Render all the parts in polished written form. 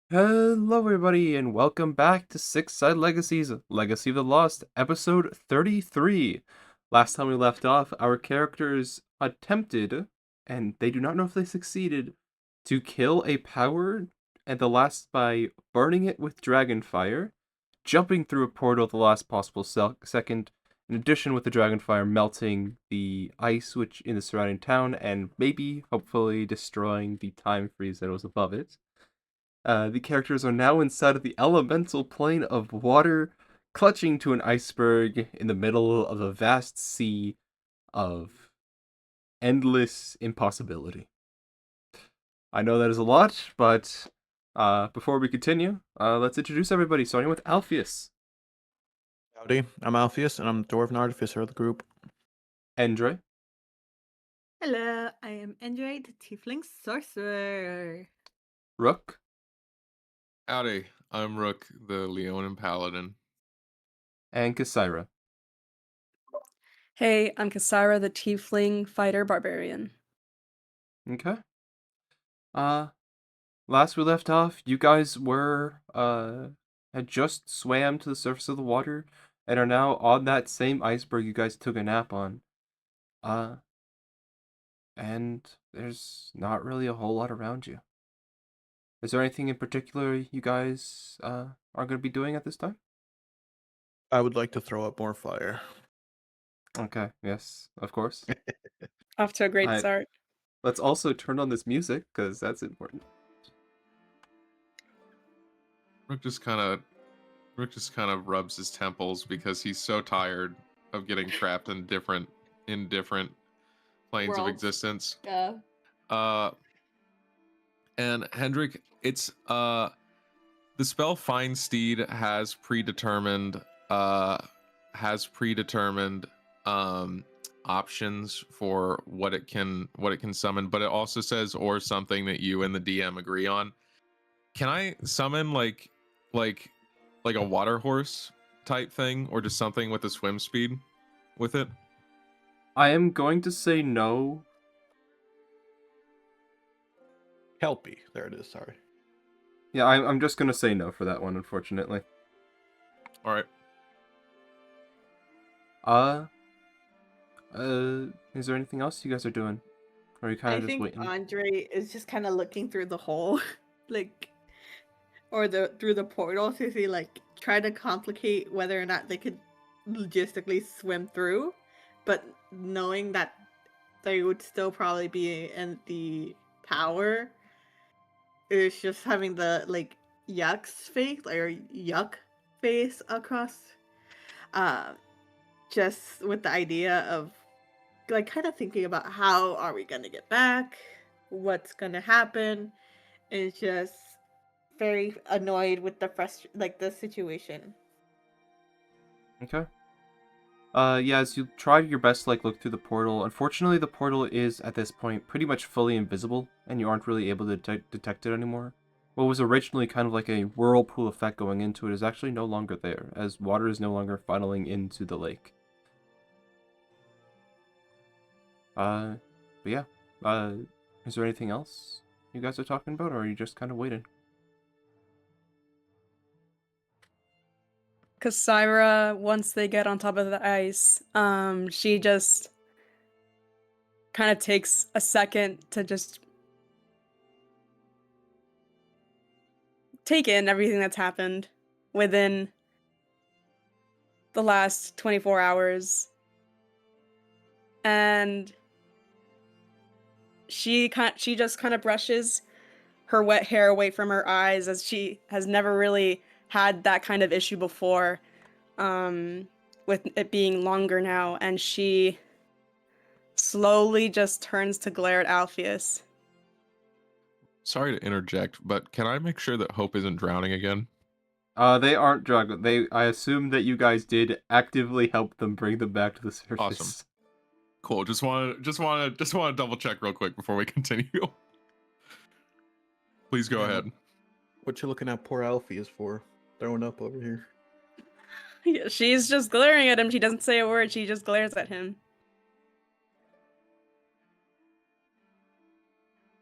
Hello, everybody, and welcome back to Six Side Legacies Legacy of the Lost, episode 33. Last time we left off, our characters attempted, and they do not know if they succeeded, to kill a power at the last by burning it with dragon fire, jumping through a portal at the last possible second, in addition with the dragon fire melting the ice which in the surrounding town, and maybe, hopefully, destroying the time freeze that was above it. The characters are now inside of the elemental plane of water, clutching to an iceberg in the middle of a vast sea of endless impossibility. I know that is a lot, but before we continue, let's introduce everybody, starting with Alpheus, Howdy, I'm Alpheus, and I'm the Dwarven Artificer of the group. Endre, Hello, I am Andre, the Tiefling Sorcerer. Rook, Howdy, I'm Rook, the Leonin Paladin. and Kasira. Hey, I'm Kasara, the Tiefling Fighter Barbarian. Okay. Last we left off, you guys had just swam to the surface of the water and are now on that same iceberg you guys took a nap on. Uh, and there's not really a whole lot around you. Is there anything in particular you guys are going to be doing at this time? I would like to throw up more fire. Okay, yes, of course. Off to a great Alright, start. let's also turn on this music because that's important. Rook just kind of rubs his temples because he's so tired of getting trapped in different planes of Worlds. existence. Yeah. And Hendrik, it's the spell Find Steed has predetermined options for what it can summon, but it also says or something that you and the DM agree on. Can I summon like a water horse type thing, or just something with a swim speed with it? I am going to say no. Kelpie, there it is, sorry. Yeah, I'm just going to say no for that one, unfortunately. All right. Is there anything else you guys are doing? Or are you kind I of just think waiting? Andre is just kind of looking through the hole, or through the portal to see, try to complicate whether or not they could logistically swim through, but knowing that they would still probably be in the tower, is just having the yuck face across, uh, just with the idea of kind of thinking about how are we gonna get back, what's gonna happen, is just very annoyed with the situation. Okay. Yeah, as you try your best to look through the portal, unfortunately the portal is at this point pretty much fully invisible, and you aren't really able to detect it anymore. What was originally kind of like a whirlpool effect going into it is actually no longer there, as water is no longer funneling into the lake. But yeah. Is there anything else you guys are talking about, or are you just kind of waiting? Kasira, once they get on top of the ice, she just kind of takes a second to just take in everything that's happened within the last 24 hours. And she just kind of brushes her wet hair away from her eyes, as she has never really had that kind of issue before, with it being longer now, and she slowly just turns to glare at Alpheus. Sorry to interject, but can I make sure that Hope isn't drowning again? They aren't drug. I assume that you guys did actively help them bring them back to the surface. Awesome. Cool. Just want to double check real quick before we continue. Please go ahead. What you looking at poor Alpheus for? Throwing up over here. She's just glaring at him. She doesn't say a word. She just glares at him.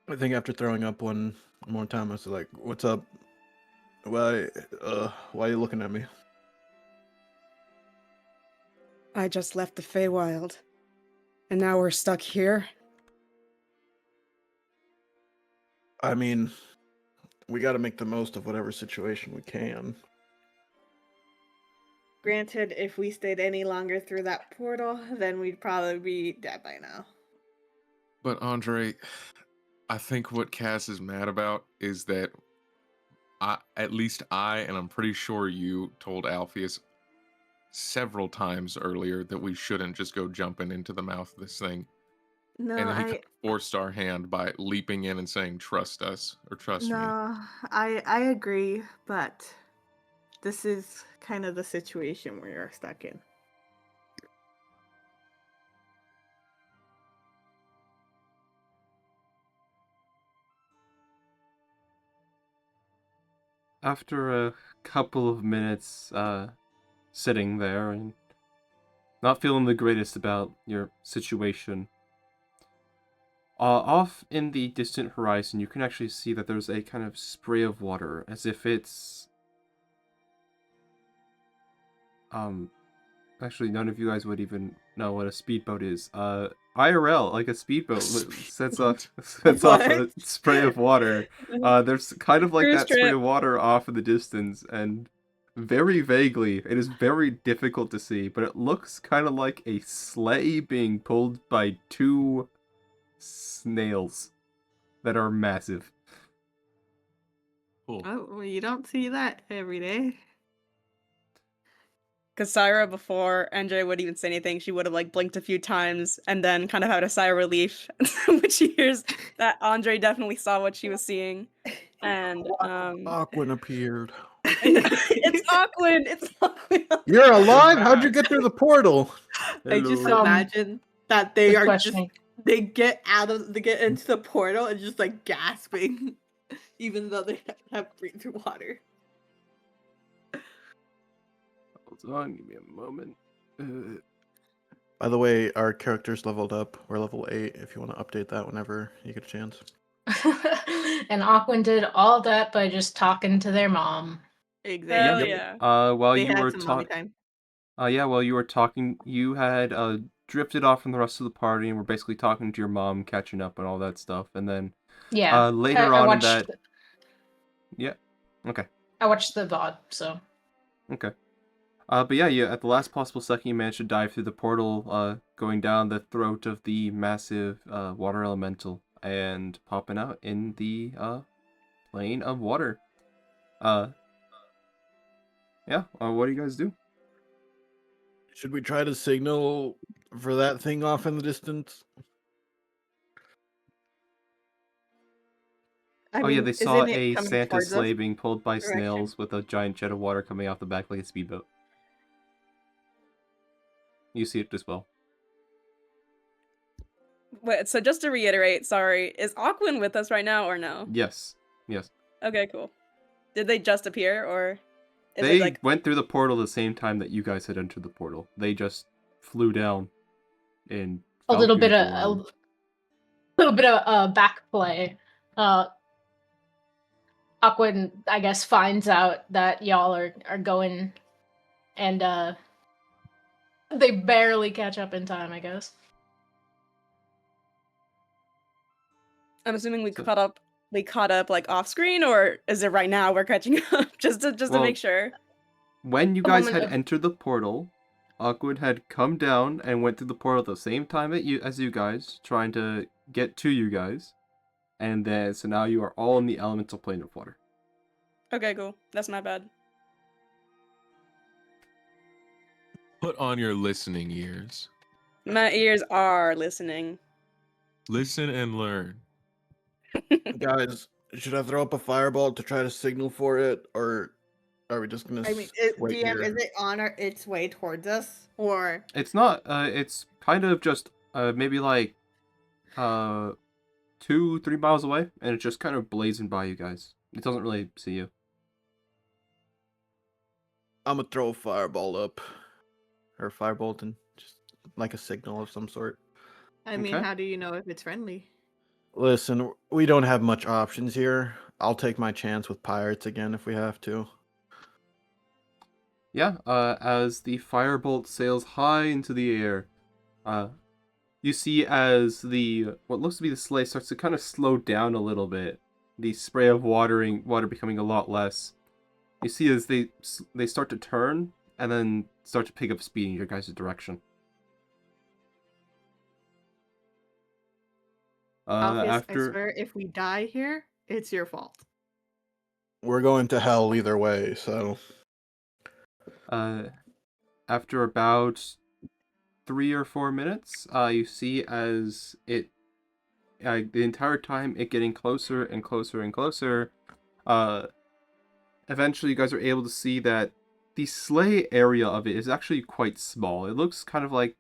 I think after throwing up one more time, I was like, what's up? Why are you looking at me? I just left the Feywild, and now we're stuck here. I mean, we got to make the most of whatever situation we can. Granted, if we stayed any longer through that portal, then we'd probably be dead by now. But Andre, I think what Cass is mad about is that at least I, and I'm pretty sure you told Alpheus several times earlier that we shouldn't just go jumping into the mouth of this thing. No, And he kind of forced our hand by leaping in and saying, "Trust us," or "Trust me." I agree, but this is kind of the situation we are stuck in. After a couple of minutes sitting there and not feeling the greatest about your situation, off in the distant horizon, you can actually see that there's a kind of spray of water, as if it's... Actually, none of you guys would even know what a speedboat is. IRL, like a speedboat, sets off a spray of water. There's kind of like Cruise that spray trip. of water off in the distance, and very vaguely, it is very difficult to see, but it looks kind of like a sleigh being pulled by two snails that are massive. Cool. Oh, well, you don't see that every day. Because Syra, before Andre would even say anything, she would have like blinked a few times and then kind of had a sigh of relief when she hears that Andre definitely saw what she was seeing. And Aquan appeared. it's Auckland. It's Auckland. You're alive? How'd you get through the portal? I just Hello. imagine that they Good are questioning. they get into the portal and just like gasping, even though they have breathed through water. Hold on, give me a moment. By the way, our characters leveled up. We're level 8 if you want to update that whenever you get a chance. And Aquan did all that by just talking to their mom. Hell Exactly. yeah. While They you had were some mommy talking... time. yeah, while you were talking, you had drifted off from the rest of the party and were basically talking to your mom, catching up and all that stuff, and then Yeah. later I on in watched that... the- Yeah, okay. I watched the VOD, so. Okay. But yeah, at the last possible second, you managed to dive through the portal, going down the throat of the massive water elemental and popping out in the plane of water. Yeah, what do you guys do? Should we try to signal for that thing off in the distance? I Oh yeah, mean, they saw isn't it a coming Santa towards us? sleigh being pulled by Direction. snails with a giant jet of water coming off the back like a speedboat. You see it as well. Wait, so just to reiterate, sorry, is Aquan with us right now or no? Yes. Okay, cool. Did they just appear or is They it like went through the portal the same time that you guys had entered the portal. They just flew down in A little bit falcon of form. back play. Aquan, I guess, finds out that y'all are going, and they barely catch up in time, I guess. I'm assuming we So- caught up like off screen, or is it right now we're catching up just to Well, make sure? When you A guys moment had of- entered the portal, Aquid had come down and went through the portal at the same time as you guys, trying to get to you guys. And then, so now you are all in the elemental plane of water. Okay, cool. That's not bad. Put on your listening ears. My ears are listening. Listen and learn. Guys, should I throw up a fireball to try to signal for it, or are we just gonna I mean, wait DM, here? is it on its way towards us, or It's not, it's kind of just, maybe like, 2-3 miles away, and it's just kind of blazing by you guys. It doesn't really see you. I'm gonna throw a fireball up, or a firebolt, and just like a signal of some sort. I mean, Okay. how do you know if it's friendly? Listen, we don't have much options here. I'll take my chance with pirates again if we have to. Yeah, as the firebolt sails high into the air, you see as what looks to be the sleigh starts to kind of slow down a little bit. The spray of water becoming a lot less. You see as they start to turn and then start to pick up speed in your guys' direction. Alpheus, I After swear, if we die here, it's your fault. We're going to hell either way, so after about 3 or 4 minutes, you see as the entire time it getting closer and closer and closer. Eventually, you guys are able to see that the sleigh area of it is actually quite small. It looks kind of like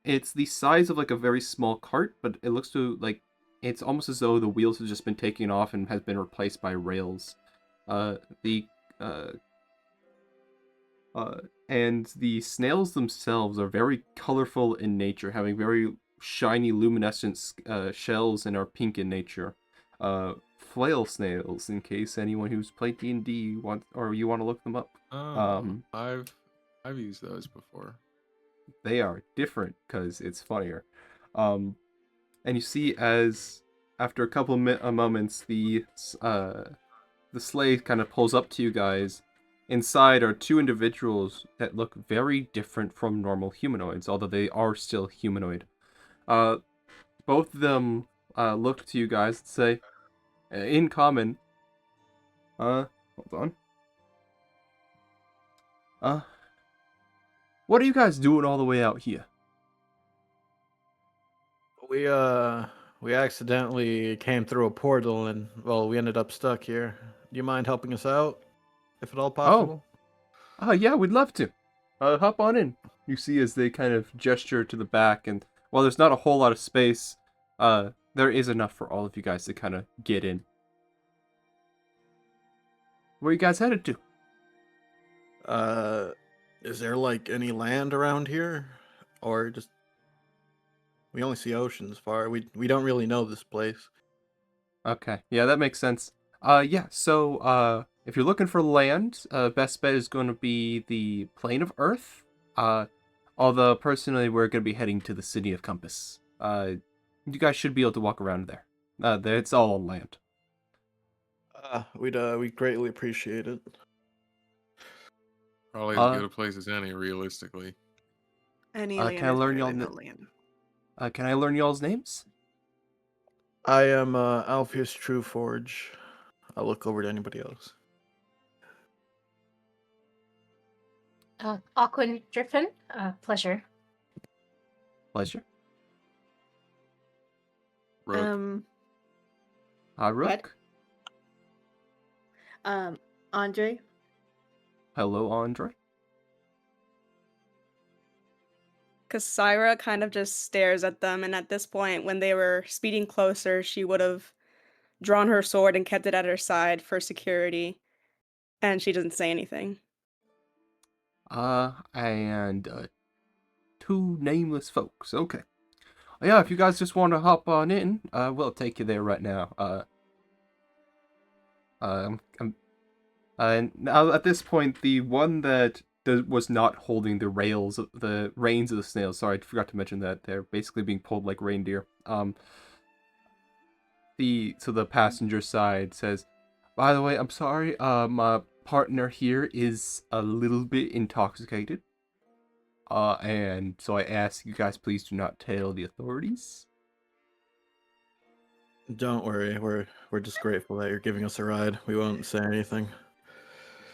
it's the size of like a very small cart, but it looks to like it's almost as though the wheels have just been taken off and has been replaced by rails. The and the snails themselves are very colorful in nature, having very shiny luminescent shells and are pink in nature. Flail snails, in case anyone who's played D&D wants or you want to look them up. I've used those before. They are different because it's funnier. And you see as after a couple moments, the sleigh kind of pulls up to you guys. Inside are two individuals that look very different from normal humanoids, although they are still humanoid. Both of them look to you guys and say, in common, hold on. What are you guys doing all the way out here? we accidentally came through a portal and well, we ended up stuck here. Do you mind helping us out, if at all possible? Yeah, we'd love to. Hop on in. You see as they kind of gesture to the back, and while there's not a whole lot of space, there is enough for all of you guys to kind of get in. Where are you guys headed to? Is there like any land around here, or just we only see oceans far? We don't really know this place. Okay, yeah, that makes sense. So if you're looking for land, best bet is going to be the plane of Earth. Although personally, we're going to be heading to the city of Compass. You guys should be able to walk around there. It's all on land. We'd greatly appreciate it. Probably as good a place as any, realistically. Any can land I is learn better y'all than no n- land. Can I learn y'all's names? I am Alpheus Trueforge. I'll look over to anybody else. Aquin Driffin, pleasure. Pleasure. Rook. Rook. Andre. Hello, Andre. Kasira kind of just stares at them, and at this point, when they were speeding closer, she would have drawn her sword and kept it at her side for security, and she doesn't say anything. And two nameless folks. Okay. Yeah, if you guys just want to hop on in, we'll take you there right now. And now at this point, the one that was not holding the reins of the snails. Sorry, I forgot to mention that they're basically being pulled like reindeer. The passenger side says, "By the way, I'm sorry. My partner here is a little bit intoxicated. And so I ask you guys, please do not tell the authorities." Don't worry, we're just grateful that you're giving us a ride. We won't say anything.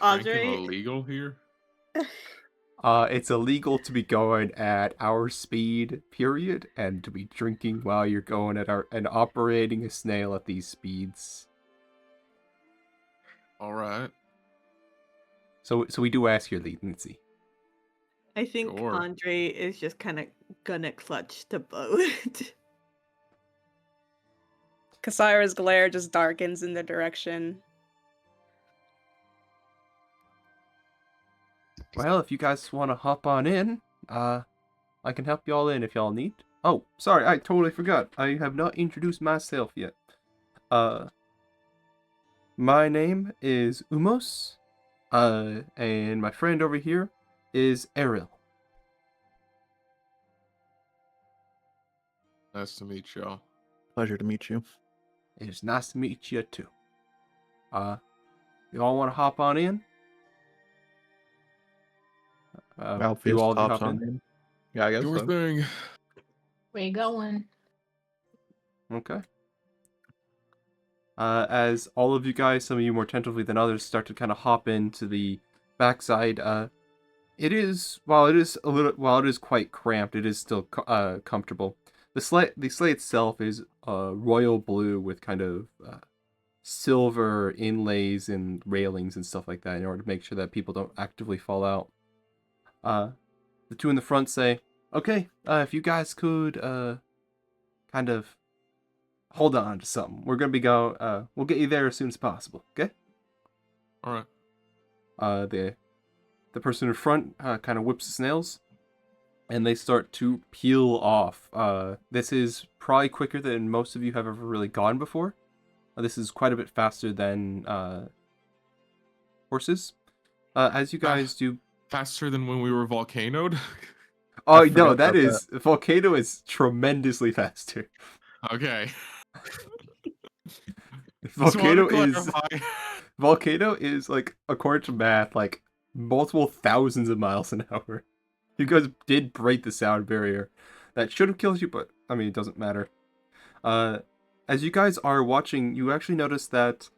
Drinking Andre. illegal here? It's illegal to be going at our speed, period, and to be drinking while you're going and operating a snail at these speeds. All right. So we do ask your leniency. I think Sure. Andre is just kind of gonna clutch the boat. Kasira's glare just darkens in the direction. Well, if you guys want to hop on in, I can help y'all in if y'all need. Oh, sorry, I totally forgot. I have not introduced myself yet. My name is Umos, and my friend over here is Eril. Nice to meet y'all. Pleasure to meet you. It is nice to meet you too. You all want to hop on in? Alpheus you all hops hop on in? in. Yeah, I guess Sure so. thing. Where you going? Okay. As all of you guys, some of you more tentatively than others, start to kind of hop into the backside, it is while it is quite cramped, it is still comfortable. The sleigh itself is royal blue with kind of silver inlays and railings and stuff like that in order to make sure that people don't actively fall out. The two in the front say, "Okay, if you guys could kind of hold on to something. We're gonna be we'll get you there as soon as possible, okay?" All right. The person in front kind of whips his nails, and they start to peel off. This is probably quicker than most of you have ever really gone before. This is quite a bit faster than horses. As you guys do. Faster than when we were volcanoed. Oh I no, forgot that about is Volcano is tremendously faster. Okay. Volcano Just wanted to is clarify. Volcano is like, according to math, like multiple thousands of miles an hour. You guys did break the sound barrier. That should have killed you, but I mean it doesn't matter. As you guys are watching, you actually notice that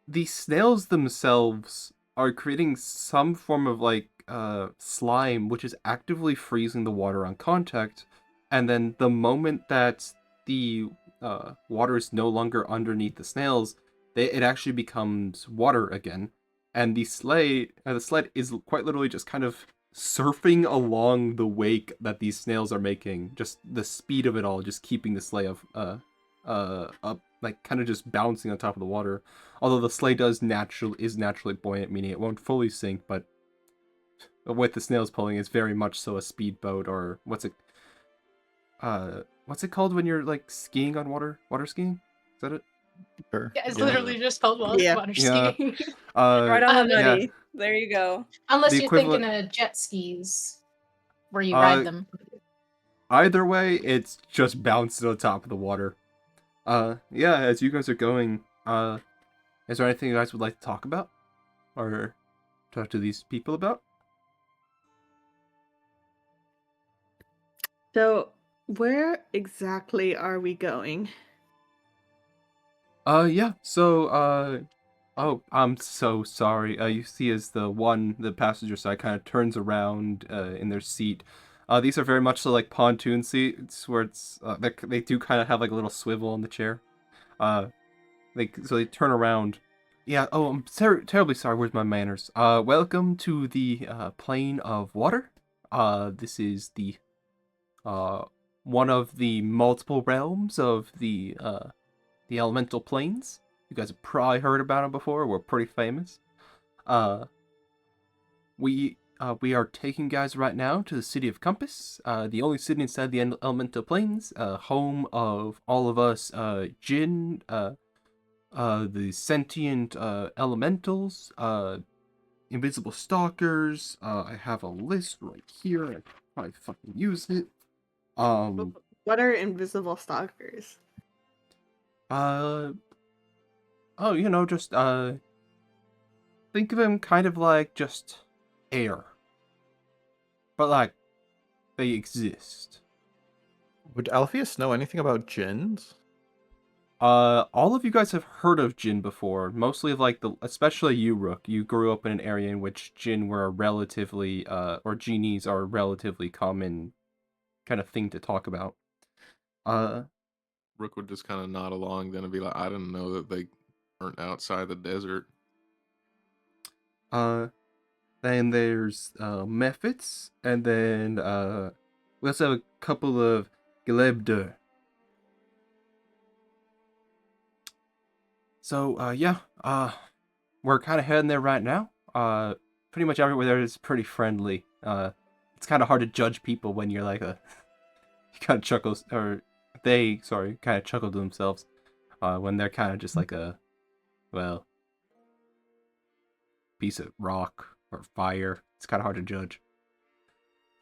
the snails themselves are creating some form of like slime which is actively freezing the water on contact, and then the moment that the water is no longer underneath the snails, it actually becomes water again, and the sled is quite literally just kind of surfing along the wake that these snails are making. Just the speed of it all, just keeping the sleigh up, like kind of just bouncing on top of the water. Although the sleigh is naturally buoyant, meaning it won't fully sink, but with the snails pulling, it's very much so a speedboat, or what's it called when you're like skiing on water? Water skiing? Is that it? Sure. Yeah, it's Yeah. literally just called Yeah. water Yeah. skiing. Right on the Uh, yeah. money. There you go. Unless The you're equivalent- thinking of jet skis, where you ride them. Either way, it's just bouncing on top of the water. Yeah, as you guys are going, is there anything you guys would like to talk about? Or talk to these people about? So, where exactly are we going? Yeah, so, oh, I'm so sorry. You see as the passenger side kind of turns around, in their seat. These are very much so like pontoon seats where it's, they do kind of have like a little swivel on the chair. So they turn around. Yeah, oh, I'm terribly sorry. Where's my manners? Welcome to the, plane of water. This is the, one of the multiple realms of the elemental planes. You guys have probably heard about them before. We're pretty famous. We are taking guys right now to the city of Compass, the only city inside the elemental planes, home of all of us Jinn, the sentient elementals, invisible stalkers. I have a list right here. I could probably fucking use it. What are invisible stalkers? Oh, just think of them kind of like just air, but like they exist. Would Alpheus know anything about jinns? All of you guys have heard of Jinn before, mostly of like especially you, Rook. You grew up in an area in which Jinn were a relatively, or genies are a relatively common kind of thing to talk about. Rook would just kind of nod along, then and be like, "I didn't know that they aren't outside the desert." Then there's Mephits, and then we also have a couple of Glebder. So yeah, we're kind of heading there right now. Pretty much everywhere there is pretty friendly. It's kind of hard to judge people when you're like you kind of chuckles, or they, sorry, kind of chuckle to themselves. when they're kind of just like a, well, piece of rock or fire. It's kind of hard to judge.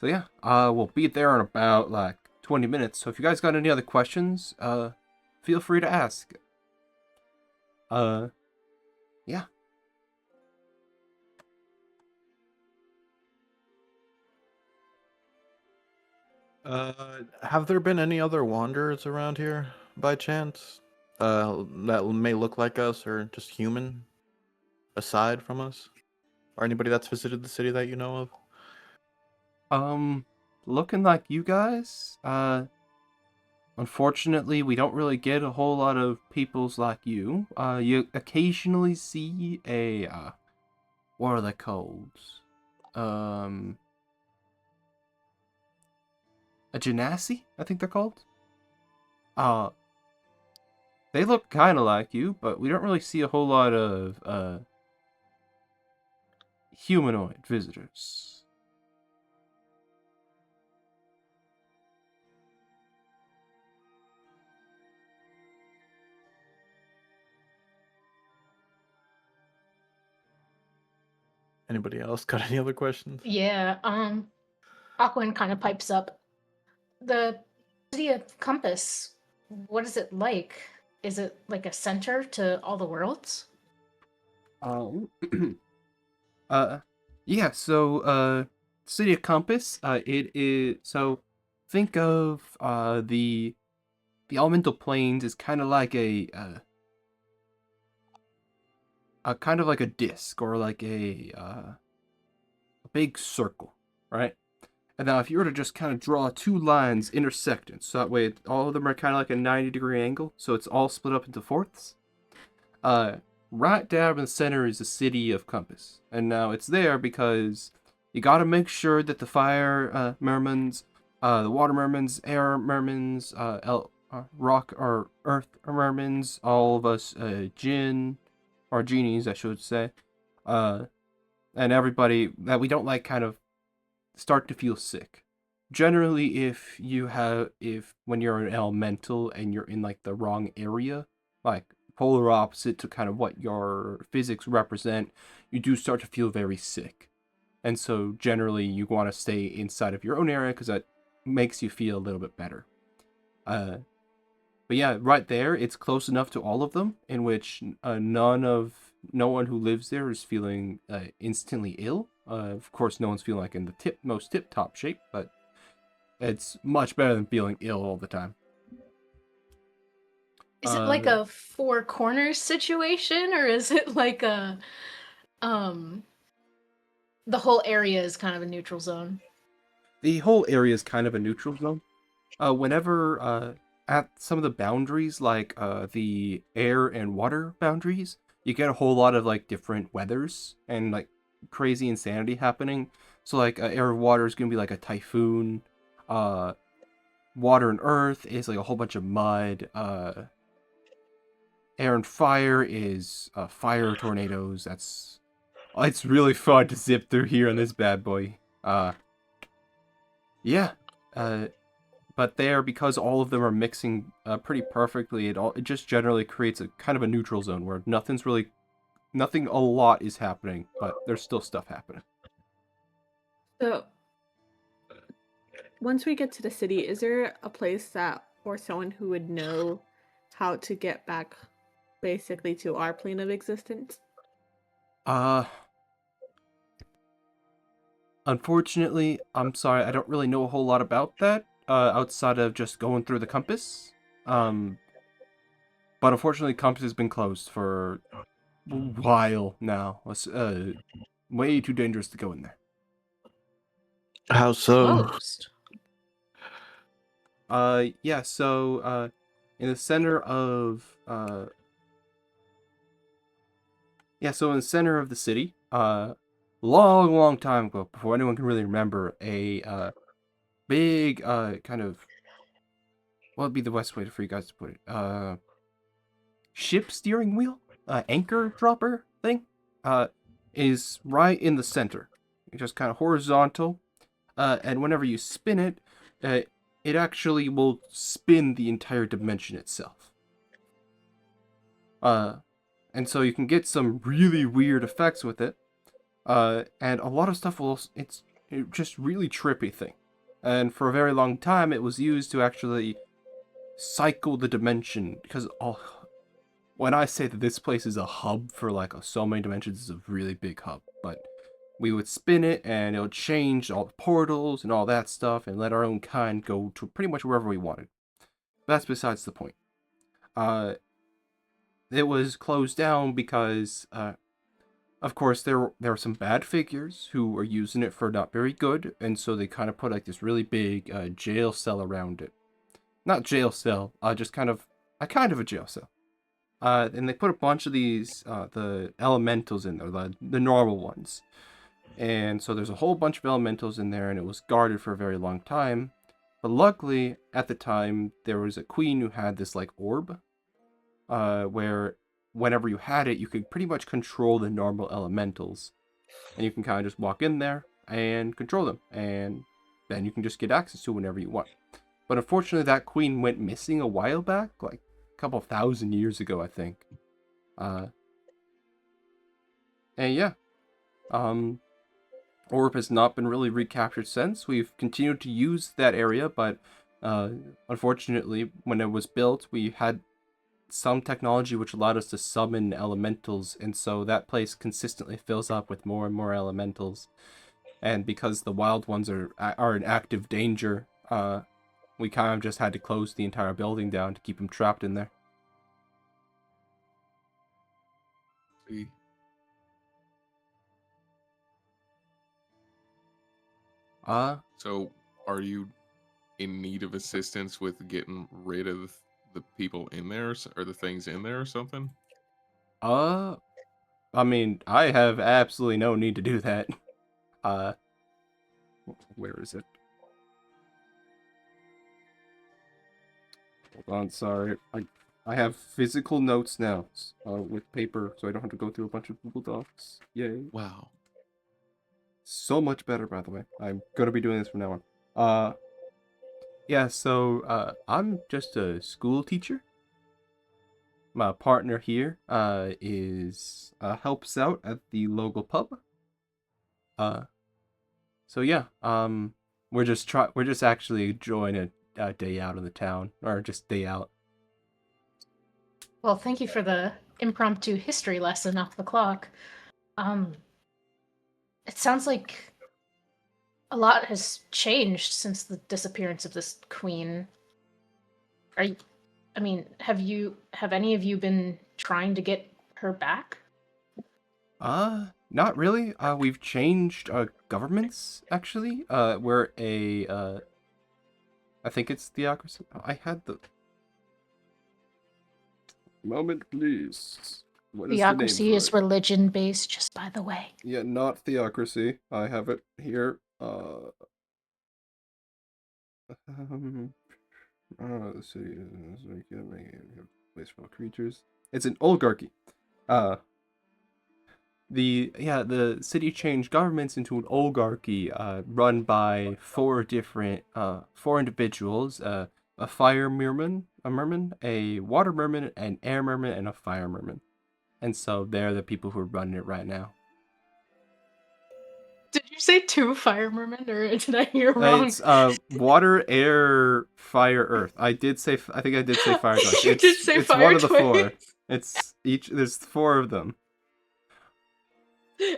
So yeah, we'll be there in about like 20 minutes. So if you guys got any other questions, feel free to ask. Yeah. Have there been any other wanderers around here by chance? That may look like us or just human, aside from us, or anybody that's visited the city that you know of? Looking like you guys. Unfortunately, we don't really get a whole lot of peoples like you. You occasionally see a, what are they called? A genasi, I think they're called. They look kind of like you, but we don't really see a whole lot of, humanoid visitors. Anybody else got any other questions? Yeah, Aquan kind of pipes up. The city of Compass, what is it like? Is it like a center to all the worlds? Yeah, so, City of Compass, it is, so, think of, the Elemental Plains is kind of like a kind of like a disc, or like a big circle, right? And now if you were to just kind of draw two lines intersecting, so that way all of them are kind of like a 90-degree angle, so it's all split up into fourths. Right down in the center is the City of Compass. And now it's there because you gotta make sure that the fire mermans, the water mermans, air mermans, rock or earth mermans, all of us jinn, or genies I should say, and everybody that we don't like kind of start to feel sick. Generally, if when you're an elemental and you're in like the wrong area, like polar opposite to kind of what your physics represent, you do start to feel very sick. And so generally you want to stay inside of your own area because that makes you feel a little bit better. But yeah, right there, it's close enough to all of them in which no one who lives there is feeling instantly ill. Of course, no one's feeling like in the most tip-top shape, but it's much better than feeling ill all the time. Is it like a four corners situation, or is it like a the whole area is kind of a neutral zone? The whole area is kind of a neutral zone. Whenever at some of the boundaries, like the air and water boundaries, you get a whole lot of like different weathers and like crazy insanity happening. So like air and water is gonna be like a typhoon. Water and earth is like a whole bunch of mud. Air and fire is fire tornadoes. It's really fun to zip through here on this bad boy. Yeah. But there, because all of them are mixing pretty perfectly, it just generally creates a kind of a neutral zone where nothing a lot is happening, but there's still stuff happening. So, once we get to the city, is there a place that, or someone who would know how to get back basically to our plane of existence? Unfortunately, I'm sorry, I don't really know a whole lot about that, outside of just going through the compass. But unfortunately, compass has been closed for a while now. It's way too dangerous to go in there. How so? Closed. Yeah, so, in the center of, so in the center of the city, long time ago, before anyone can really remember, a, big, kind of, what would be the best way for you guys to put it? Ship steering wheel? Anchor dropper thing? Is right in the center. Just kind of horizontal. And whenever you spin it, it actually will spin the entire dimension itself. And so you can get some really weird effects with it. And a lot of stuff it's just really trippy thing. And for a very long time, it was used to actually cycle the dimension, because when I say that this place is a hub for like so many dimensions, it's a really big hub. But we would spin it and it would change all the portals and all that stuff and let our own kind go to pretty much wherever we wanted. That's besides the point. It was closed down because, of course, there were some bad figures who were using it for not very good, and so they kind of put like this really big jail cell around it. Not jail cell, just kind of a jail cell. And they put a bunch of these the elementals in there, the normal ones. And so there's a whole bunch of elementals in there, and it was guarded for a very long time. But luckily, at the time, there was a queen who had this like orb, where whenever you had it, you could pretty much control the normal elementals. And you can kind of just walk in there and control them. And then you can just get access to whenever you want. But unfortunately, that queen went missing a while back, like a couple thousand years ago, I think. And yeah. Orb has not been really recaptured since. We've continued to use that area, but unfortunately, when it was built, we had some technology which allowed us to summon elementals, and so that place consistently fills up with more and more elementals. And because the wild ones are in active danger, we kind of just had to close the entire building down to keep them trapped in there. See. So, are you in need of assistance with getting rid of the people in there, or the things in there, or something? I mean, I have absolutely no need to do that. Where is it? Hold on, sorry. I have physical notes now, with paper, so I don't have to go through a bunch of Google Docs. Yay. Wow. So much better, by the way. I'm gonna be doing this from now on. Yeah, so, I'm just a school teacher. My partner here, helps out at the local pub. So yeah, we're just actually enjoying a day out in the town, or just day out. Well, thank you for the impromptu history lesson off the clock. It sounds like a lot has changed since the disappearance of this queen. I mean, have any of you been trying to get her back? Not really. We've changed governments actually. We're I think it's theocracy. I had the moment, please. What is the name Theocracy for is it? religion-based, just by the way. Yeah, not theocracy. I have it here. Let's see. Place for all creatures. It's an oligarchy. The city changed governments into an oligarchy, run by four individuals: a fire merman, a water merman, an air merman, and a fire merman. And so they're the people who are running it right now. Did you say 2 fire mermen, or did I hear wrong? It's water, air, fire, earth. I think I did say fire twice. You did say it's fire one of the four. twice. It's there's 4 of them.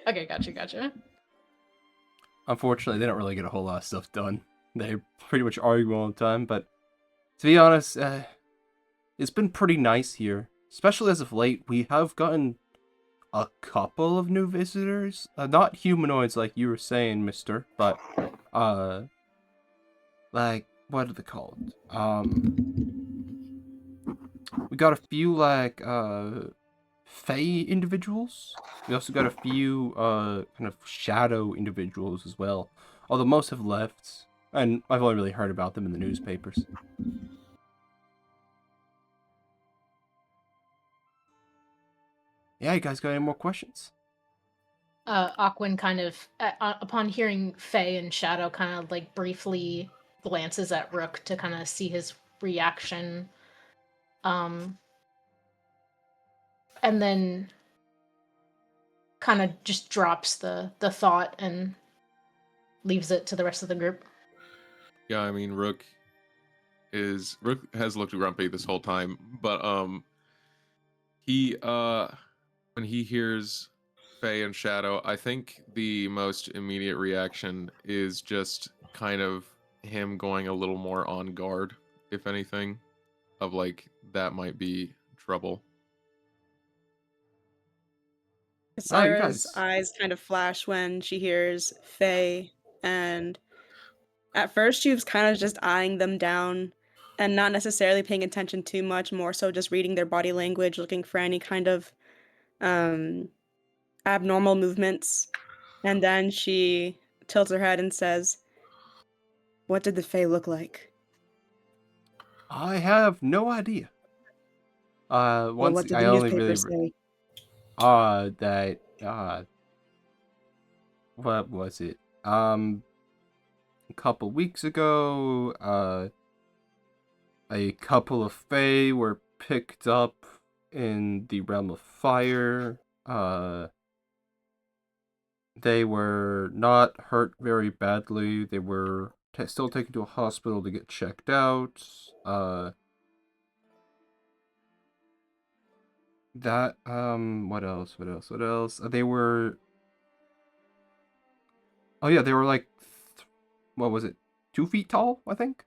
Okay, gotcha. Unfortunately, they don't really get a whole lot of stuff done. They pretty much argue all the time, but to be honest, it's been pretty nice here. Especially as of late, we have gotten a couple of new visitors. Not humanoids like you were saying, mister, but, like, what are they called? We got a few, like, Fey individuals. We also got a few, kind of shadow individuals as well. Although most have left, and I've only really heard about them in the newspapers. Yeah, you guys got any more questions? Aquin kind of, upon hearing Faye and Shadow, kind of like briefly glances at Rook to kind of see his reaction. and then kind of just drops the thought and leaves it to the rest of the group. Yeah, I mean, Rook has looked grumpy this whole time, but he when he hears Faye and Shadow, I think the most immediate reaction is just kind of him going a little more on guard, if anything, of like that might be trouble. Syra's guys. eyes kind of flash when she hears Faye, and at first she was kind of just eyeing them down and not necessarily paying attention too much, more so just reading their body language, looking for any kind of abnormal movements. And then she tilts her head and says, "What did the Fae look like?" I have no idea. Well, Once what did I the only newspaper really say? that what was it? A couple weeks ago, a couple of Fae were picked up in the realm of fire. They were not hurt very badly. They were still taken to a hospital to get checked out. What else? They were. Oh yeah, they were like, what was it? 2 feet tall, I think.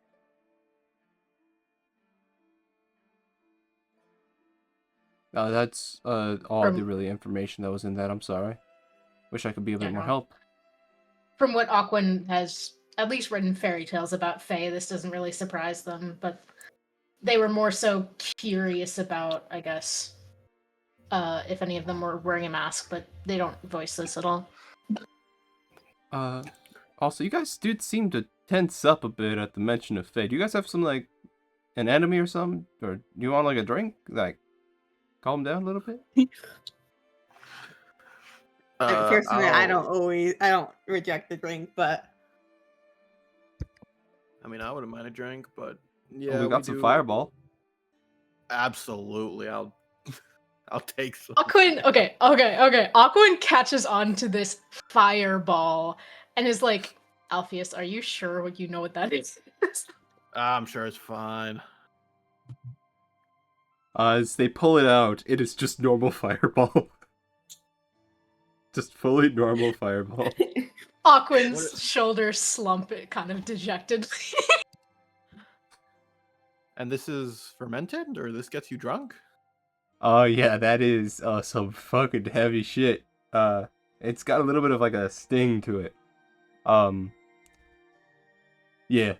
That's all the From- really information that was in that. I'm sorry. Wish I could be a bit Yeah, more no. help. From what Aquan has at least written fairy tales about Fae, this doesn't really surprise them, but they were more so curious about, I guess, if any of them were wearing a mask, but they don't voice this at all. Also, you guys did seem to tense up a bit at the mention of Fae. Do you guys have some, like, an enemy or something? Or do you want, like, a drink? Like, calm down a little bit? Personally, I I'll- don't reject the drink, but I mean, I wouldn't mind a drink, but Oh, yeah, we got some do. Fireball. Absolutely, I'll take some. Aquan, okay. Aquan catches on to this fireball and is like, Alpheus, are you sure you know what that is? I'm sure it's fine. As they pull it out, it is just normal Fireball. Just fully normal Fireball. Aquan's shoulders slump it kind of dejectedly. And this is fermented, or this gets you drunk? Oh yeah, that is some fucking heavy shit. It's got a little bit of like a sting to it. Yeah.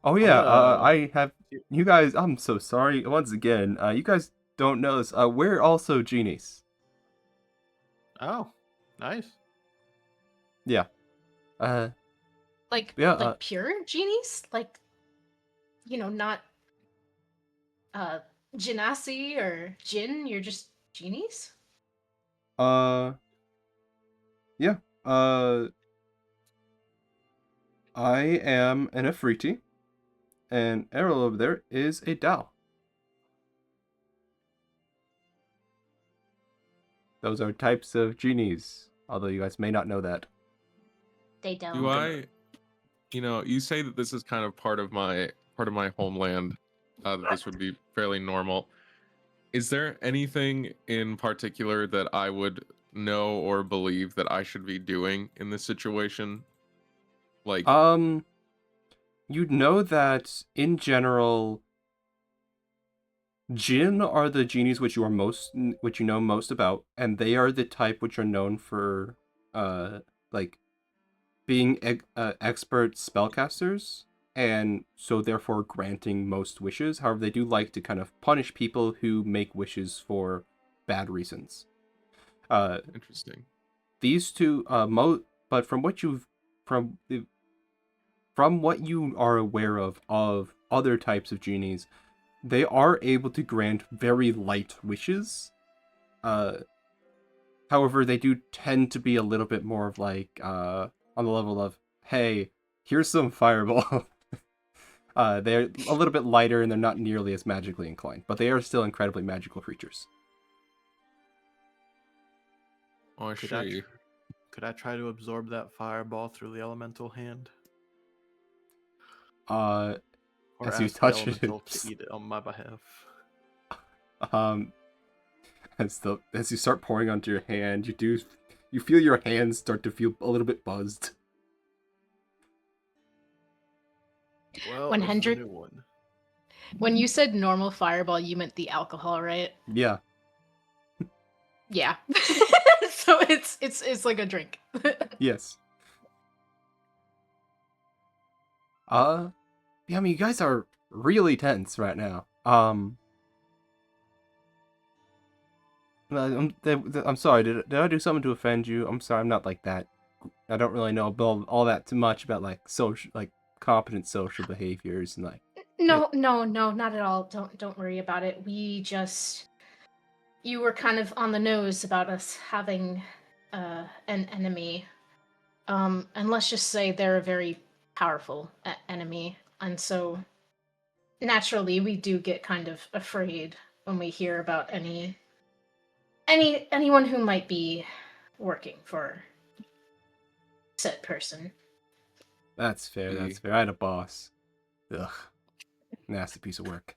Oh yeah, I have you guys. I'm so sorry once again. You guys don't know this. We're also genies. Oh, nice. Yeah. Like, Yeah, like pure genies? Like, not Genasi or Jin, you're just genies? Yeah. I am an Afriti, and Errol over there is a Dao. Those are types of genies, although you guys may not know that. They don't. Do I, you say that this is kind of part of my homeland, that this would be fairly normal. Is there anything in particular that I would know or believe that I should be doing in this situation? Like, You'd know that in general, Jinn are the genies which you know most about, and they are the type which are known for, like, being expert spellcasters, and so therefore granting most wishes. However, they do like to kind of punish people who make wishes for bad reasons. interesting. These two, but from what you are aware of other types of genies, they are able to grant very light wishes. However, they do tend to be a little bit more of like, on the level of, hey, here's some fireball. They're a little bit lighter and they're not nearly as magically inclined, but they are still incredibly magical creatures. Oh, I Could show I, you. could I try to absorb that fireball through the elemental hand? Uh, Or As you ask the touch it, elemental to eat it on my behalf? um, as you start pouring onto your hand, you feel your hands start to feel a little bit buzzed. Well, When this is a Hendrik- new one. When you said normal fireball, you meant the alcohol, right? Yeah. Yeah. So it's like a drink. Yes. Yeah, I mean, you guys are really tense right now. I'm sorry. Did I do something to offend you? I'm sorry. I'm not like that. I don't really know about all that too much about like social, like competent social behaviors and like. No, not at all. Don't worry about it. You were kind of on the nose about us having an enemy. And let's just say they're a very powerful enemy, and so naturally we do get kind of afraid when we hear about anyone who might be working for said person. That's fair. That's fair. I had a boss. Ugh, nasty piece of work.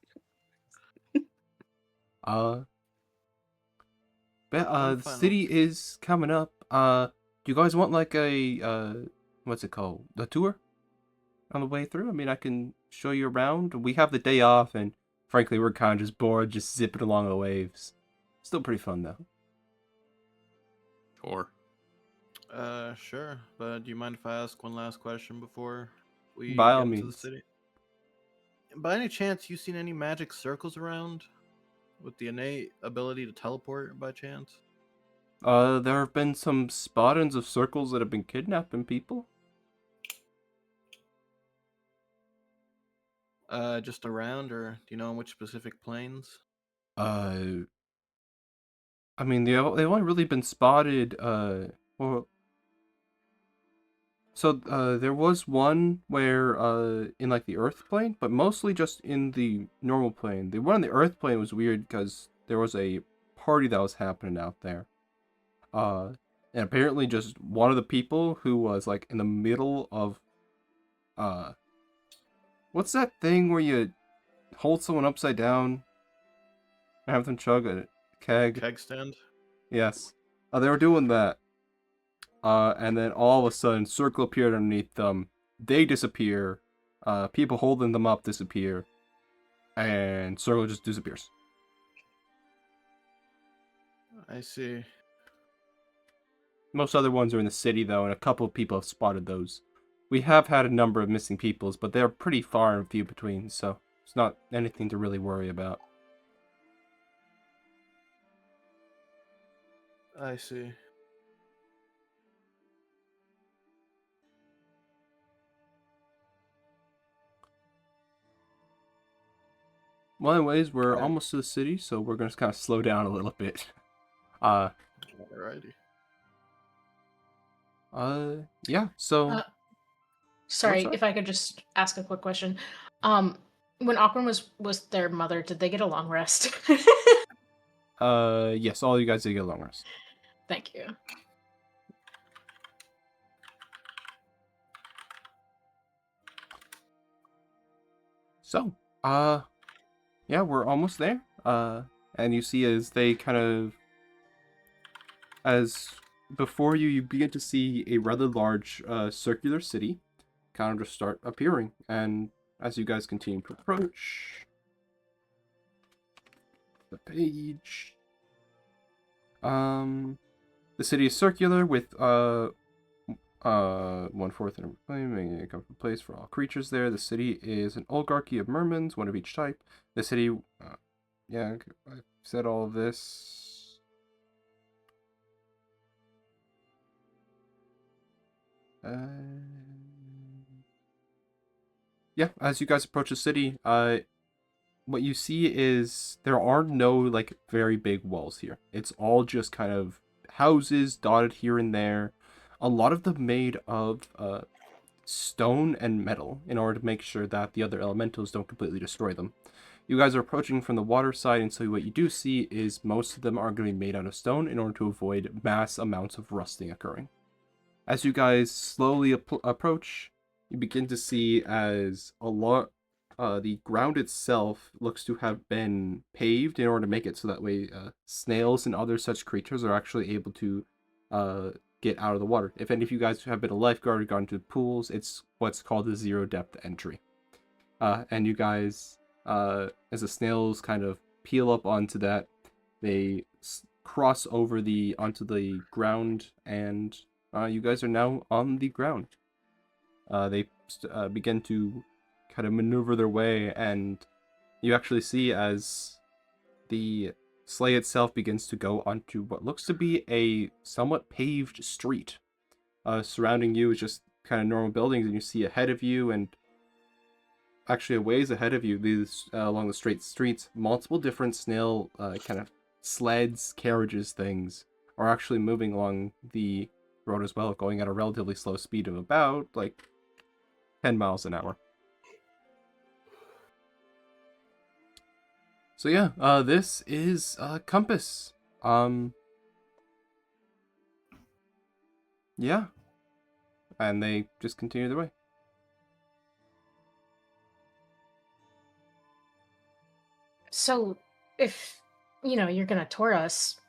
But I'm the fine city is coming up. Do you guys want like a what's it called? A tour on the way through? I mean, I can show you around. We have the day off, and frankly, we're kind of just bored, just zipping along the waves. Still pretty fun though. Sure. Sure. But do you mind if I ask one last question before we By get all into the means. city? By any chance, you seen any magic circles around with the innate ability to teleport by chance? There have been some spottings of circles that have been kidnapping people. Just around, or do you know on which specific planes? I mean, they've only really been spotted. Well, so there was one where in like the Earth plane, but mostly just in the normal plane. The one on the Earth plane was weird because there was a party that was happening out there. And apparently just one of the people who was like in the middle of what's that thing where you hold someone upside down and have them chug a keg? Keg stand? Yes. They were doing that. And then all of a sudden, circle appeared underneath them. They disappear. People holding them up disappear. And circle just disappears. I see. Most other ones are in the city, though, and a couple of people have spotted those. We have had a number of missing peoples, but they're pretty far and few between, so it's not anything to really worry about. I see. Well, anyways, we're Alright. almost to the city, so we're going to kind of slow down a little bit. Uh, Alrighty. yeah, so... Sorry, sorry? if I could just ask a quick question. When Aquan was their mother, did they get a long rest? yes, all you guys did get a long rest. Thank you. So, yeah, we're almost there. And you see as they kind of, as before you begin to see a rather large circular city kind of just start appearing. And as you guys continue to approach the page, the city is circular with 1/4 in a plane, making it a comfortable place for all creatures there. The city is an oligarchy of mermans, one of each type. The city, yeah, I've said all of this. Yeah, as you guys approach the city, what you see is there are no like very big walls here. It's all just kind of houses dotted here and there. A lot of them made of stone and metal in order to make sure that the other elementals don't completely destroy them. You guys are approaching from the water side, and so what you do see is most of them are going to be made out of stone in order to avoid mass amounts of rusting occurring. As you guys slowly approach, you begin to see as a lot, the ground itself looks to have been paved in order to make it so that way snails and other such creatures are actually able to get out of the water. If any of you guys have been a lifeguard or gone to pools, it's what's called a zero depth entry. And you guys, as the snails kind of peel up onto that, they cross over onto the ground, and you guys are now on the ground. They begin to kind of maneuver their way, and you actually see as the sleigh itself begins to go onto what looks to be a somewhat paved street. Surrounding you is just kind of normal buildings, and you see ahead of you, and actually a ways ahead of you, these along the straight streets, multiple different snail kind of sleds, carriages, things are actually moving along the road as well, going at a relatively slow speed of about like 10 miles an hour. So yeah, this is Compass. Yeah. And they just continue their way. So, if you're gonna tour us,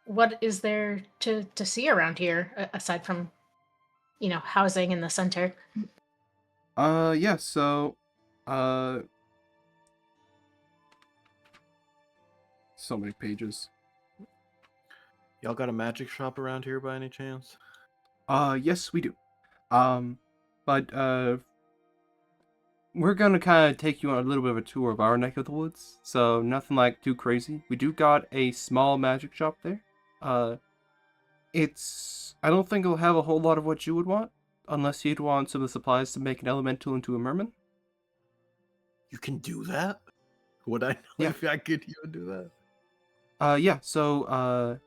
what is there to see around here aside from housing in the center? Yeah, so so many pages. Y'all got a magic shop around here by any chance? Yes, we do. But we're gonna kind of take you on a little bit of a tour of our neck of the woods, so nothing like too crazy. We do got a small magic shop there. I don't think it'll have a whole lot of what you would want, unless you'd want some of the supplies to make an elemental into a merman. You can do that? Would I know Yeah. if I could even do that? Yeah, so,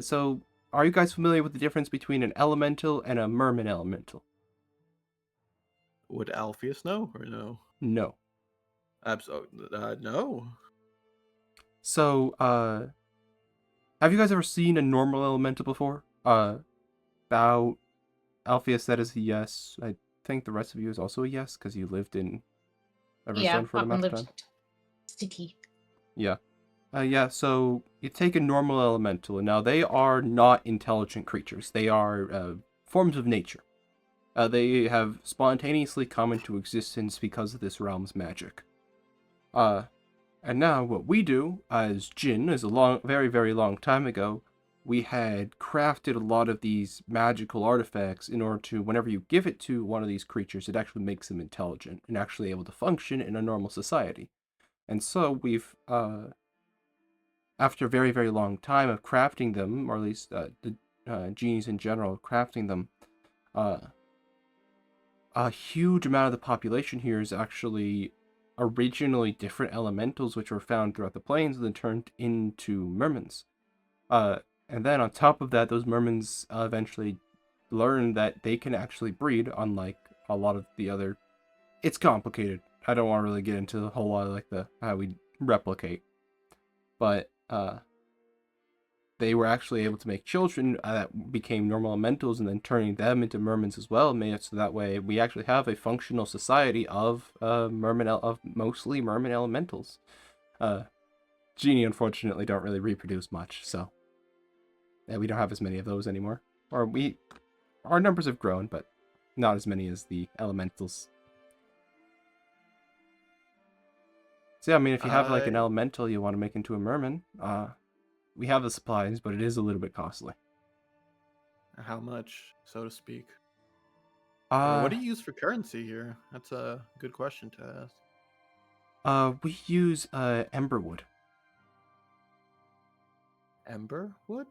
so are you guys familiar with the difference between an elemental and a merman elemental? Would Alpheus know or no? No. Absolutely, no. So, have you guys ever seen a normal elemental before? About Alpheus, that is a yes. I think the rest of you is also a yes, because you lived in Everstone for an amount of time. City. Yeah. Yeah, so you take a normal elemental, and now they are not intelligent creatures. They are forms of nature. They have spontaneously come into existence because of this realm's magic. And now what we do as Jinn is very, very long time ago, we had crafted a lot of these magical artifacts in order to, whenever you give it to one of these creatures, it actually makes them intelligent and actually able to function in a normal society. And so we've, after a very, very long time of crafting them, or at least the genies in general, crafting them, a huge amount of the population here is actually originally different elementals which were found throughout the plains and then turned into mermans. And then on top of that, those mermans eventually learned that they can actually breed, unlike a lot of the other... It's complicated. I don't want to really get into the whole lot of like how we replicate. But they were actually able to make children that became normal elementals, and then turning them into mermans as well made it so that way we actually have a functional society of mostly merman elementals. Genie unfortunately don't really reproduce much, so yeah, we don't have as many of those anymore. Or our numbers have grown, but not as many as the elementals. So yeah, I mean, if you have like an elemental you want to make into a merman, we have the supplies, but it is a little bit costly. How much, so to speak? What do you use for currency here? That's a good question to ask. We use emberwood. Ember wood?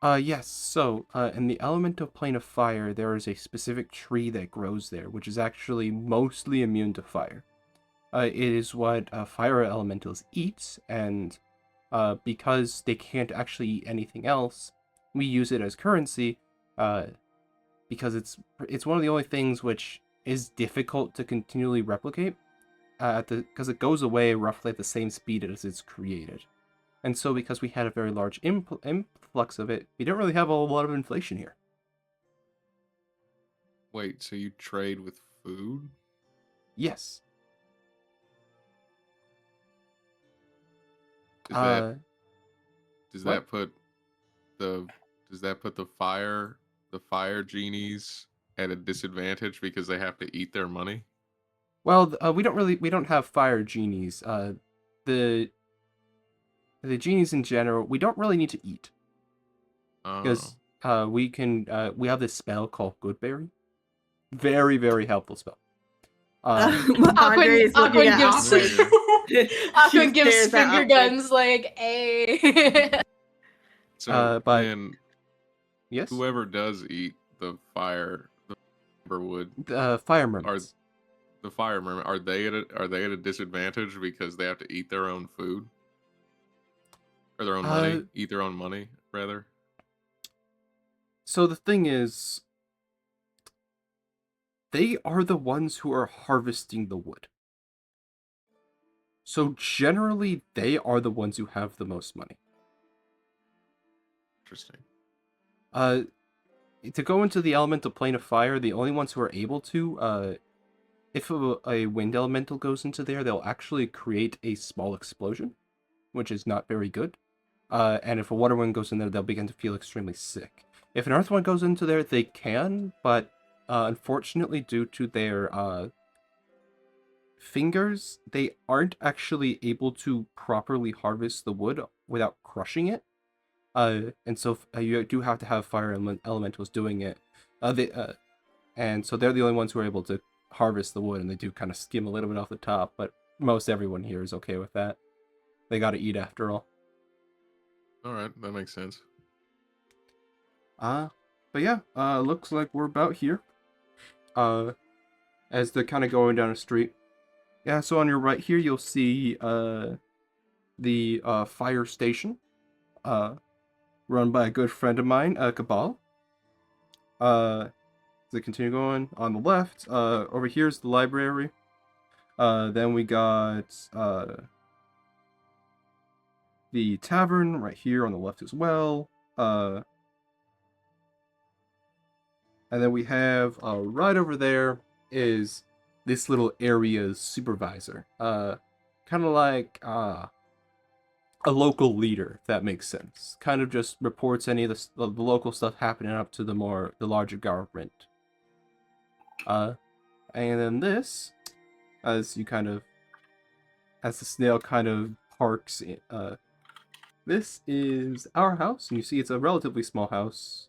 Yes. So, in the elemental plane of fire, there is a specific tree that grows there, which is actually mostly immune to fire. It is what fire elementals eat, and because they can't actually eat anything else, we use it as currency. because it's one of the only things which is difficult to continually replicate because it goes away roughly at the same speed as it's created. And so because we had a very large influx of it, we don't really have a lot of inflation here. Wait, so you trade with food? Yes. Does Uh, that does what? that put the fire genies at a disadvantage because they have to eat their money? Well, we don't have fire genies. The genies in general, we don't really need to eat Oh, because we have this spell called Goodberry. Very, very helpful spell. Andre is looking Aquin at gives Aquin. Aquin She gives stares at finger Aquin. guns like a. so but- then Yes. whoever does eat the firewood, Fire mermaids. the fire mermaid, are they at a disadvantage because they have to eat their own food or their own money? Eat their own money rather. So the thing is, they are the ones who are harvesting the wood. So generally, they are the ones who have the most money. Interesting. To go into the elemental plane of fire, the only ones who are able to, if a wind elemental goes into there, they'll actually create a small explosion, which is not very good. And if a water one goes in there, they'll begin to feel extremely sick. If an earth one goes into there, they can, but unfortunately, due to their fingers, they aren't actually able to properly harvest the wood without crushing it. And so you do have to have fire elementals doing it. And so they're the only ones who are able to harvest the wood, and they do kind of skim a little bit off the top, but most everyone here is okay with that. They got to eat after all. All right, that makes sense. But yeah, looks like we're about here. As they're kind of going down a street. Yeah, so on your right here, you'll see the fire station, run by a good friend of mine, Cabal. As they continue going on the left, over here's the library. Then we got the tavern right here on the left as well. And then we have right over there is this little area's supervisor. Kind of like a local leader, if that makes sense. Kind of just reports any of the local stuff happening up to the larger government. And then this, as the snail kind of parks in, this is our house, and you see it's a relatively small house,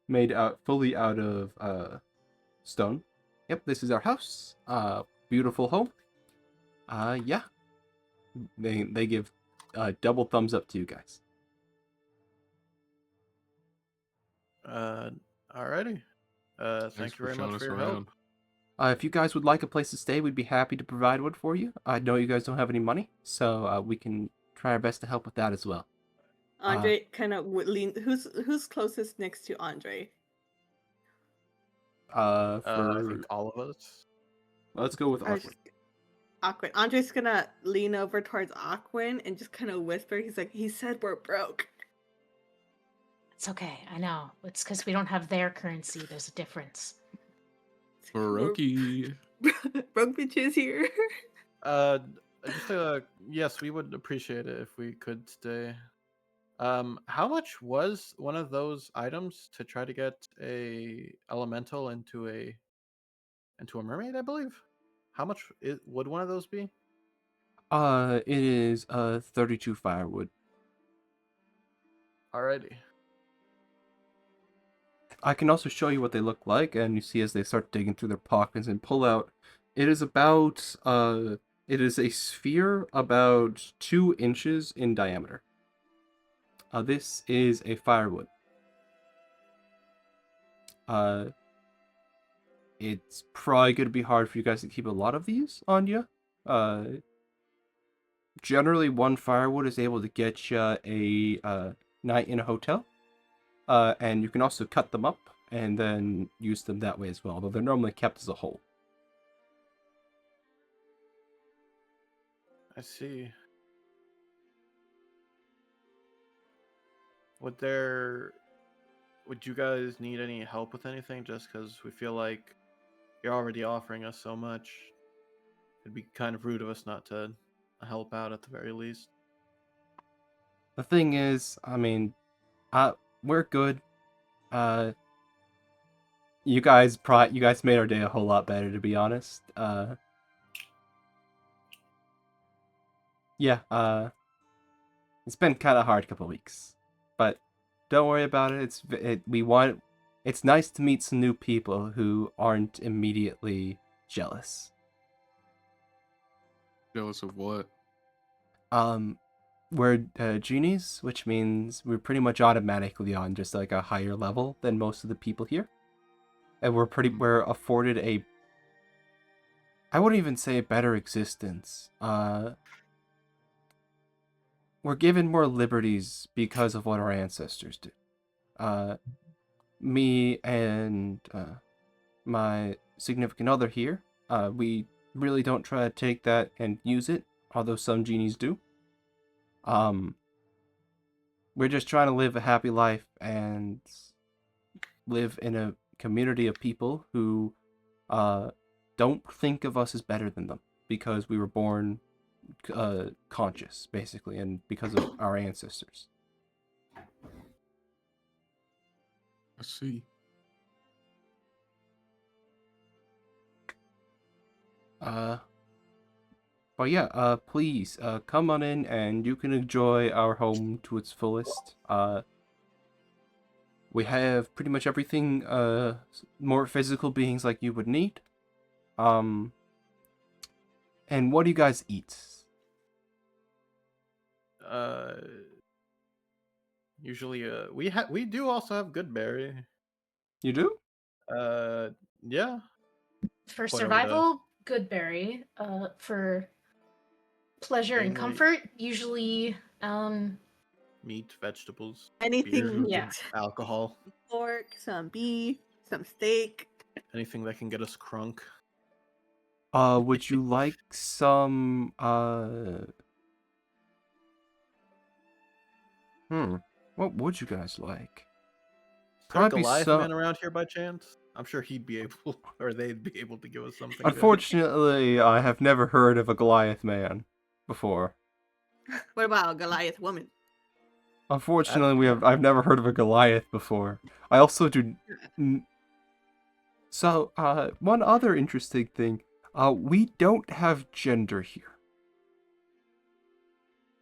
made fully out of stone. Yep, this is our house. Beautiful home. Yeah. They give double thumbs up to you guys. Alrighty. Thank you very showing much us for your around. help. If you guys would like a place to stay, we'd be happy to provide one for you. I know you guys don't have any money, so we can try our best to help with that as well. Andre kind of would lean. Who's closest next to Andre? I For think all of us. let's go with Or Aquin. just- Aquin. Andre's gonna lean over towards Aquin and just kind of whisper. He's like, "He said we're broke." It's okay. I know. It's because we don't have their currency. There's a difference. Baroki. Broke bitches here. Yes, we would appreciate it if we could stay. How much was one of those items to try to get a elemental into a mermaid? I believe. How much would one of those be? It is 32 firewood. Alrighty. I can also show you what they look like, and you see as they start digging through their pockets and pull out. It is about it is a sphere about 2 inches in diameter. This is a firewood. It's probably going to be hard for you guys to keep a lot of these on you. Generally, 1 firewood is able to get you a night in a hotel. And you can also cut them up and then use them that way as well, though they're normally kept as a whole. I see. Would you guys need any help with anything? Just because we feel like you're already offering us so much, it'd be kind of rude of us not to help out at the very least. The thing is, I mean, we're good. You guys made our day a whole lot better, to be honest. Yeah, it's been kind of hard couple weeks, but don't worry about it. It's nice to meet some new people who aren't immediately jealous. Jealous of what? We're genies, which means we're pretty much automatically on just like a higher level than most of the people here, and we're afforded I wouldn't even say a better existence. We're given more liberties because of what our ancestors did. Me and my significant other here, we really don't try to take that and use it, although some genies do. We're just trying to live a happy life and live in a community of people who don't think of us as better than them because we were born conscious, basically, and because of our ancestors. I see. But yeah, please, come on in and you can enjoy our home to its fullest. We have pretty much everything, more physical beings like you would need. And what do you guys eat? Usually, we do also have Goodberry. You do? Yeah. For Point over to- survival, Goodberry. For pleasure and Mainly- comfort, usually Meat, vegetables, Anything, beer, Yeah. alcohol, pork, some beef, some steak. anything that can get us crunk. Would you like some, what would you guys like? Is there a Probably Goliath some. man around here by chance? I'm sure he'd be able, or they'd be able to give us something. good. Unfortunately, I have never heard of a Goliath man before. What about a Goliath woman? Unfortunately, I've never heard of a Goliath before. I also do. So, one other interesting thing, we don't have gender here.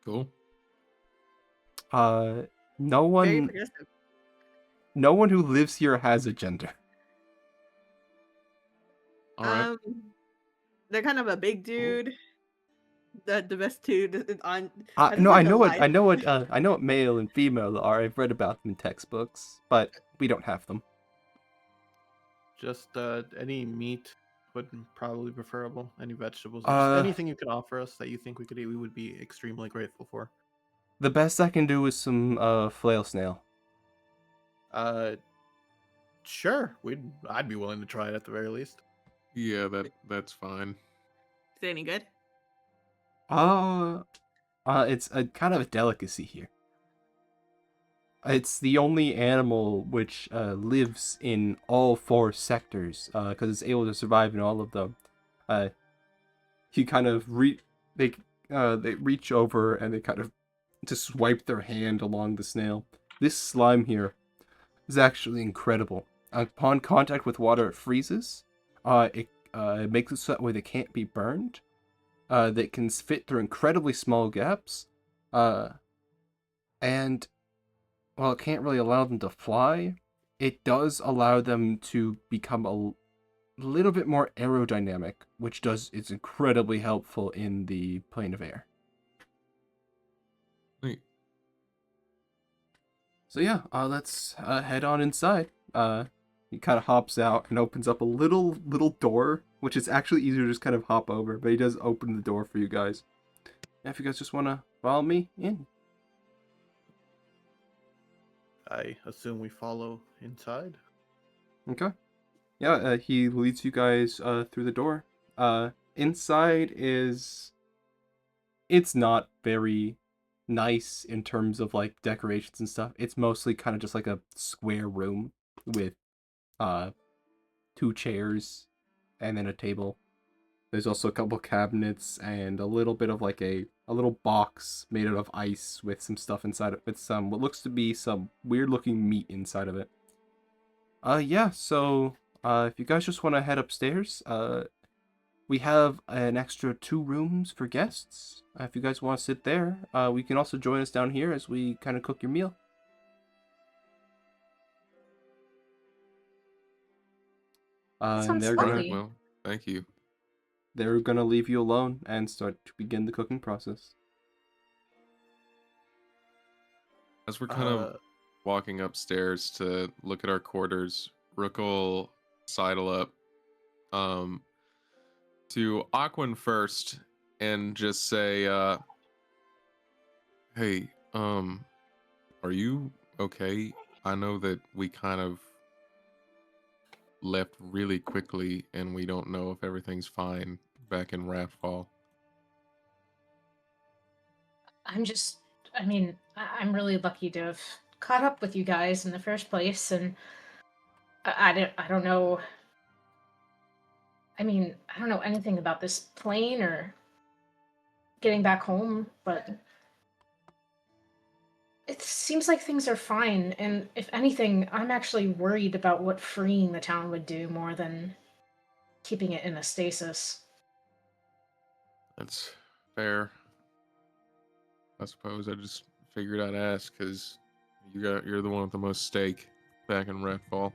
Cool. No Very one progressive. who lives here has a gender. All right. They're kind of a big dude. The best dude is on. No, I like a know life. what male and female are. I've read about them in textbooks, but we don't have them. Just any meat would probably be preferable. Any vegetables, or just anything you can offer us that you think we could eat, we would be extremely grateful for. The best I can do is some flail snail. Sure, I'd be willing to try it at the very least. Yeah, that's fine. Is it any good? It's a kind of a delicacy here. It's the only animal which lives in all 4 sectors because it's able to survive in all of them. You kind of they reach over and they kind of just swipe their hand along the snail. This slime here is actually incredible. Upon contact with water, it freezes. It makes it so that way they can't be burned. They can fit through incredibly small gaps. And while it can't really allow them to fly, it does allow them to become a little bit more aerodynamic, which is incredibly helpful in the plane of air. Neat. So yeah, let's head on inside. He kind of hops out and opens up a little door, which is actually easier to just kind of hop over, but he does open the door for you guys. And if you guys just want to follow me in. I assume we follow inside. Okay. Yeah, he leads you guys through the door. Inside is it's not very nice in terms of like decorations and stuff. It's mostly kind of just like a square room with uh two chairs and then a table. There's also a couple cabinets and a little bit of like a little box made out of ice with some stuff inside it, with some what looks to be some weird looking meat inside of it. Yeah, so if you guys just want to head upstairs, we have an extra 2 rooms for guests. If you guys want to sit there, we can also join us down here as we kind of cook your meal. And Sounds they're All gonna right. lovely. Well, thank you. they're gonna leave you alone and start to begin the cooking process. As we're kind of walking upstairs to look at our quarters, Rook will sidle up um, to Aquan first and just say, "Hey, are you okay? I know that we kind of left really quickly, and we don't know if everything's fine back in Rathfall." I'm really lucky to have caught up with you guys in the first place, and I don't know. I don't know anything about this plane or getting back home, but it seems like things are fine. And if anything, I'm actually worried about what freeing the town would do more than keeping it in a stasis. That's fair. I suppose I just figured I'd ask because you're the one with the most stake back in Redfall.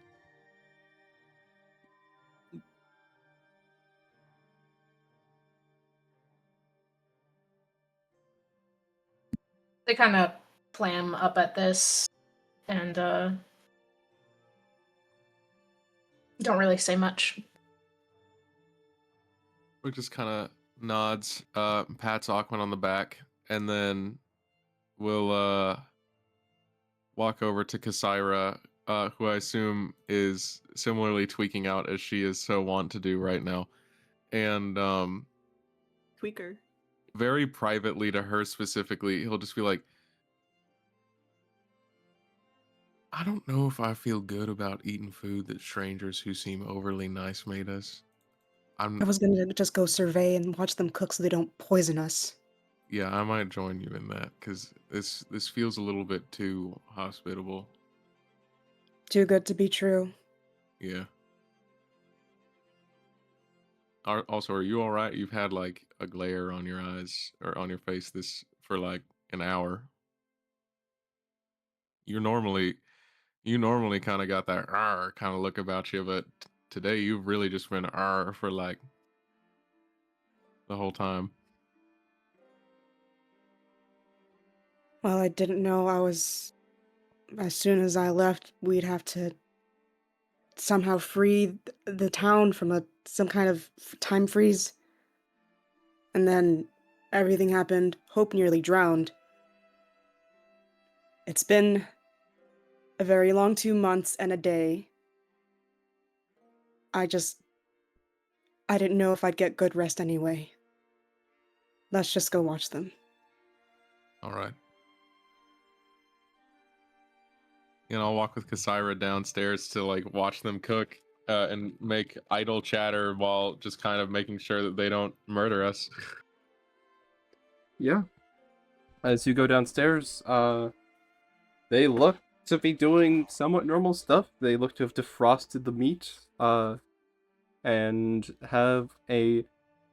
They kind of clam up at this and don't really say much. We just kind of nods, pats Aquan on the back, and then we'll walk over to Kasaira, who I assume is similarly tweaking out as she is so wont to do right now, and Tweaker. very privately to her specifically, he'll just be like, "I don't know if I feel good about eating food that strangers who seem overly nice made us. I I'm was gonna just go survey and watch them cook so they don't poison us. Yeah, I might join you in that because this feels a little bit too hospitable. Too good to be true. Yeah. Also, are you all right? You've had like a glare on your eyes or on your face this for like an hour. You're normally you normally kind of got that kind of look about you, but today you've really just been for like the whole time. Well, I didn't know as soon as I left, we'd have to somehow free the town from some kind of time freeze. And then everything happened. Hope nearly drowned. It's been a very long 2 months and a day. I didn't know if I'd get good rest anyway. Let's just go watch them. All right. And I'll walk with Kasaira downstairs to like watch them cook and make idle chatter while just kind of making sure that they don't murder us. Yeah. As you go downstairs, they look to be doing somewhat normal stuff. They look to have defrosted the meat, and have a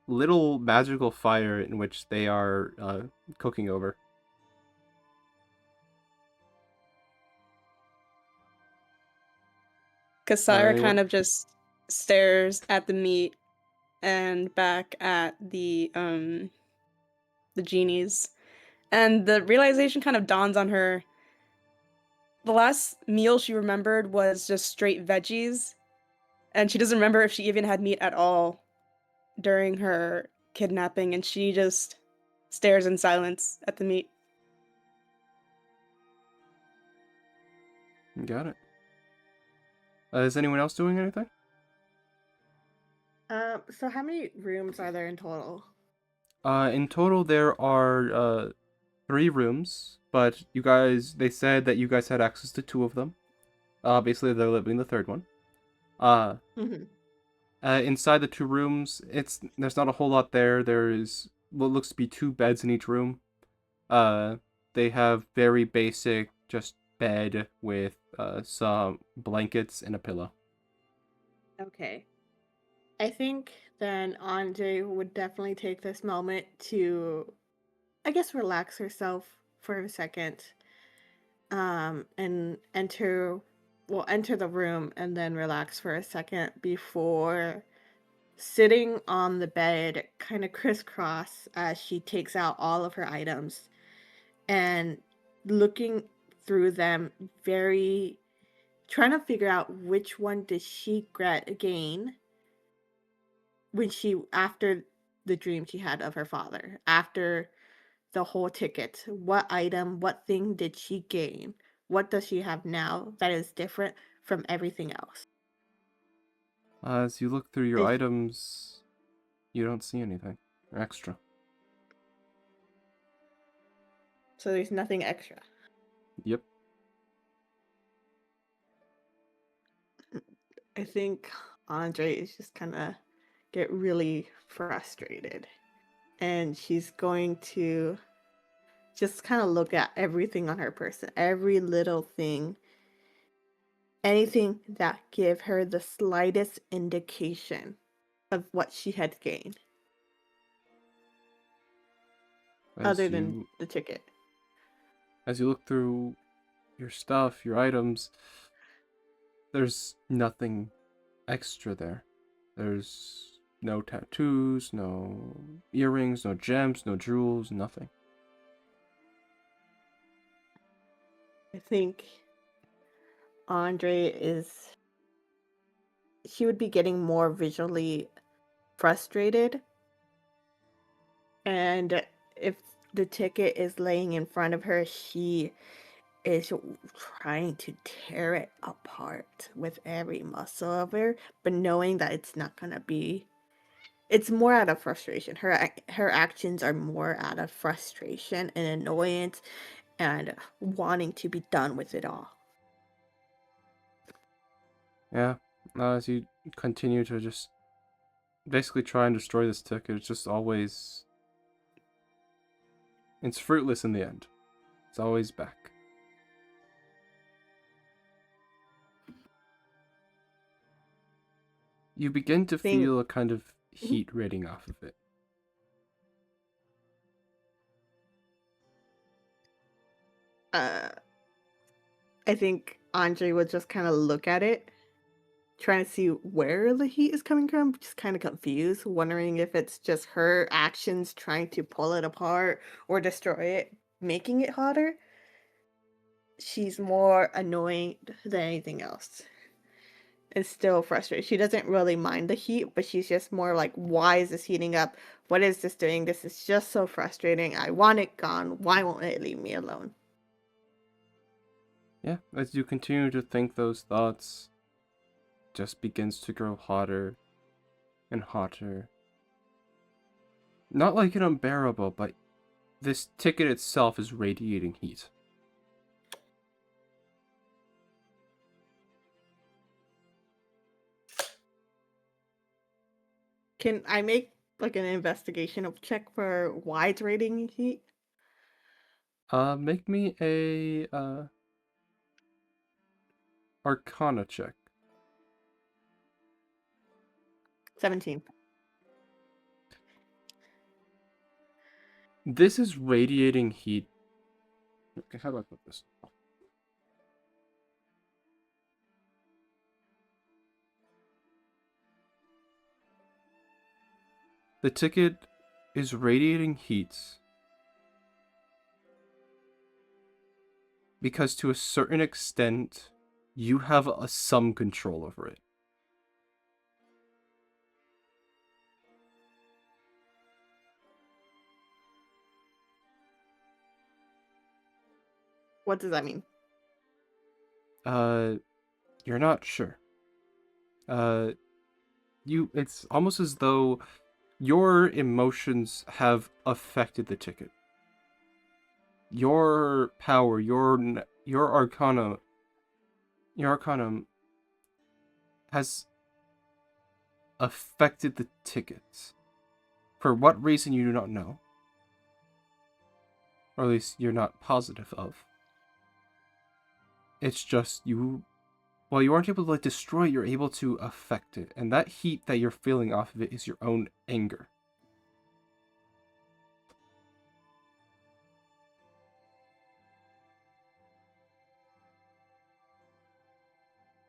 little magical fire in which they are cooking over. Kasira Anyone? kind of just stares at the meat and back at the genies. And the realization kind of dawns on her. The last meal she remembered was just straight veggies, and she doesn't remember if she even had meat at all during her kidnapping, and she just stares in silence at the meat. Got it. Is anyone else doing anything? So how many rooms are there in total? In total, there are 3 rooms, but they said that you guys had access to 2 of them. Obviously, they're living the third one. Uh, Mm-hmm. Inside the 2 rooms, there's not a whole lot there. There's what looks to be 2 beds in each room. They have very basic, just bed with some blankets and a pillow. Okay. I think then Andre would definitely take this moment to, I guess, relax herself for a second. And enter the room and then relax for a second before sitting on the bed, kind of crisscross as she takes out all of her items and looking through them, very trying to figure out which one did she gain when she after the dream she had of her father, after the whole ticket. What item, what thing did she gain? What does she have now that is different from everything else? As you look through your Is items, you don't see anything extra. so there's nothing extra. Yep. I think Andre is just gonna get really frustrated. And she's going to just kind of look at everything on her person, every little thing, anything that give her the slightest indication of what she had gained, other As than you the ticket. as you look through your stuff, your items, there's nothing extra there. There's no tattoos, no earrings, no gems, no jewels, nothing. I think Andre is she would be getting more visually frustrated, and if the ticket is laying in front of her, she is trying to tear it apart with every muscle of her, but knowing that it's not gonna be. It's more out of frustration. Her actions are more out of frustration and annoyance and wanting to be done with it all. Yeah. As you continue to just basically try and destroy this ticket, it's fruitless in the end. It's always back. You begin to Thing. feel a kind of Mhm. heat radiating off of it. Uh, I think Andre would just kind of look at it, trying to see where the heat is coming from, just kind of confused, wondering if it's just her actions trying to pull it apart or destroy it, making it hotter. She's more annoyed than anything else. And still frustrated. She doesn't really mind the heat, but she's just more like, why is this heating up? What is this doing? This is just so frustrating. I want it gone. Why won't it leave me alone? Yeah, as you continue to think those thoughts, it just begins to grow hotter and hotter. Not like an unbearable, but this ticket itself is radiating heat. Can I make like an investigation of check for why it's radiating heat? Make me a Arcana check. 17. This is radiating heat. Okay, how do I put this? The ticket is radiating heat because to a certain extent, you have some control over it. What does that mean? You're not sure. It's almost as though your emotions have affected the ticket. Your power, your arcanum has affected the tickets. For what reason you do not know. Or at least you're not positive of. It's just while you aren't able to destroy it, you're able to affect it. And that heat that you're feeling off of it is your own anger.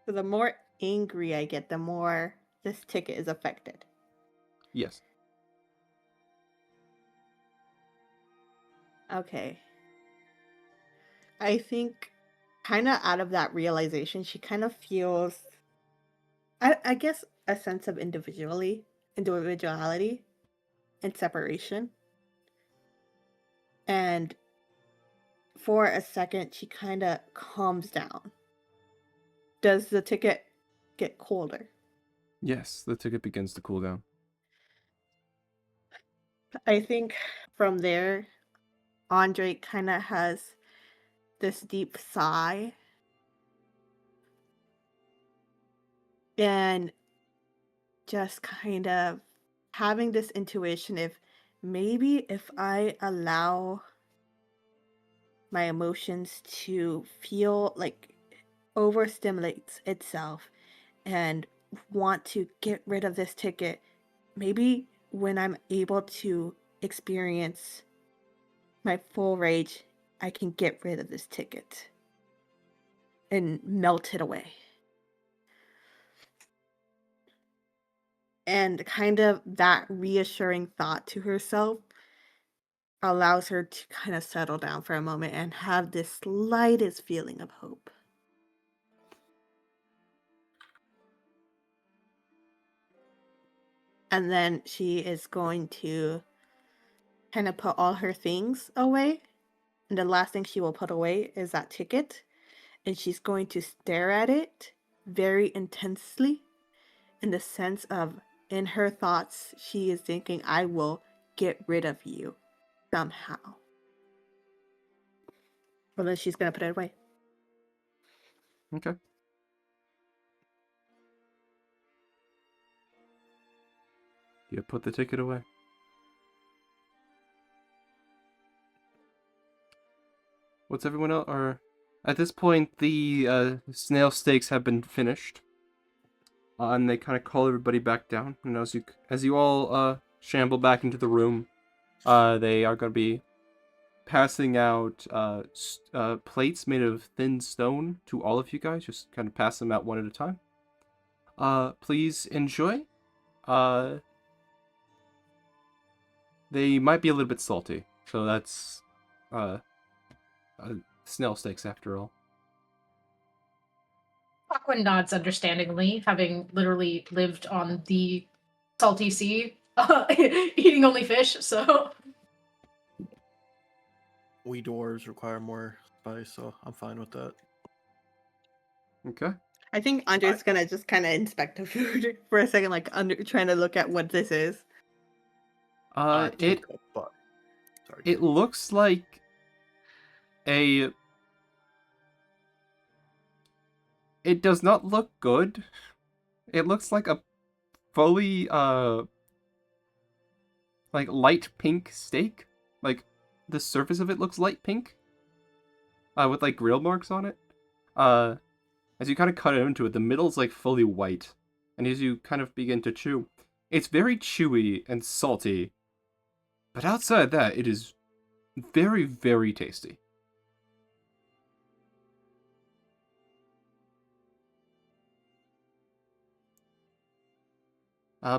So the more angry I get, the more this ticket is affected. Yes. Okay. I think kind of out of that realization, she kind of feels, I guess, a sense of individuality and separation. And for a second, she kind of calms down. Does the ticket get colder? Yes, the ticket begins to cool down. I think from there, Andre kind of has this deep sigh. And just kind of having this intuition if I allow my emotions to feel like overstimulates itself and want to get rid of this ticket, maybe when I'm able to experience my full rage, I can get rid of this ticket and melt it away. And kind of that reassuring thought to herself allows her to kind of settle down for a moment and have this slightest feeling of hope. And then she is going to kind of put all her things away. And the last thing she will put away is that ticket. And she's going to stare at it very intensely in the sense of, in her thoughts, she is thinking, I will get rid of you somehow. Well, then she's going to put it away. Okay. You put the ticket away. What's everyone else? Or at this point, the snail steaks have been finished, and they kind of call everybody back down. And as you all shamble back into the room, they are going to be passing out plates made of thin stone to all of you guys. Just kind of pass them out one at a time. Please enjoy. They might be a little bit salty, so that's snail steaks after all. Aquan nods understandingly, having literally lived on the salty sea, eating only fish, so... We dwarves require more spice, so I'm fine with that. Okay. I think Andre's gonna just kind of inspect the food for a second, like trying to look at what this is. It Sorry. looks like it does not look good. It looks like a fully like light pink steak. Like the surface of it looks light pink. With like grill marks on it. As you kind of cut into it, the middle's like fully white. And as you kind of begin to chew, it's very chewy and salty. But outside that, it is very, very tasty.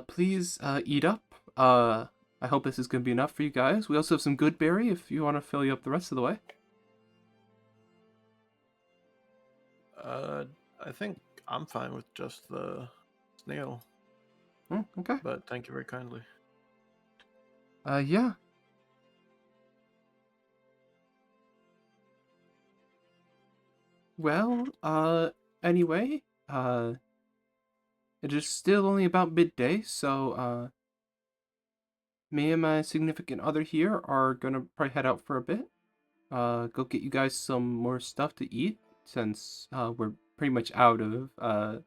Please eat up. I hope this is going to be enough for you guys. We also have some good berry if you want to fill you up the rest of the way. I think I'm fine with just the snail, Okay. but thank you very kindly. Yeah. Well, anyway, it is still only about midday, so me and my significant other here are gonna probably head out for a bit. Go get you guys some more stuff to eat since we're pretty much out of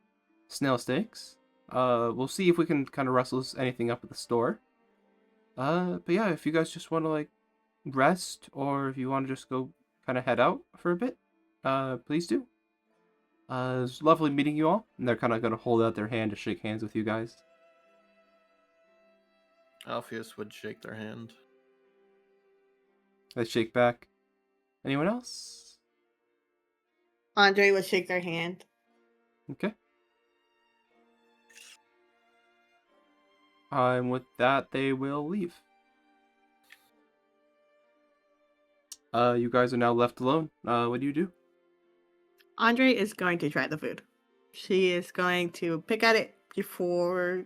snail steaks. We'll see if we can kind of rustle anything up at the store. But yeah, if you guys just want to like rest or if you want to just go kind of head out for a bit, please do. It's lovely meeting you all. And they're kind of gonna hold out their hand to shake hands with you guys. Alpheus would shake their hand. They shake back. Anyone else? Andre would shake their hand. Okay. And with that, they will leave. You guys are now left alone. What do you do? Andre is going to try the food. She is going to pick at it before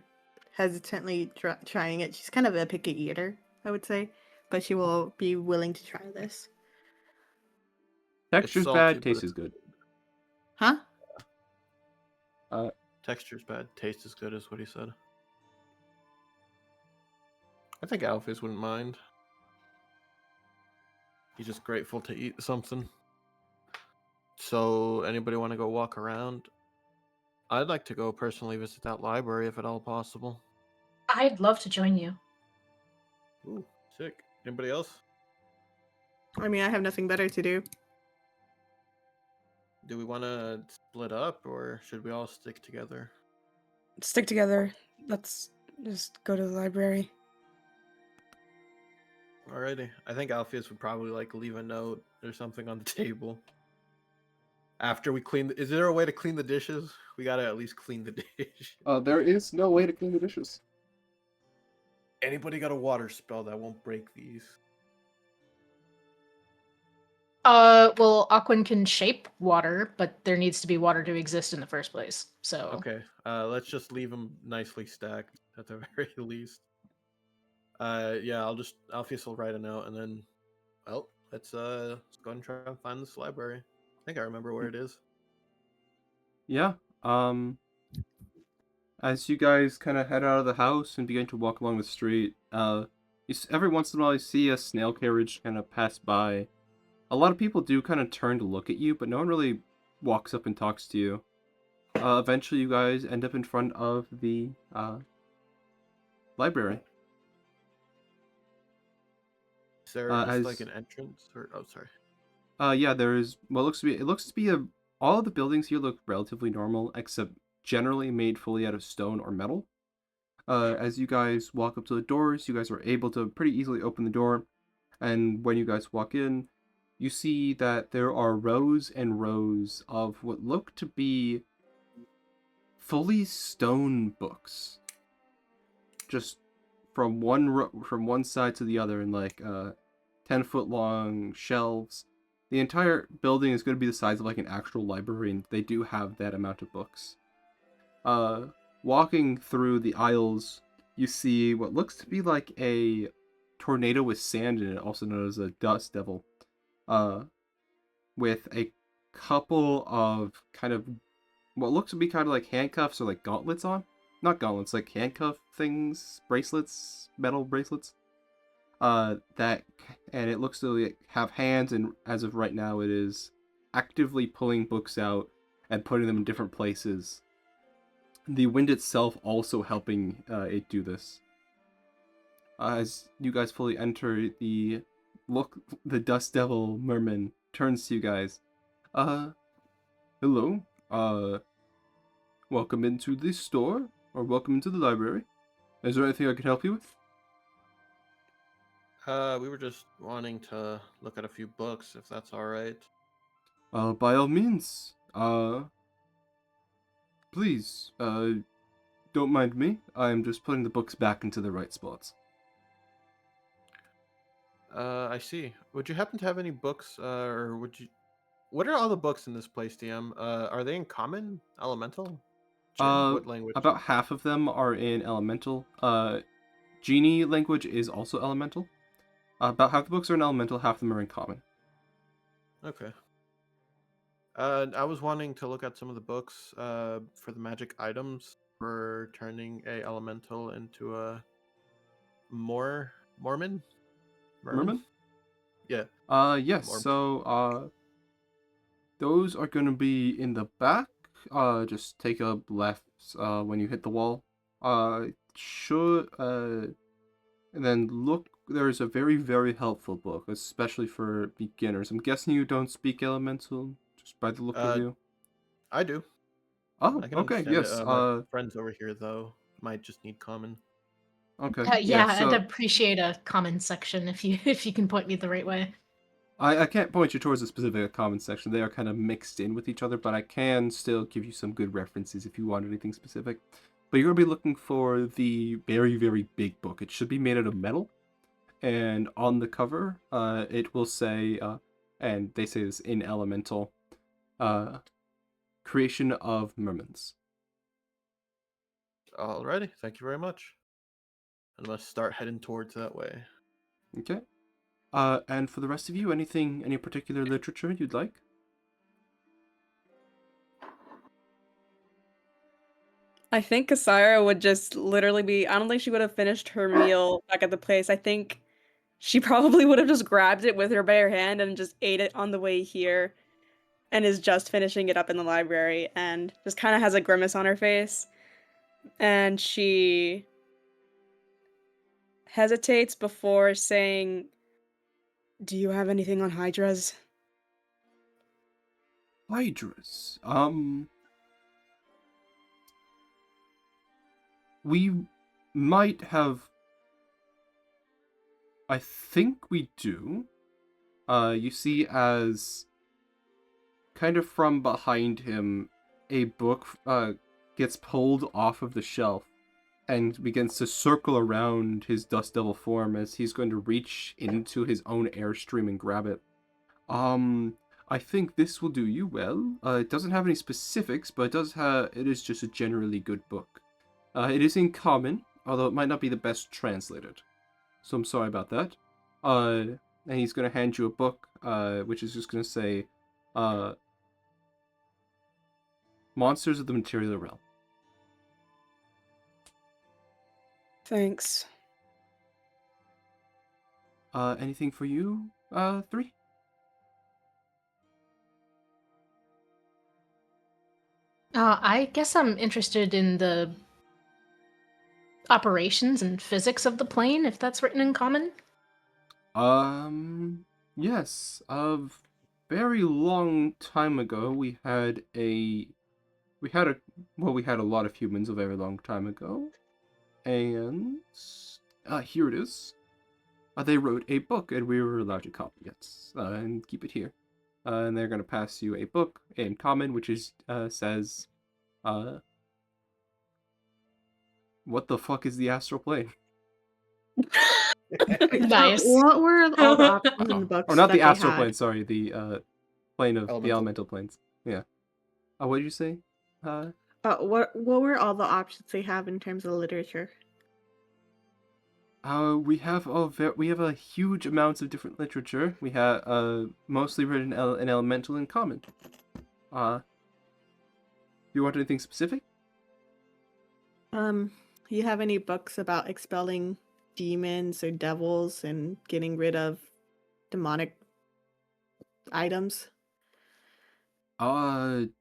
hesitantly trying it. She's kind of a picky eater, I would say, but she will be willing to try this. Texture's salty, bad, but taste it's- is good. Huh? Texture's bad, taste is good, is what he said. I think Alpheus wouldn't mind. He's just grateful to eat something. So, anybody want to go walk around? I'd like to go personally visit that library if at all possible. I'd love to join you. Ooh, sick. Anybody else? I mean, I have nothing better to do. Do we want to split up or should we all stick together? Stick together. Let's just go to the library. Alrighty. I think Alpheus would probably like leave a note or something on the table. After we clean, is there a way to clean the dishes? We gotta at least clean the dish. There is no way to clean the dishes. Anybody got a water spell that won't break these? Well, Aquan can shape water, but there needs to be water to exist in the first place. So Okay. Let's just leave them nicely stacked at the very least. Yeah, Alpheus will write a note and then, well, let's go and try and find this library. I think I remember where it is. Yeah. As you guys kind of head out of the house and begin to walk along the street, every once in a while you see a snail carriage kind of pass by. A lot of people do kind of turn to look at you, but no one really walks up and talks to you. Eventually you guys end up in front of the library. Is there just like an entrance or sorry. Yeah, there is what looks to be all of the buildings here look relatively normal, except generally made fully out of stone or metal. As you guys walk up to the doors, you guys are able to pretty easily open the door, and when you guys walk in, you see that there are rows and rows of what look to be fully stone books, just from one side to the other in like 10-foot long shelves. The entire building is going to be the size of like an actual library, and they do have that amount of books. Walking through the aisles, you see what looks to be like a tornado with sand in it, also known as a dust devil, with a couple of kind of what looks to be kind of like handcuffs or like gauntlets on. Not gauntlets, like handcuff things, bracelets, metal bracelets. And it looks to have hands, and as of right now, it is actively pulling books out and putting them in different places. The wind itself also helping it do this. As you guys fully enter, the Dust Devil Merman turns to you guys. Hello. Welcome into the store, or welcome into the library. Is there anything I can help you with? We were just wanting to look at a few books, if that's all right. By all means. Please, don't mind me. I'm just putting the books back into the right spots. I see. Would you happen to have any books, or would you... What are all the books in this place, DM? Are they in Common? Elemental? Jin? What language? About half of them are in Elemental. Genie language is also Elemental. About half the books are in Elemental, half of them are in Common. Okay. I was wanting to look at some of the books for the magic items. for turning a elemental into a Mormon? Merman? Yeah. Yes. Mormon. So, those are gonna be in the back. Just take a left. When you hit the wall. And then look. There's a very, very helpful book, especially for beginners. I'm guessing you don't speak Elemental, just by the look of you. I do. Oh, I can okay. understand Yes. it. My friends over here, though, might just need common. Okay. Yeah, I'd So appreciate a comment section if you can point me the right way. I can't point you towards a specific comment section. They are kind of mixed in with each other, but I can still give you some good references if you want anything specific. But you're going to be looking for the very, very big book. It should be made out of metal. And on the cover, it will say, and they say this in Elemental, Creation of Mermans. Alrighty, thank you very much. And let's start heading towards that way. Okay. And for the rest of you, any particular literature you'd like? I think Kasara would just literally be. I don't think she would have finished her meal back at the place. I think she probably would have just grabbed it with her bare hand and just ate it on the way here, and is just finishing it up in the library and just kind of has a grimace on her face. And she hesitates before saying, Do you have anything on hydras? Hydras. We might have. I think we do. You see, as kind of from behind him, a book gets pulled off of the shelf and begins to circle around his Dust Devil form as he's going to reach into his own airstream and grab it. I think this will do you well. It doesn't have any specifics, but it is just a generally good book. It is in common, although it might not be the best translated. So I'm sorry about that. And he's going to hand you a book, which is just going to say, Monsters of the Material Realm. Thanks. Anything for you, 3? I guess I'm interested in the operations and physics of the plane, if that's written in common. Yes. A very long time ago, we had a lot of humans a very long time ago, and here it is. They wrote a book, and we were allowed to copy it and keep it here. And they're gonna pass you a book in common, which is says, what the fuck is the astral plane? Nice. What were all the options in the books? Or not that the they astral had? plane, sorry, the plane of the Elemental. elemental planes. Yeah. What did you say? What were all the options they have in terms of literature? We have a huge amounts of different literature. We have mostly written in elemental and common. You want anything specific? You have any books about expelling demons or devils and getting rid of demonic items?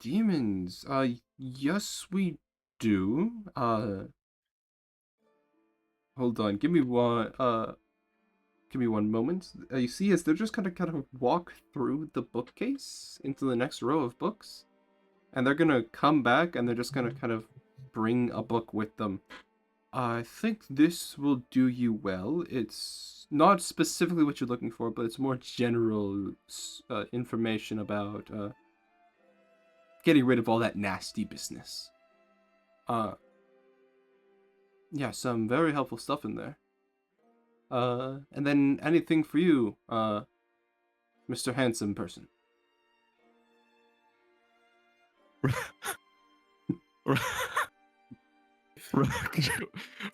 Demons. Yes, we do. Hold on. Give me one moment. You see, as they're just kind of walk through the bookcase into the next row of books, and they're gonna come back, and they're just gonna kind of bring a book with them. I think this will do you well. It's not specifically what you're looking for, but it's more general information about getting rid of all that nasty business. Yeah, some very helpful stuff in there. And then anything for you, Mr. Handsome Person?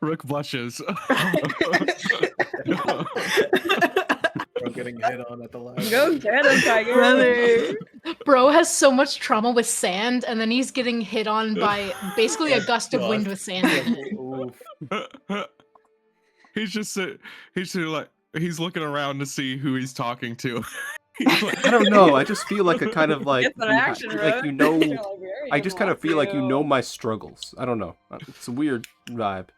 Rook blushes. getting hit on at the last. Go get him, Tiger. Brother. Bro has so much trauma with sand, and then he's getting hit on by basically a gust of wind with sand in it. Oof. He's just he's looking around to see who he's talking to. He's like, I don't know. I just feel like a kind of like Get some action, like you bro. know. You're like, "Where I you just kind of want feel like you to?" know my struggles. I don't know. It's a weird vibe.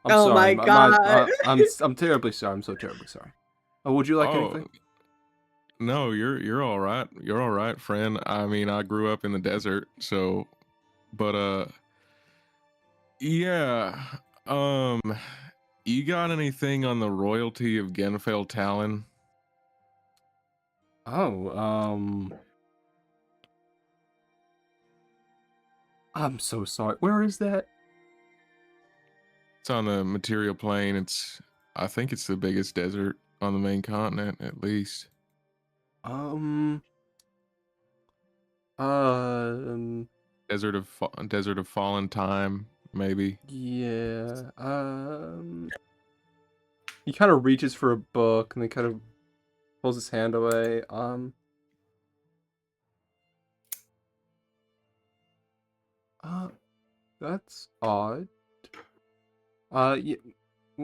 I'm Oh sorry. my God. I'm terribly sorry. I'm so terribly sorry. Oh, would you like anything? No, you're all right. You're all right, friend. I mean, I grew up in the desert, so but yeah. You got anything on the royalty of Genfell Talon? Oh, I'm so sorry. Where is that? It's on the material plane. I think it's the biggest desert on the main continent, at least. Um, Desert of Fallen Time, maybe. yeah. He kind of reaches for a book and then kind of pulls his hand away. That's odd. Yeah,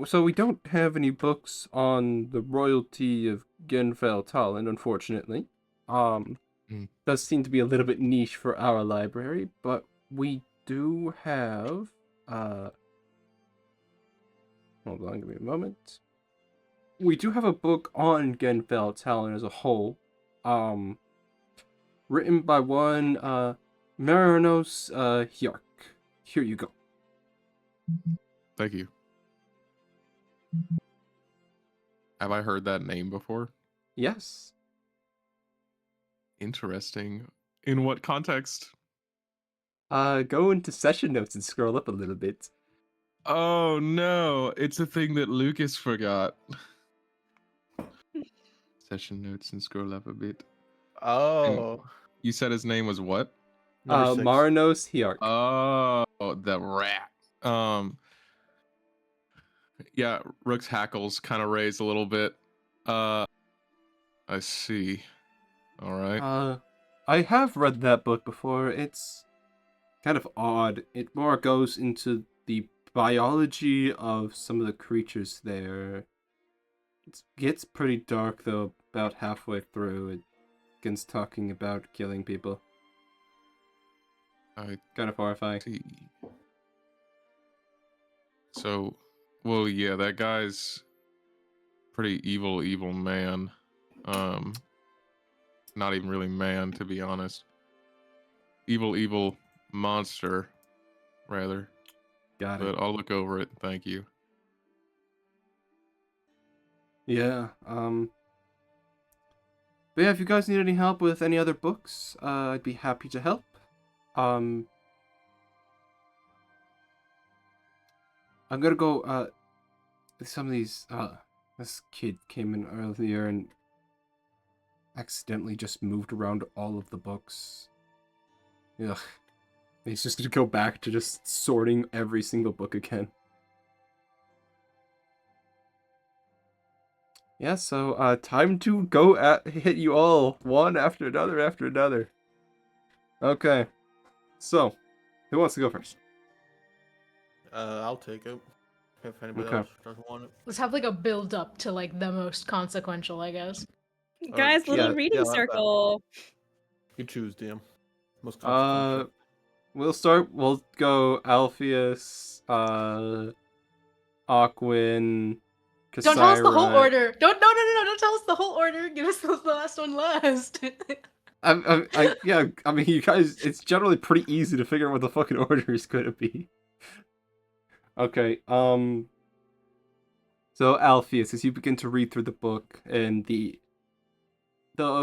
so we don't have any books on the royalty of Genfell Talon, unfortunately. Does seem to be a little bit niche for our library, but we do have, hold on, give me a moment. We do have a book on Genfell Talon as a whole, written by one, Marinos, Hjark. Here you go. Thank you. Have I heard that name before? Yes. Interesting. In what context? Go into session notes and scroll up a little bit. Oh no, it's a thing that Lucas forgot. Session notes and scroll up a bit. Oh. You said his name was what? Number 6. Marinos Hjark. Oh, the rat. Yeah, Rook's hackles kind of raised a little bit. I see. All right. I have read that book before. It's kind of odd. It more goes into the biology of some of the creatures there. It gets pretty dark though, about halfway through. It begins talking about killing people. I Kind of horrifying. see. So, well, yeah, that guy's pretty evil man. Not even really man, to be honest. Evil monster, rather. Got But it. I'll look over it. Thank you. Yeah, but yeah, if you guys need any help with any other books, I'd be happy to help. I'm gonna go, some of these, this kid came in earlier and accidentally just moved around all of the books. Ugh. He's just gonna go back to just sorting every single book again. Yeah, so, time to go hit you all, one after another. Okay. So, who wants to go first? I'll take it. If anybody Okay. else doesn't want it. Let's have like a build up to like the most consequential, I guess. Guys, little yeah, reading I'll have that. circle. You choose, DM. Most consequential. We'll go Alpheus, Aquin, Don't tell us the whole Cassira. order. Don't don't tell us the whole order. Give us the last one last. Yeah, I mean, you guys, it's generally pretty easy to figure out what the fucking order is gonna be. Okay, so Alpheus, as you begin to read through the book, and the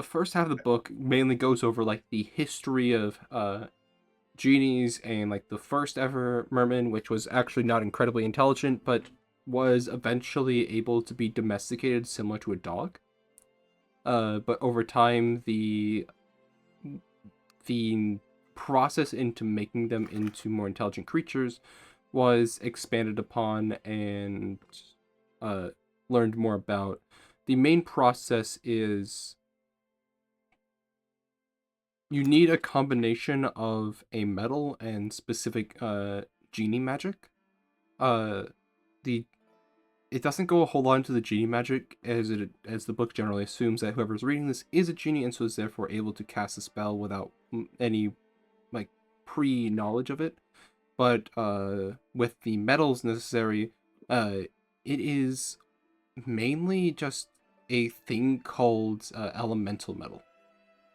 first half of the book mainly goes over, like, the history of, genies and, like, the first ever merman, which was actually not incredibly intelligent, but was eventually able to be domesticated similar to a dog. But over time, the process into making them into more intelligent creatures was expanded upon and learned more about. the main process is you need a combination of a metal and specific genie magic. It doesn't go a whole lot into the genie magic, as the book generally assumes that whoever's reading this is a genie and so is therefore able to cast a spell without any like pre-knowledge of it. But with the metals necessary, it is mainly just a thing called elemental metal,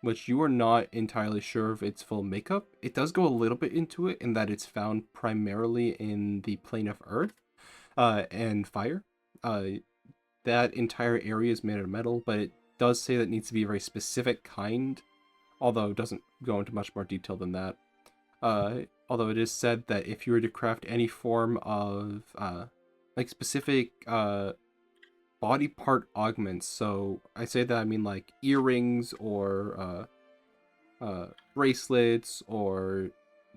which you are not entirely sure of its full makeup. It does go a little bit into it in that it's found primarily in the plane of earth and fire. That entire area is made of metal, but it does say that it needs to be a very specific kind, although it doesn't go into much more detail than that. Although it is said that if you were to craft any form of like specific body part augments, so I say that I mean like earrings or bracelets or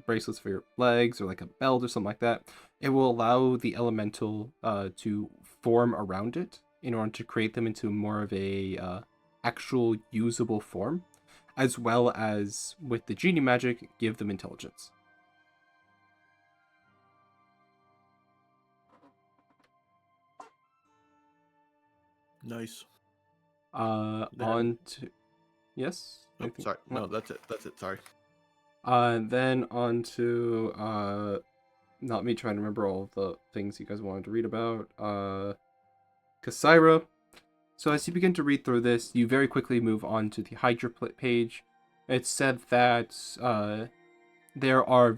bracelets for your legs or like a belt or something like that, it will allow the elemental to form around it in order to create them into more of a actual usable form, as well as with the genie magic give them intelligence. Nice. On to yes. Oh, Anything- sorry. what? No, that's it. That's it. Sorry. Then on to not me trying to remember all of the things you guys wanted to read about. Kasaira. So as you begin to read through this, you very quickly move on to the Hydra page. It's said that there are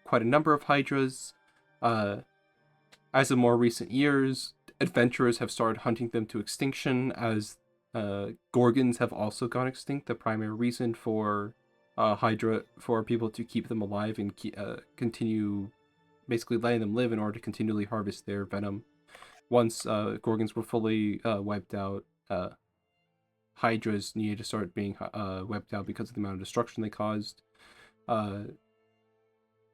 quite a number of Hydras. As of more recent years, adventurers have started hunting them to extinction, as Gorgons have also gone extinct. The primary reason for Hydra, for people to keep them alive and continue basically letting them live in order to continually harvest their venom. Once Gorgons were fully wiped out, Hydras needed to start being wiped out because of the amount of destruction they caused.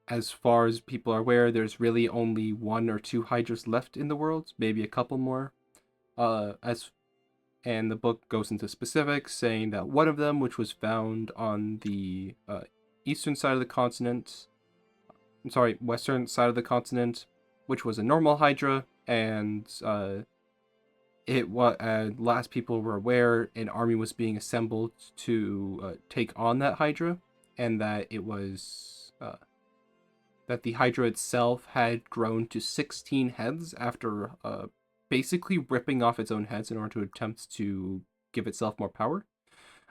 As far as people are aware, there's really only 1 or 2 Hydras left in the world, maybe a couple more. And the book goes into specifics, saying that one of them, which was found on the eastern side of the continent, western side of the continent, which was a normal Hydra, and last people were aware, an army was being assembled to take on that Hydra, and that it was that the Hydra itself had grown to 16 heads after basically ripping off its own heads in order to attempt to give itself more power.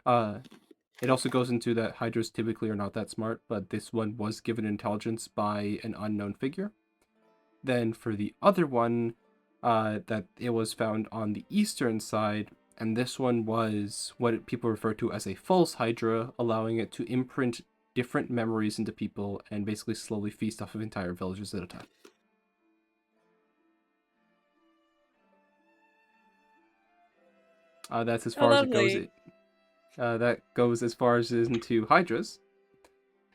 It also goes into that Hydras typically are not that smart, but this one was given intelligence by an unknown figure. Then for the other one, that it was found on the eastern side, and this one was what people refer to as a false Hydra, allowing it to imprint different memories into people and basically slowly feast off of entire villages at a time. That's as far as it goes. lovely. That goes as far as into Hydras.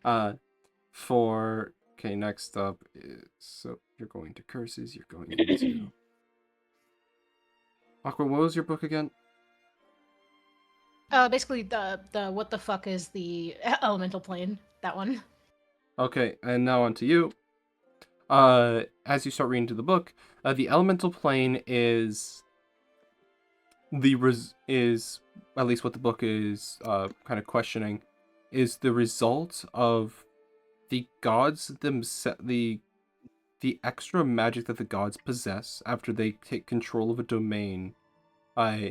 Okay, next up is, so you're going to curses, you're going into Aqua, what was your book again? Basically the what the fuck is the elemental plane? That one. Okay, and now on to you. As you start reading to the book, the elemental plane is at least what the book is kind of questioning, is the result of the gods themselves, the extra magic that the gods possess after they take control of a domain. An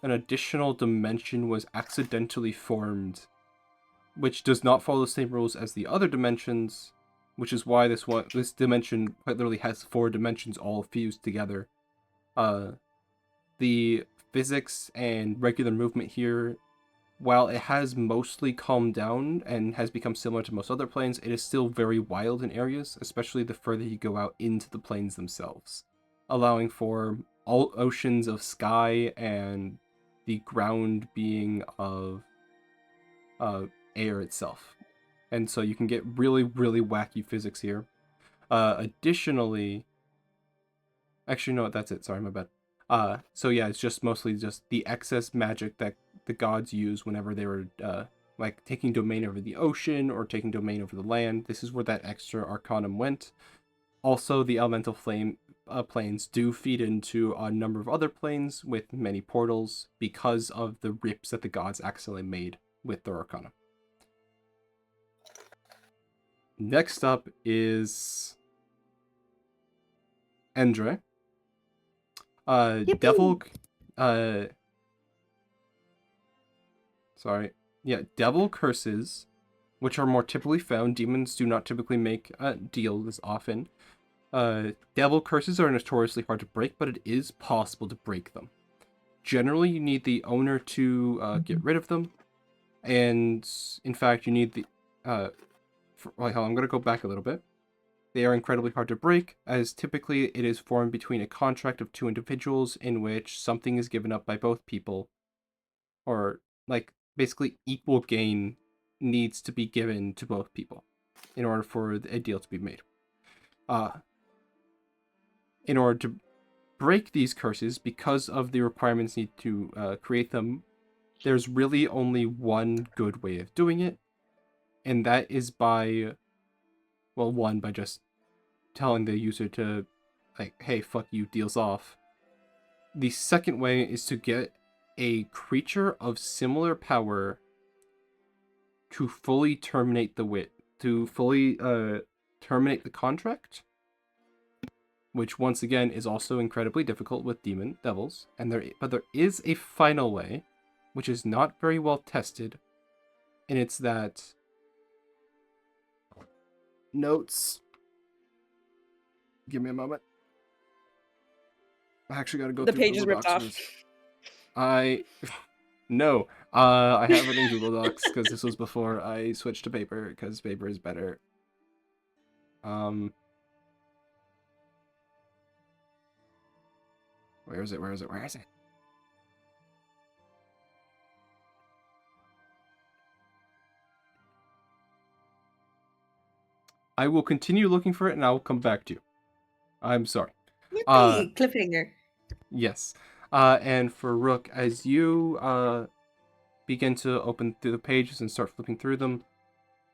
additional dimension was accidentally formed, which does not follow the same rules as the other dimensions, which is why this dimension quite literally has 4 dimensions all fused together. The physics and regular movement here, while it has mostly calmed down and has become similar to most other planes, it is still very wild in areas, especially the further you go out into the planes themselves, allowing for all oceans of sky and the ground being of air itself. And so you can get really, really wacky physics here. Additionally, actually, no, that's it. Sorry, my bad. So yeah, it's just mostly just the excess magic that the gods use whenever they were like taking domain over the ocean or taking domain over the land. This is where that extra arcanum went. Also, the elemental flame planes do feed into a number of other planes with many portals because of the rips that the gods accidentally made with their arcana. Next up is Endre. Devil. Sorry. Yeah, devil curses, which are more typically found. Demons do not typically make deals often. Devil curses are notoriously hard to break, but it is possible to break them. Generally, you need the owner to get rid of them, and in fact, you need the. I'm going to go back a little bit. They are incredibly hard to break, as typically it is formed between a contract of two individuals in which something is given up by both people, or like basically equal gain needs to be given to both people in order for a deal to be made. In order to break these curses, because of the requirements need to create them, there's really only one good way of doing it, and that is by just telling the user to, like, hey, fuck you, deals off. The second way is to get a creature of similar power to fully terminate terminate the contract, which once again is also incredibly difficult with demon devils. But there is a final way, which is not very well tested, and it's that notes. Give me a moment. I actually got to go The through page is Google ripped Docs. off. No. I have it in Google Docs because this was before I switched to paper because paper is better. Where is it? I will continue looking for it and I will come back to you. I'm sorry. Yippee! Cliffhanger. Yes. And for Rook, as you begin to open through the pages and start flipping through them,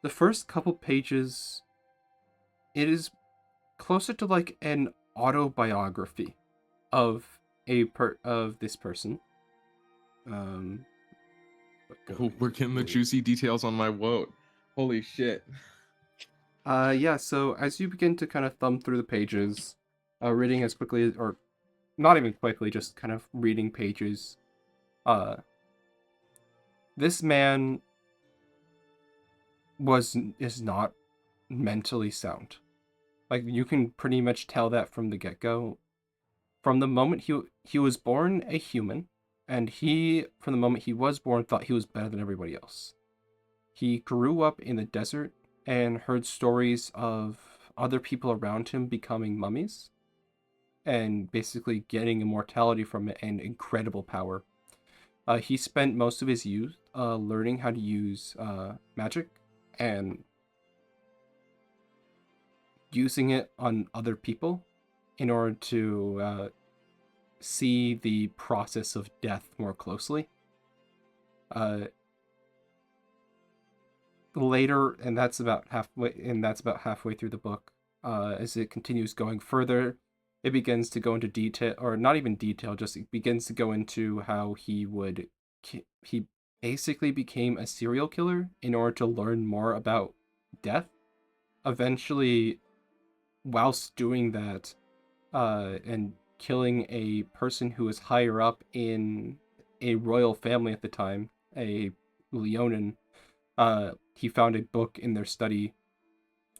the first couple pages, it is closer to like an autobiography of this person. We're getting the juicy details on my vote. Holy shit. Yeah, so as you begin to kind of thumb through the pages, reading as quickly or not even quickly, just kind of reading pages, this man is not mentally sound. Like, you can pretty much tell that from the get-go. From the moment he was born a human, and from the moment he was born, thought he was better than everybody else. He grew up in the desert and heard stories of other people around him becoming mummies and basically getting immortality from it and incredible power. He spent most of his youth learning how to use magic and using it on other people in order to see the process of death more closely. Later, and that's about halfway through the book. As it continues going further, it begins to go into detail, or not even detail, just it begins to go into how he basically became a serial killer in order to learn more about death. Eventually, whilst doing that, and killing a person who was higher up in a royal family at the time, a Leonin, he found a book in their study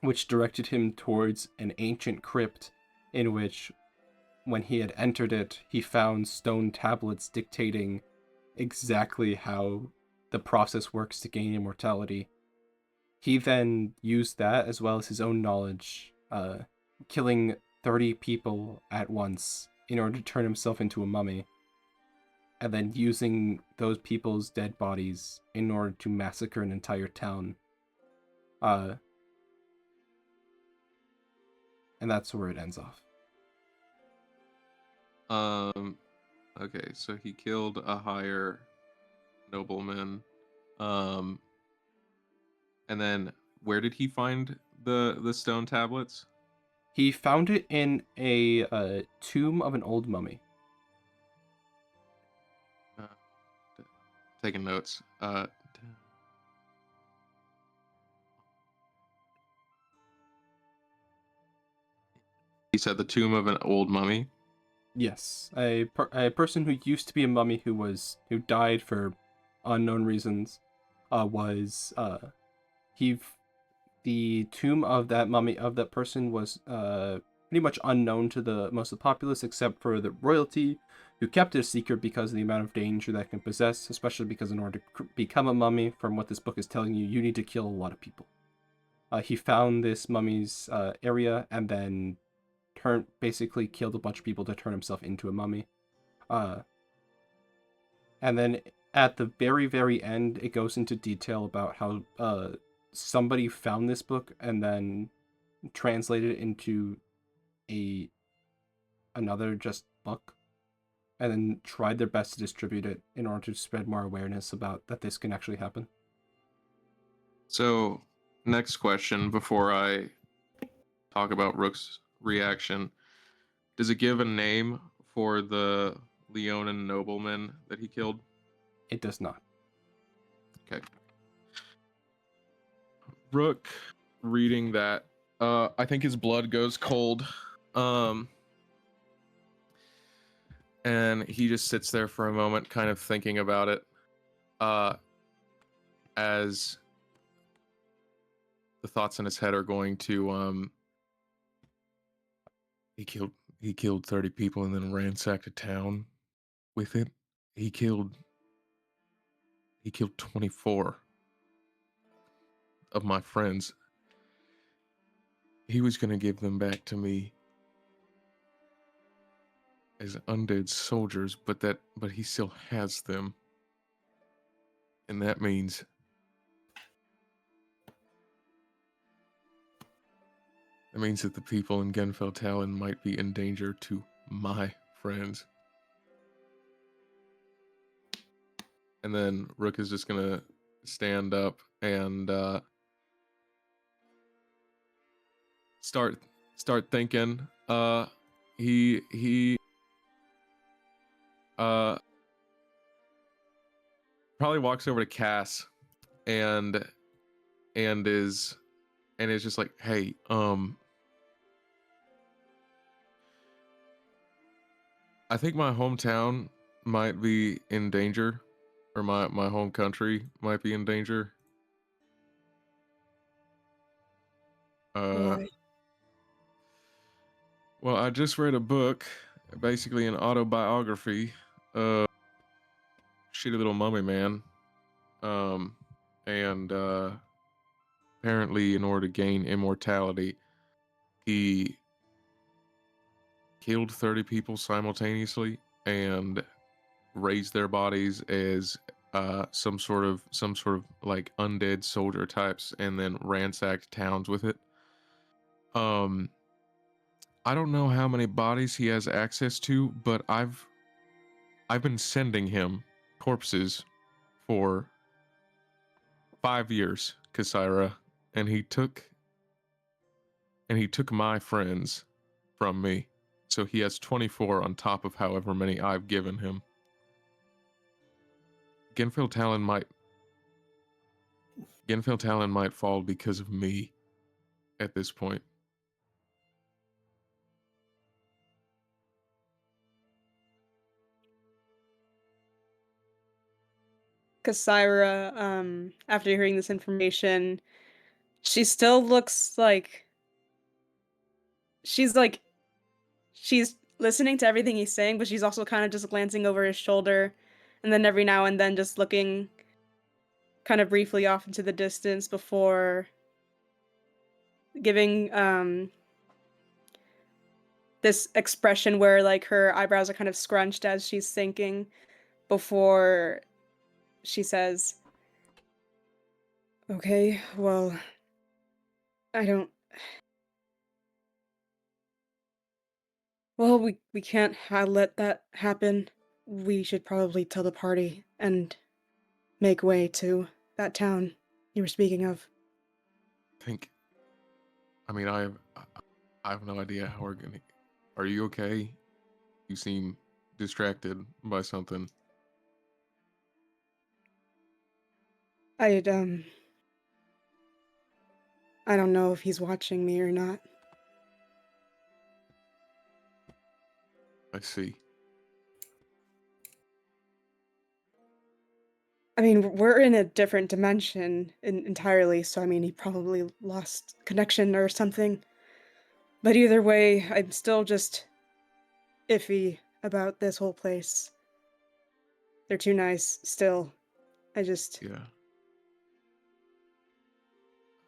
which directed him towards an ancient crypt in which, when he had entered it, he found stone tablets dictating exactly how the process works to gain immortality. He then used that as well as his own knowledge, killing 30 people at once in order to turn himself into a mummy, and then using those people's dead bodies in order to massacre an entire town. And that's where it ends off. Okay, so he killed a higher nobleman. Um, and then where did he find the stone tablets? He found it in a tomb of an old mummy. Uh, taking notes. He said the tomb of an old mummy. Yes, a person who used to be a mummy who died for unknown reasons, was he the tomb of that mummy of that person was pretty much unknown to the most of the populace except for the royalty, who kept it a secret because of the amount of danger that can possess, especially because in order to become a mummy, from what this book is telling you, you need to kill a lot of people. He found this mummy's area and then basically killed a bunch of people to turn himself into a mummy. And then at the very, very end, it goes into detail about how somebody found this book and then translated it into another just book, and then tried their best to distribute it in order to spread more awareness about that this can actually happen. So, next question before I talk about Rook's reaction. Does it give a name for the Leonin nobleman that he killed? It does not. Okay. Rook, reading that, I think his blood goes cold. And he just sits there for a moment, kind of thinking about it. As the thoughts in his head are going to he killed 30 people and then ransacked a town with it. He killed 24 of my friends. He was going to give them back to me as undead soldiers, but he still has them. And that means that the people in Genfell Talon might be in danger to my friends. And then Rook is just gonna stand up and start thinking. He probably walks over to Cass and is just like, hey, I think my hometown might be in danger, or my home country might be in danger. Why? Well, I just read a book, basically an autobiography, shitty little mummy man, and apparently, in order to gain immortality, he killed 30 people simultaneously and raised their bodies as some sort of like undead soldier types, and then ransacked towns with it. I don't know how many bodies he has access to, but I've been sending him corpses for 5 years, Kasira, and he took my friends from me. So he has 24 on top of however many I've given him. Genfell Talon might fall because of me at this point. Kasira, after hearing this information, she still looks like she's listening to everything he's saying, but she's also kind of just glancing over his shoulder, and then every now and then just looking kind of briefly off into the distance before giving this expression where like her eyebrows are kind of scrunched as she's thinking before she says, "Okay, well, I don't well, we can't let that happen. we should probably tell the party and make way to that town you were speaking of. I mean, I have no idea how we're gonna. Are you okay? You seem distracted by something. I don't know if he's watching me or not. I see. I mean, we're in a different dimension entirely, so I mean, he probably lost connection or something. But either way, I'm still just iffy about this whole place. They're too nice still. Yeah.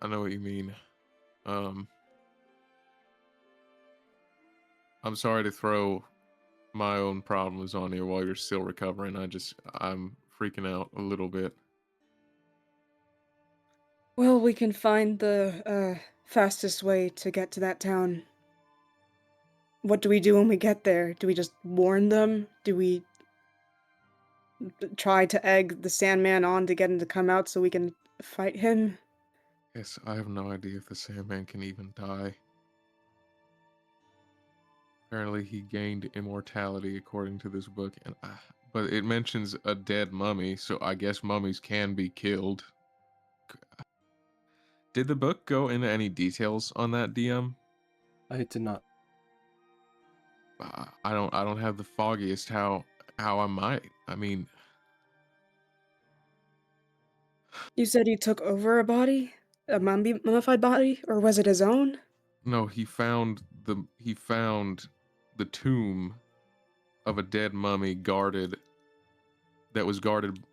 I know what you mean. Um, I'm sorry to throw my own problems on you while you're still recovering. I'm freaking out a little bit. Well, we can find the fastest way to get to that town. What do we do when we get there? Do we just warn them? Do we try to egg the Sandman on to get him to come out so we can fight him? Yes, I have no idea if the Sandman can even die. Apparently, he gained immortality according to this book, and but it mentions a dead mummy, so I guess mummies can be killed. Did the book go into any details on that, DM? I did not. I don't have the foggiest how I might. I mean, You said he took over a body? A mummified body? Or was it his own? no, he found the tomb of a dead mummy that was guarded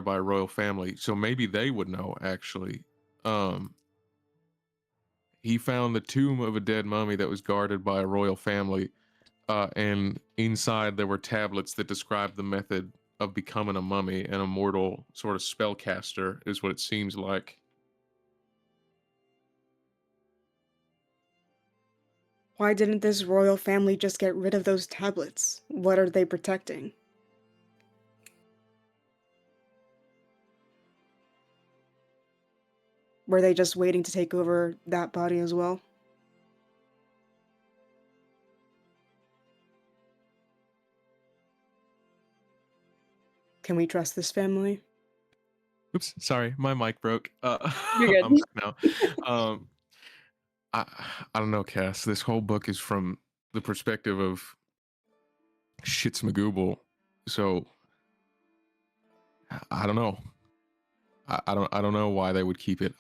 by a royal family. So maybe they would know actually. He found the tomb of a dead mummy that was guarded by a royal family, and inside there were tablets that described the method of becoming a mummy. An immortal sort of spellcaster is what it seems like. Why didn't this royal family just get rid of those tablets? What are they protecting? Were they just waiting to take over that body as well? Can we trust this family? Oops, sorry, my mic broke. You're good. I'm now. Um, I I don't know, Cass. This whole book is from the perspective of Shitsmagooble, so I don't know. I don't know why they would keep it.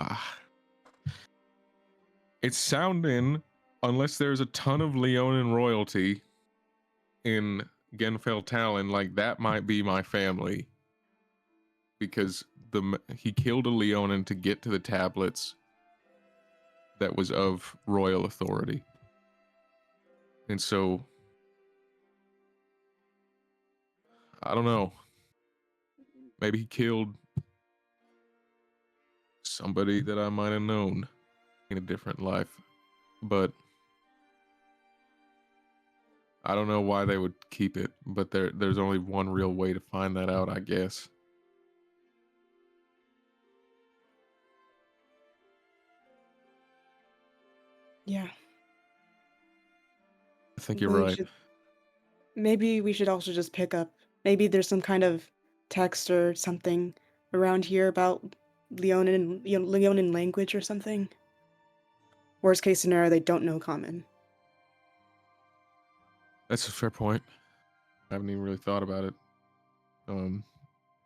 It's sounding, unless there's a ton of Leonin royalty in Genfell Talon, like that might be my family, because he killed a Leonin to get to the tablets that was of royal authority, and so I don't know. Maybe he killed somebody that I might have known in a different life, but I don't know why they would keep it. But there's only one real way to find that out, I guess. Yeah. I think you're We right. maybe we should also just pick up. Maybe there's some kind of text or something around here about Leonin language or something. Worst case scenario, they don't know common. That's a fair point. I haven't even really thought about it.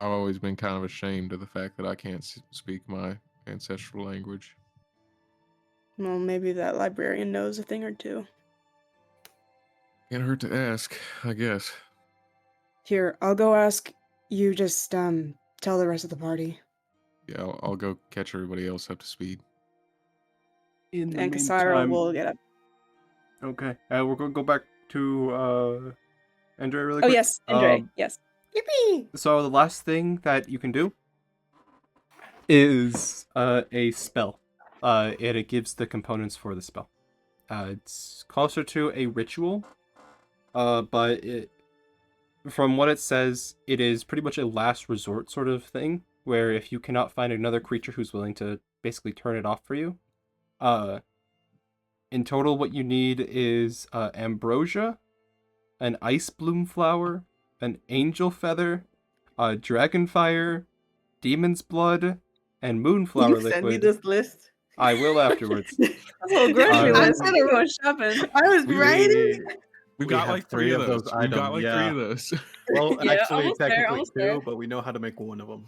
I've always been kind of ashamed of the fact that I can't speak my ancestral language. Well, maybe that librarian knows a thing or two. Can't hurt to ask, I guess. Here, I'll go ask. You just tell the rest of the party. Yeah, I'll go catch everybody else up to speed. In the And Cassandra meantime, will get up. okay. We're going to go back to Andre really Oh quick. yes, Andre. Yes. Yippee! So the last thing that you can do is a spell. And it gives the components for the spell. It's closer to a ritual, but it from what it says, it is pretty much a last resort sort of thing, where if you cannot find another creature who's willing to basically turn it off for you, in total what you need is ambrosia, an ice bloom flower, an angel feather, dragon fire, demon's blood, and moonflower You send me liquid. this list. I will afterwards. That's a whole grocery Um, list. I'm gonna go shopping. I was We- writing. We've We got have like three of those. We've got items, like yeah. three of those. Well, Yeah, actually, almost there, technically almost two, there. but we know how to make one of them.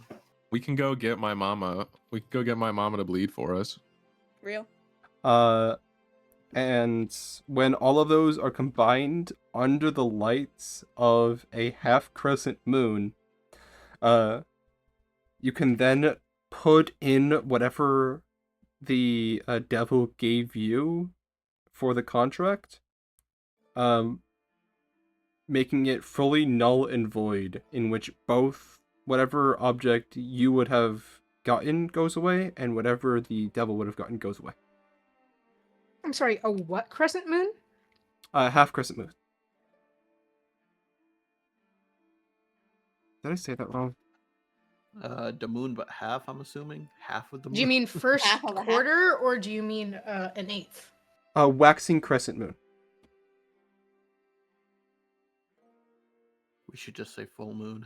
We can go get my mama. We can go get my mama to bleed for us. Real. And when all of those are combined under the lights of a half crescent moon, you can then put in whatever the devil gave you for the contract, making it fully null and void, in which both whatever object you would have gotten goes away, and whatever the devil would have gotten goes away. I'm sorry, a what crescent moon? Half crescent moon. Did I say that wrong? The moon, but half. I'm assuming half of the moon. Do you mean first Half of a half. quarter, or do you mean an eighth? Waxing crescent moon. We should just say full moon.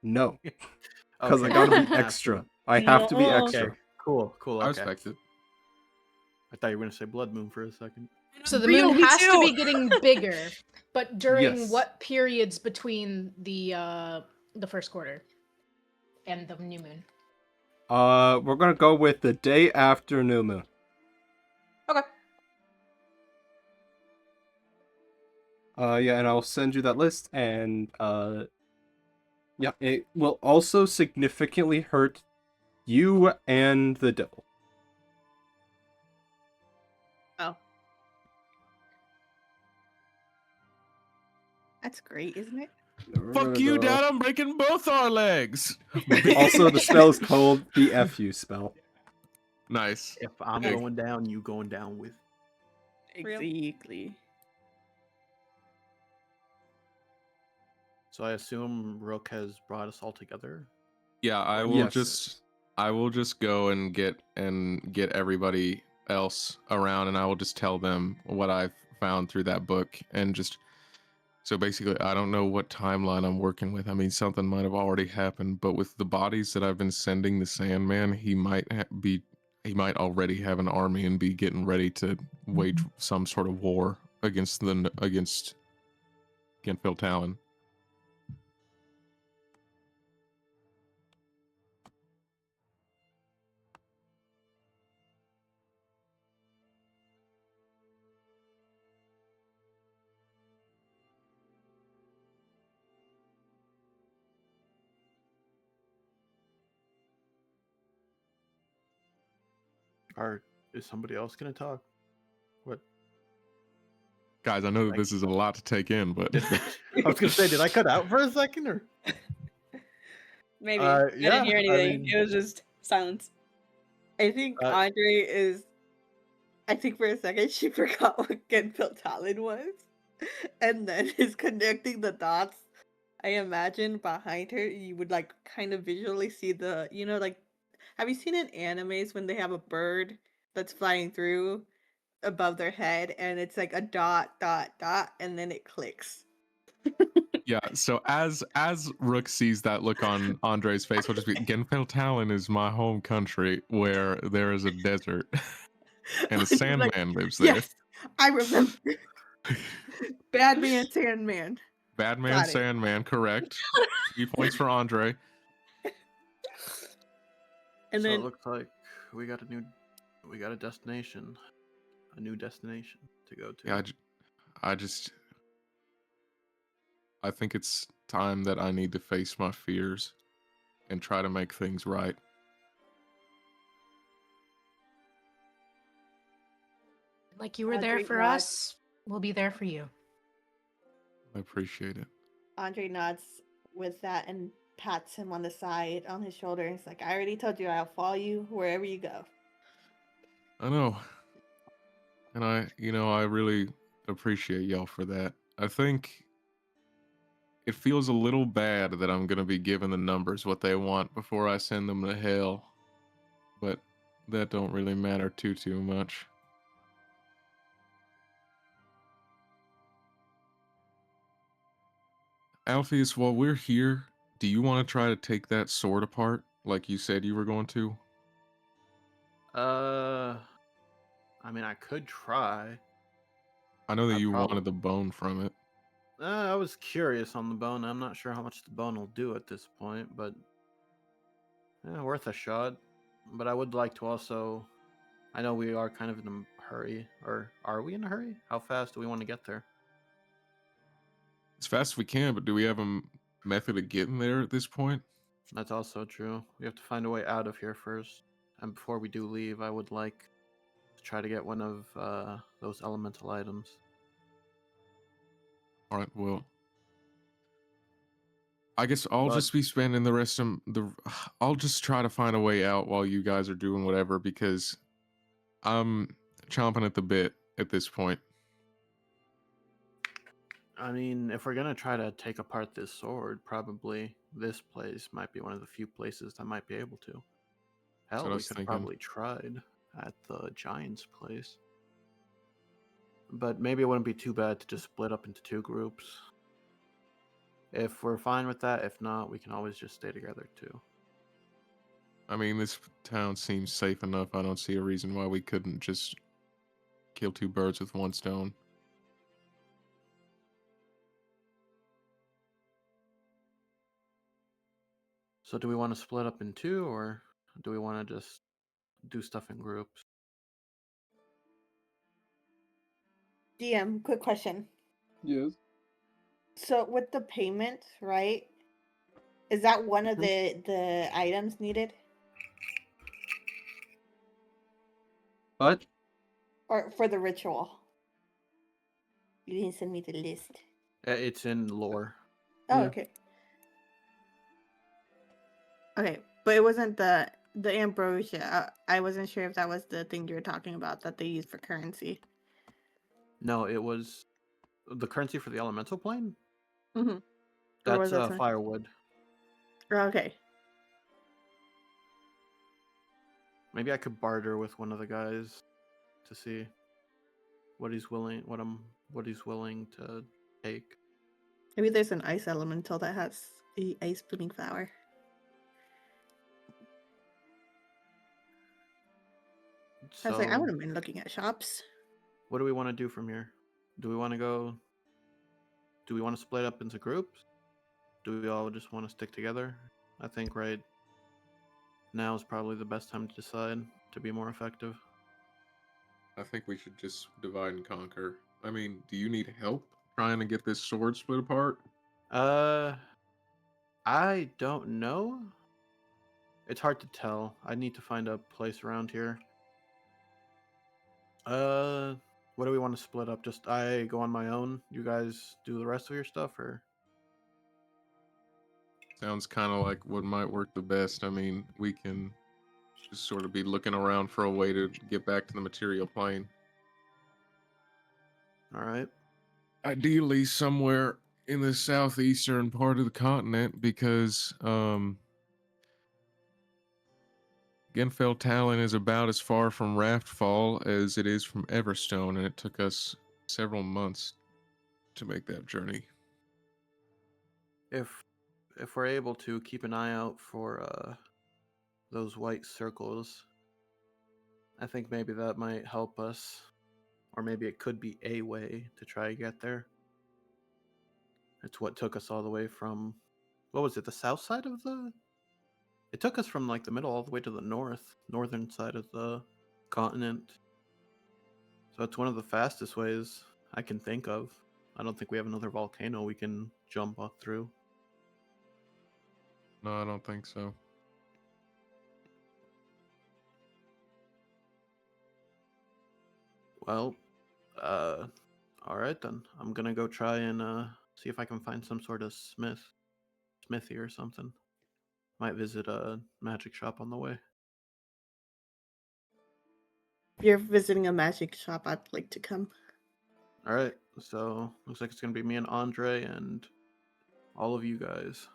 No, because I Okay. gotta be Half. extra. I have to be No. extra. Okay. Cool. Cool. I Okay. respect it. I thought you were gonna say blood moon for a second. So the Real, moon me has to be too. getting bigger, but during Yes. what periods between the first quarter and the new moon? We're gonna go with the day after new moon. Okay. Yeah, and I'll send you that list, and yeah, it will also significantly hurt you and the devil. Oh. That's great, isn't it? We're Fuck gonna you, go- Dad! I'm breaking both our legs. Also, the spell is called the FU spell. Nice. If I'm Big. going down, you going down with. Real. Exactly. So I assume Rook has brought us all together. Yeah, I will Yes. just go and get everybody else around, and I will just tell them what I've found through that book, and just so basically, I don't know what timeline I'm working with. I mean, something might have already happened, but with the bodies that I've been sending the Sandman, he might already have an army and be getting ready to wage some sort of war against Genfil Talon. Or is somebody else gonna talk? What? Guys, I know that this is a lot to take in, but I was gonna say, did I cut out for a second or? Maybe. I yeah, didn't hear I anything. mean- It was just silence. I think Andre is. I think for a second she forgot what Genfil Talon was, and then is connecting the dots. I imagine behind her, you would like kind of visually see the, like, have you seen in animes when they have a bird that's flying through above their head, and it's like a dot, dot, dot, and then it clicks. yeah. So as Rook sees that look on Andre's face, will just be Genfil Talon is my home country where there is a desert and a Andre's like, Sandman lives there. Yes, I remember. Bad man, Sandman. Bad man, Got it. Sandman, correct. 3 points for Andre. And So then it looks like we got a destination, a new destination to go to. Yeah, I think it's time that I need to face my fears and try to make things right. Like you were there Andre for nods. us, we'll be there for you. I appreciate it. Andre nods with that and pats him on the side on his shoulder. And he's like, I already told you I'll follow you wherever you go. I know. And I really appreciate y'all for that. I think it feels a little bad that I'm gonna be giving the numbers what they want before I send them to hell, but that don't really matter too much. Alpheus, while we're here, do you want to try to take that sword apart like you said you were going to? I mean, I could try. I know that I you probably. wanted the bone from it. I was curious on the bone. I'm not sure how much the bone will do at this point, but worth a shot. But I would like to also. I know we are kind of in a hurry, or are we in a hurry? How fast do we want to get there? As fast as we can, but do we have a method of getting there at this point? That's also true. We have to find a way out of here first. And before we do leave, I would like to try to get one of those elemental items. All right, well, I guess I'll But- just be spending the rest of the. I'll just try to find a way out while you guys are doing whatever because I'm chomping at the bit at this point. I mean, if we're gonna try to take apart this sword, probably this place might be one of the few places that might be able to. what Hell, I we was could thinking. probably tried at the giant's place. But maybe it wouldn't be too bad to just split up into two groups. If we're fine with that, if not, we can always just stay together too. I mean, this town seems safe enough. I don't see a reason why we couldn't just kill two birds with one stone. So do we want to split up in two, or do we want to just do stuff in groups? DM, quick question. Yes. So with the payment, right? Is that one of Mhm. the items needed? But Or for the ritual? You didn't send me the list. It's in lore. Oh, Yeah. okay. Okay, but it wasn't the ambrosia. I wasn't sure if that was the thing you were talking about that they use for currency. No, it was the currency for the elemental plane. Mm-hmm. Or That's was that something? firewood. Okay. Maybe I could barter with one of the guys to see what he's willing to take. Maybe there's an ice elemental that has a ice blooming flower. I was like, I So, wouldn't mind looking at shops. what do we want to do from here? Do we want to split up into groups? Do we all just want to stick together? I think right now is probably the best time to decide to be more effective. I think we should just divide and conquer. I mean, do you need help trying to get this sword split apart? I don't know. It's hard to tell. I need to find a place around here. What do we want to split up? Just I go on my own. You guys do the rest of your stuff, or Sounds kind of like what might work the best. I mean, we can just sort of be looking around for a way to get back to the material plane. all right. Ideally, somewhere in the southeastern part of the continent, because Genfell Talon is about as far from Raftfall as it is from Everstone, and it took us several months to make that journey. If we're able to keep an eye out for those white circles, I think maybe that might help us, or maybe it could be a way to try to get there. It's what took us all the way from, what was it, the south side of the? It took us from like the middle all the way to the northern side of the continent. So it's one of the fastest ways I can think of. I don't think we have another volcano we can jump up through. No, I don't think so. Well, all right then. I'm gonna go try and see if I can find some sort of smithy or something. Might visit a magic shop on the way. If you're visiting a magic shop, I'd like to come. All right. So looks like it's gonna be me and Andre and All of you guys.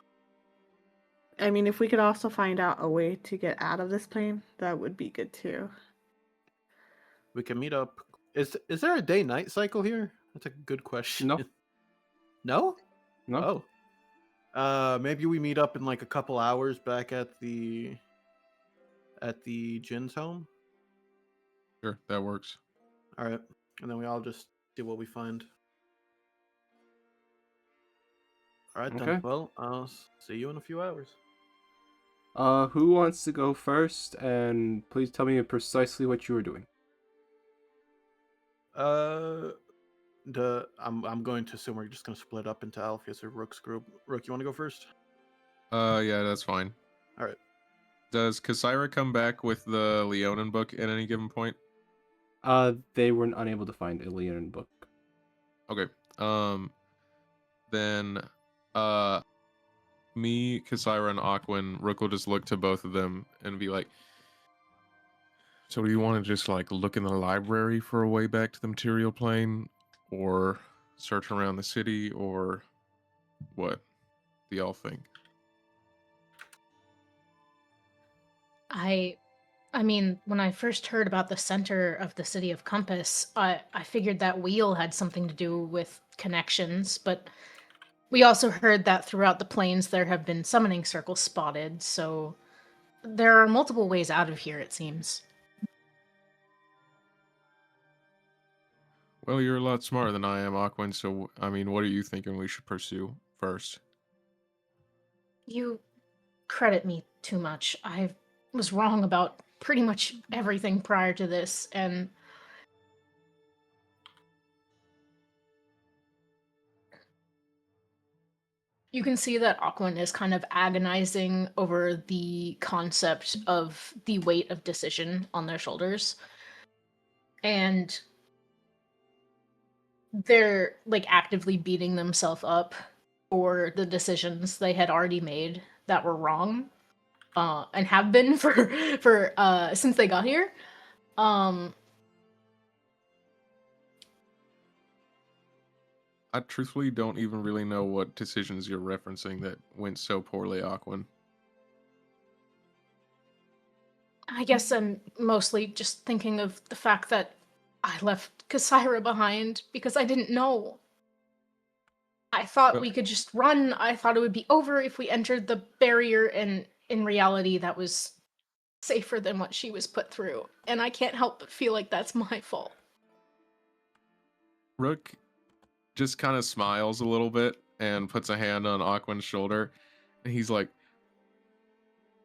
I mean, if we could also find out a way to get out of this plane, that would be good too. We can meet up. Is there a day-night cycle here? That's a good question. No. No? No. Oh. Maybe we meet up in like a couple hours back at the Jin's home. Sure, that works. All right, and then we all just see what we find. All right then. Okay. Well, I'll see you in a few hours. Who wants to go first? And please tell me precisely what you were doing. I'm going to assume we're just gonna split up into Alpheus or Rook's group. Rook, you want to go first? Yeah, that's fine. All right. Does Kasira come back with the Leonin book at any given point? They were unable to find a Leonin book. Okay. Then, me, Kasira, and Aquin, Rook will just look to both of them and be like, so do you want to just like look in the library for a way back to the material plane, or search around the city, or what do y'all think? I mean, when I first heard about the center of the city of Compass, I figured that wheel had something to do with connections, but we also heard that throughout the plains there have been summoning circles spotted, so there are multiple ways out of here, it seems. Well, you're a lot smarter than I am, Aquin, so, I mean, what are you thinking we should pursue first? You credit me too much. I was wrong about pretty much everything prior to this, and you can see that Aquin is kind of agonizing over the concept of the weight of decision on their shoulders. And they're like actively beating themselves up for the decisions they had already made that were wrong. And have been for since they got here. I truthfully don't even really know what decisions you're referencing that went so poorly, Aquin. I guess I'm mostly just thinking of the fact that I left Kasira behind because I didn't know. I thought we could just run. I thought it would be over if we entered the barrier, and in reality, that was safer than what she was put through. And I can't help but feel like that's my fault. Rook just kind of smiles a little bit and puts a hand on Aquin's shoulder, and he's like,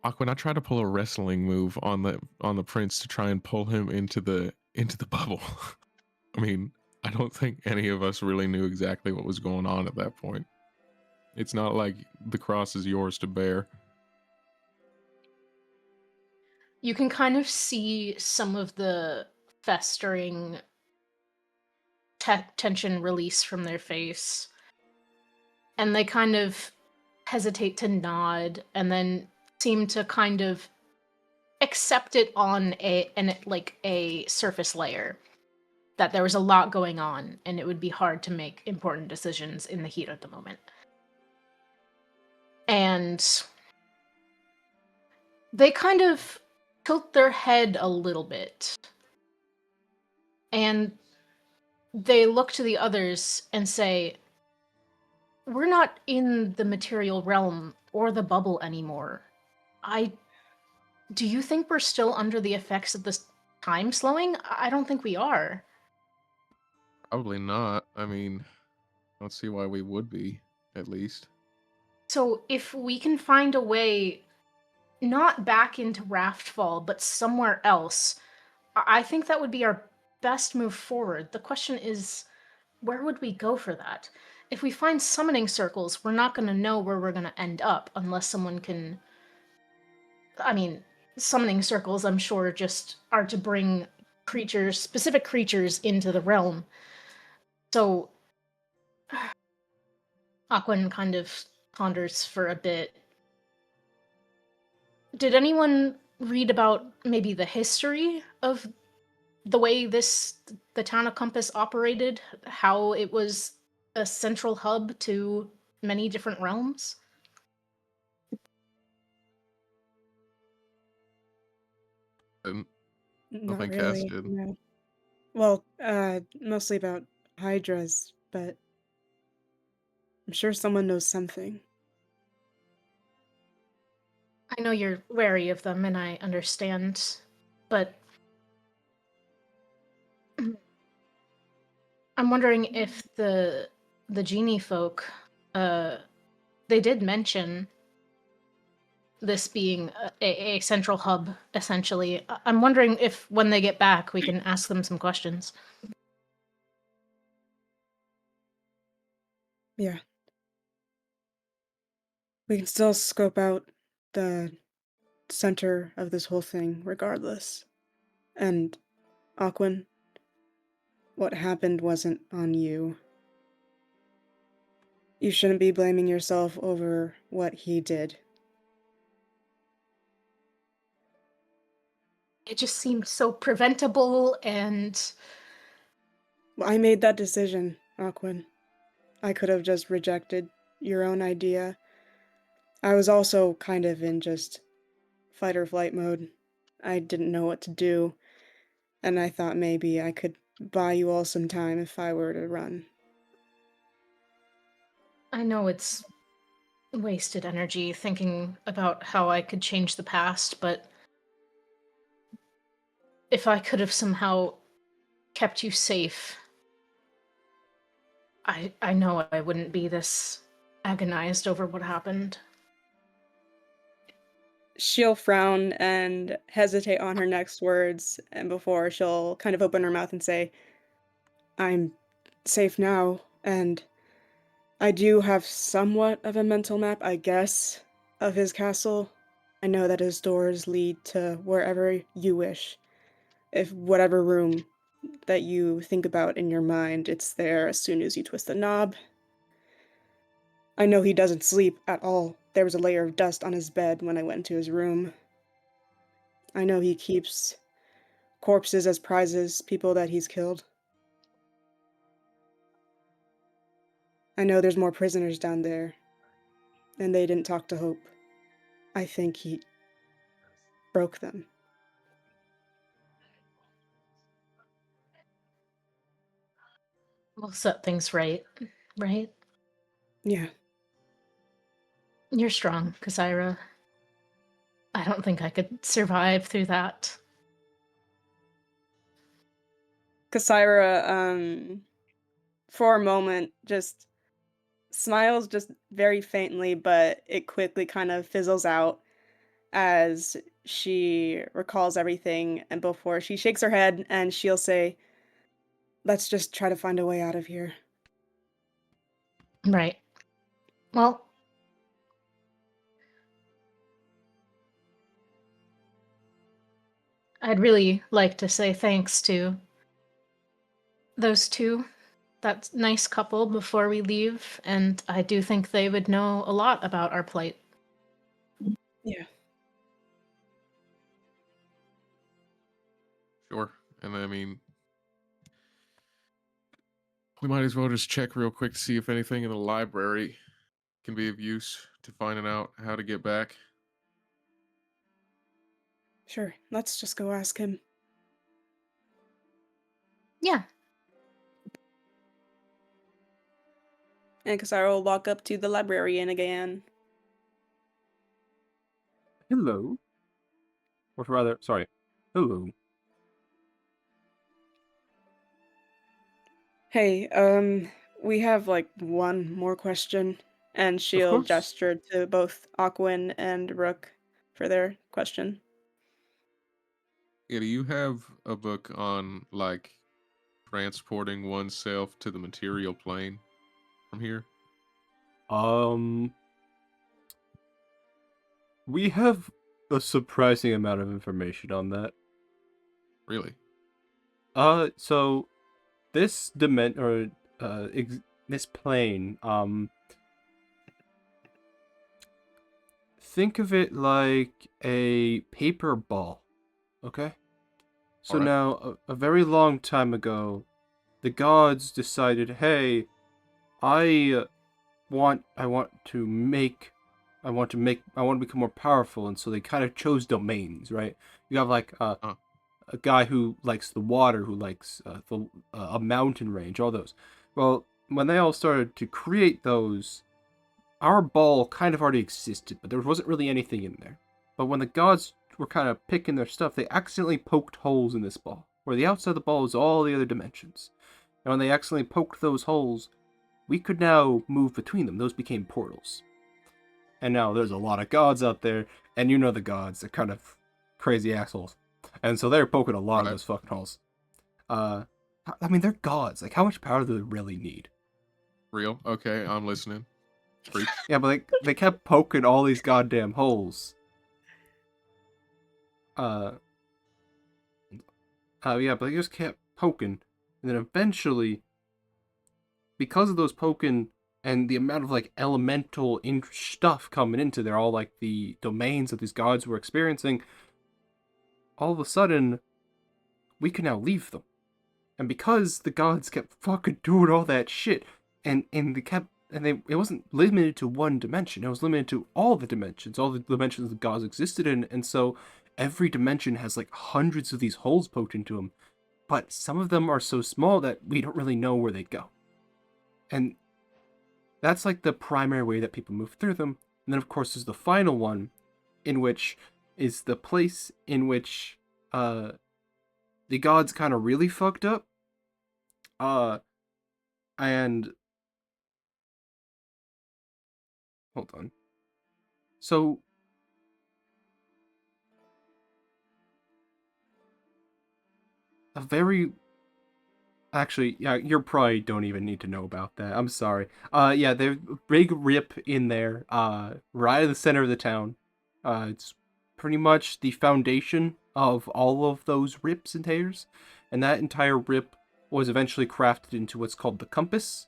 Aquin, I tried to pull a wrestling move on the prince to try and pull him into the bubble. I mean, I don't think any of us really knew exactly what was going on at that point. It's not like the cross is yours to bear. You can kind of see some of the festering tension release from their face. And they kind of hesitate to nod and then seem to kind of accept it on a surface layer. That there was a lot going on and it would be hard to make important decisions in the heat of the moment. And they kind of tilt their head a little bit. And they look to the others and say, we're not in the material realm or the bubble anymore. Do you think we're still under the effects of this time slowing? I don't think we are. Probably not. I mean, I don't see why we would be, at least. So if we can find a way, not back into Raftfall, but somewhere else, I think that would be our best move forward. The question is, where would we go for that? If we find summoning circles, we're not going to know where we're going to end up unless someone can... I mean, summoning circles, I'm sure, just are to bring creatures, specific creatures, into the realm. So, Aquin kind of ponders for a bit. Did anyone read about maybe the history of the way the town of Compass operated? How it was a central hub to many different realms? And Not nothing Cass really. did. No. Well, mostly about hydras, but I'm sure someone knows something. I know you're wary of them, and I understand, but I'm wondering if the genie folk, they did mention this being a central hub, essentially. I'm wondering if when they get back, we can ask them some questions. Yeah. We can still scope out the center of this whole thing, regardless. And, Aquin, what happened wasn't on you. You shouldn't be blaming yourself over what he did. It just seemed so preventable, and I made that decision, Aquin. I could have just rejected your own idea. I was also kind of in just fight or flight mode. I didn't know what to do, and I thought maybe I could buy you all some time if I were to run. I know it's wasted energy thinking about how I could change the past, but if I could have somehow kept you safe, I know I wouldn't be this agonized over what happened. She'll frown and hesitate on her next words, and before she'll kind of open her mouth and say, I'm safe now, and I do have somewhat of a mental map, I guess, of his castle. I know that his doors lead to wherever you wish. If whatever room that you think about in your mind, it's there as soon as you twist the knob. I know he doesn't sleep at all. There was a layer of dust on his bed when I went into his room. I know he keeps corpses as prizes, people that he's killed. I know there's more prisoners down there, and they didn't talk to Hope. I think he broke them. We'll set things right, right? Yeah. You're strong, Kasaira. I don't think I could survive through that. Kasaira, for a moment, just smiles just very faintly, but it quickly kind of fizzles out as she recalls everything, and before she shakes her head and she'll say, let's just try to find a way out of here. Right. Well, I'd really like to say thanks to those two, that nice couple, before we leave, and I do think they would know a lot about our plight. Yeah. Sure. And I mean, we might as well just check real quick to see if anything in the library can be of use to finding out how to get back. Sure, let's just go ask him. Yeah. And Kasaira will walk up to the librarian again. Hello. Or rather, sorry. Hello. Hey, we have like one more question, and she'll course. gesture to both Aquin and Rook for their question. Yeah, do you have a book on like transporting oneself to the material plane from here? We have a surprising amount of information on that. Really? So this this plane, think of it like a paper ball, okay? So Alright. now, a very long time ago, the gods decided, hey, I want to become more powerful, and so they kind of chose domains, right? You have like Uh. a guy who likes the water, who likes a mountain range, all those. Well, when they all started to create those, our ball kind of already existed, but there wasn't really anything in there. But when the gods were kind of picking their stuff, they accidentally poked holes in this ball, where the outside of the ball is all the other dimensions. And when they accidentally poked those holes, we could now move between them. Those became portals. And now there's a lot of gods out there, and you know the gods, they're kind of crazy assholes. And so they're poking a lot of Right. those fucking holes. I mean, they're gods. Like, how much power do they really need? Real? Okay, I'm listening. Preach. Yeah, but they kept poking all these goddamn holes. Yeah, but they just kept poking. And then eventually, because of those poking and the amount of, like, elemental stuff coming into there, all, like, the domains that these gods were experiencing, all of a sudden, we can now leave them. And because the gods kept fucking doing all that shit, it wasn't limited to one dimension, it was limited to all the dimensions the gods existed in, and so every dimension has like hundreds of these holes poked into them, but some of them are so small that we don't really know where they'd go. And that's like the primary way that people move through them. And then of course there's the final one, in which is the place in which the gods kind of really fucked up. And hold on. So actually, yeah, you probably don't even need to know about that. I'm sorry. Yeah, there's a big rip in there, right in the center of the town. It's pretty much the foundation of all of those rips and tears, and that entire rip was eventually crafted into what's called the compass.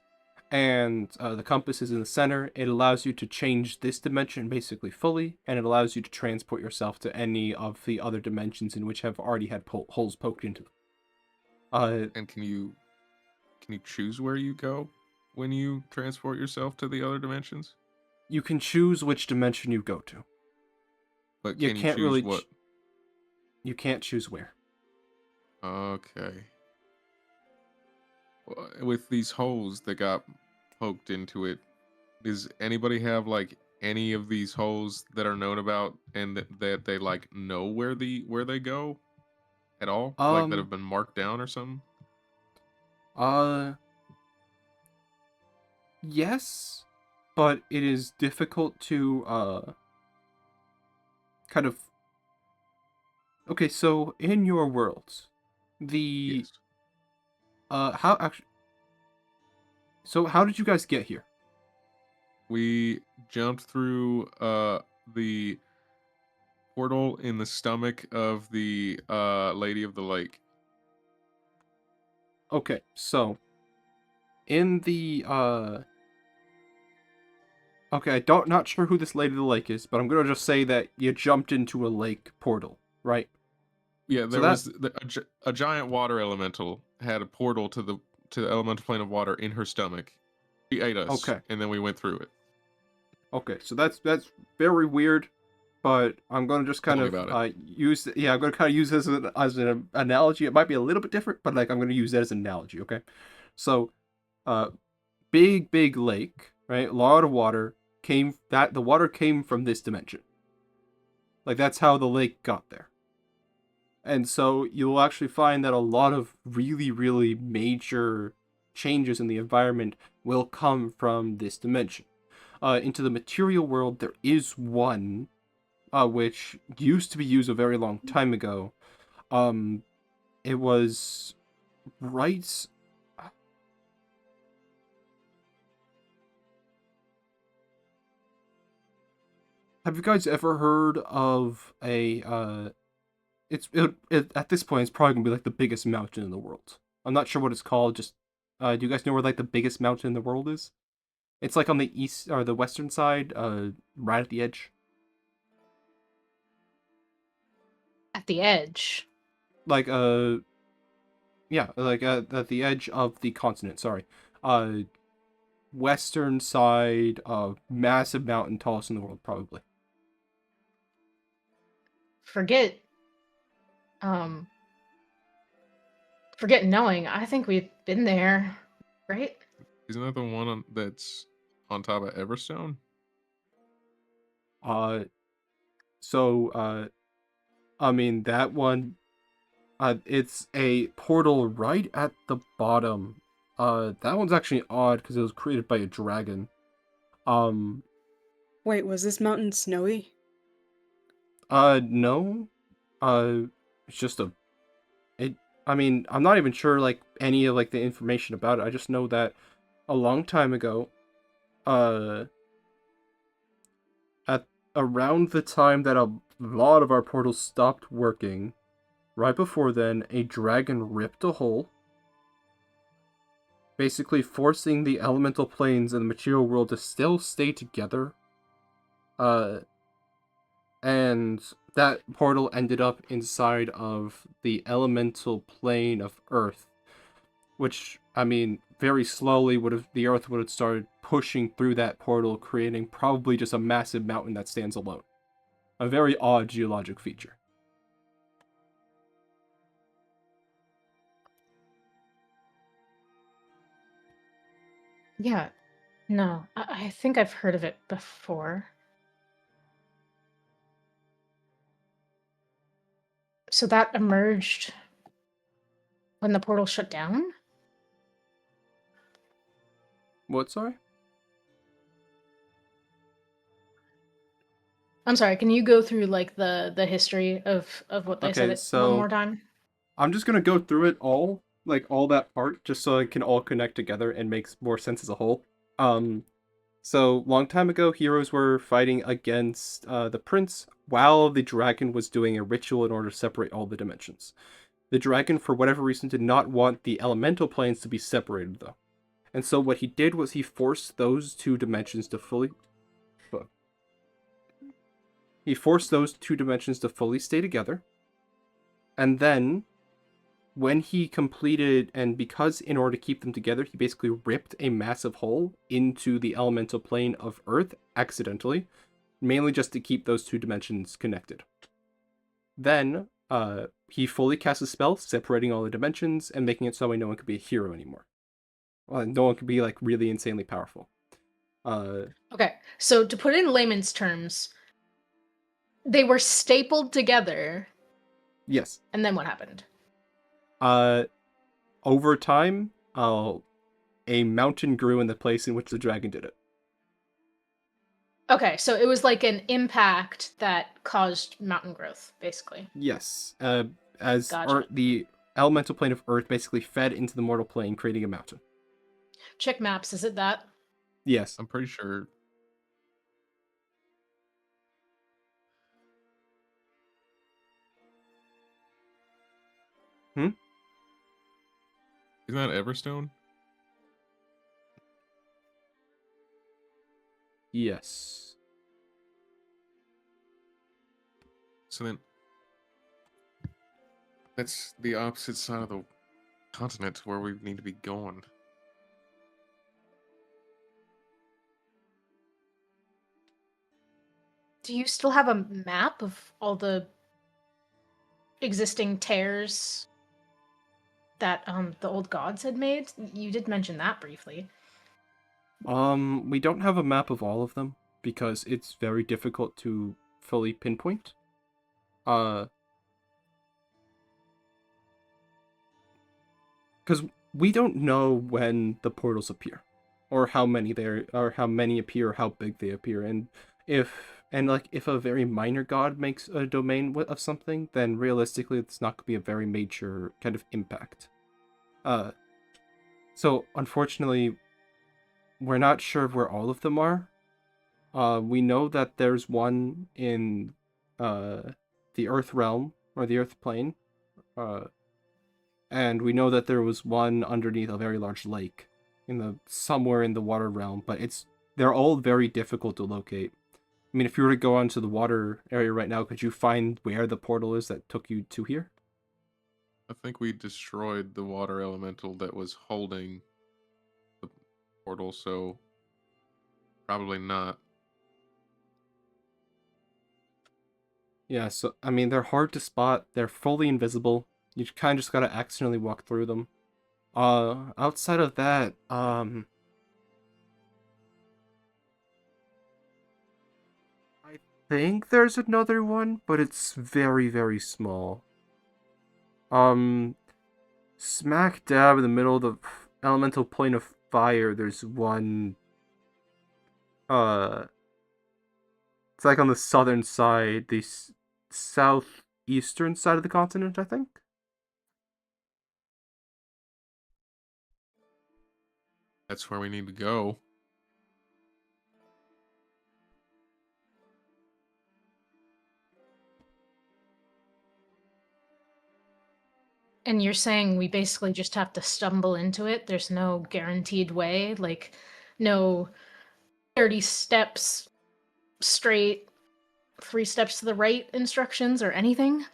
And the compass is in the center. It allows you to change this dimension basically fully, and it allows you to transport yourself to any of the other dimensions in which have already had holes poked into them. And can you choose where you go when you transport yourself to the other dimensions? You can choose which dimension you go to. But You can you can't choose really what? You can't choose where. Okay. Well, with these holes that got poked into it, does anybody have like any of these holes that are known about and that they like know where they go at all? Like that have been marked down or something? Yes, but it is difficult to kind of. Okay, so in your worlds, the Yes. how actually. So how did you guys get here? We jumped through the portal in the stomach of the Lady of the Lake. Okay, so in the okay, not sure who this Lady of the Lake is, but I'm gonna just say that you jumped into a lake portal, right? Yeah, So there that was a giant water elemental had a portal to the elemental plane of water in her stomach. She ate us, okay. and then we went through it. Okay, so that's very weird, but I'm gonna just kind Tell me of about it. I'm gonna kind of use this as an analogy. It might be a little bit different, but like I'm gonna use that as an analogy. Okay, so big lake, right? A lot of water the water came from this dimension. Like that's how the lake got there. And so you'll actually find that a lot of really major changes in the environment will come from this dimension. Into the material world, there is one which used to be used a very long time ago. It was right. Have you guys ever heard of a? At this point, it's probably gonna be like the biggest mountain in the world. I'm not sure what it's called. Just, do you guys know where like the biggest mountain in the world is? It's like on the east or the western side, right at the edge. At the edge. Like yeah, like at the edge of the continent. Sorry, western side of massive mountain, tallest in the world, probably. Forget um forget knowing. I think we've been there, right? Isn't that the one that's on top of Everstone? So I mean that one. It's a portal right at the bottom. That one's actually odd because it was created by a dragon. Um, Wait, was this mountain snowy? no. It's just a. It. I mean, I'm not even sure like any of like the information about it. I just know that a long time ago, uh, at around the time that a lot of our portals stopped working, right before then, a dragon ripped a hole, basically forcing the elemental planes and the material world to still stay together. And that portal ended up inside of the elemental plane of Earth, which, I mean, very slowly the Earth would have started pushing through that portal, creating probably just a massive mountain that stands alone. A very odd geologic feature. Yeah. No, I think I've heard of it before. So that emerged when the portal shut down? What, sorry? I'm sorry, can you go through like the history of what they said Okay, it one more so time? I'm just gonna go through it all, like all that part, just so it can all connect together and makes more sense as a whole. So long time ago, heroes were fighting against the prince while the dragon was doing a ritual in order to separate all the dimensions. The dragon, for whatever reason, did not want the elemental planes to be separated, though. And so what he did was he forced those two dimensions to fully... He forced those two dimensions to fully stay together. And then, when he completed, and because in order to keep them together, he basically ripped a massive hole into the elemental plane of Earth accidentally, mainly just to keep those two dimensions connected. Then, he fully cast a spell, separating all the dimensions and making it so no one could be a hero anymore. Well, no one could be like really insanely powerful. Okay, so to put it in layman's terms, they were stapled together, Yes. and then what happened? Over time, a mountain grew in the place in which the dragon did it. Okay, so it was like an impact that caused mountain growth, basically. Yes. As Gotcha. the elemental plane of Earth basically fed into the mortal plane, creating a mountain. Check maps, is it that? Yes. I'm pretty sure. Hmm? Isn't that Everstone? Yes. So then, that's the opposite side of the continent to where we need to be going. Do you still have a map of all the existing tears that the old gods had made? You did mention that briefly. We don't have a map of all of them because it's very difficult to fully pinpoint. Because we don't know when the portals appear, or how many there, or how many appear, or how big they appear, and if a very minor god makes a domain of something, then realistically it's not going to be a very major kind of impact. So unfortunately, we're not sure of where all of them are. We know that there's one in the Earth realm, or the Earth plane, and we know that there was one underneath a very large lake, somewhere in the water realm. But they're all very difficult to locate. I mean, if you were to go onto the water area right now, could you find where the portal is that took you to here? I think we destroyed the water elemental that was holding the portal, so probably not. Yeah, so I mean they're hard to spot. They're fully invisible. You kind of just gotta accidentally walk through them. Outside of that, I think there's another one, but it's very, very small. Smack dab in the middle of the elemental plane of fire, there's one. It's like on the southern side, the southeastern side of the continent, I think. That's where we need to go. And you're saying we basically just have to stumble into it? There's no guaranteed way? Like, no 30 steps straight, 3 steps to the right instructions or anything?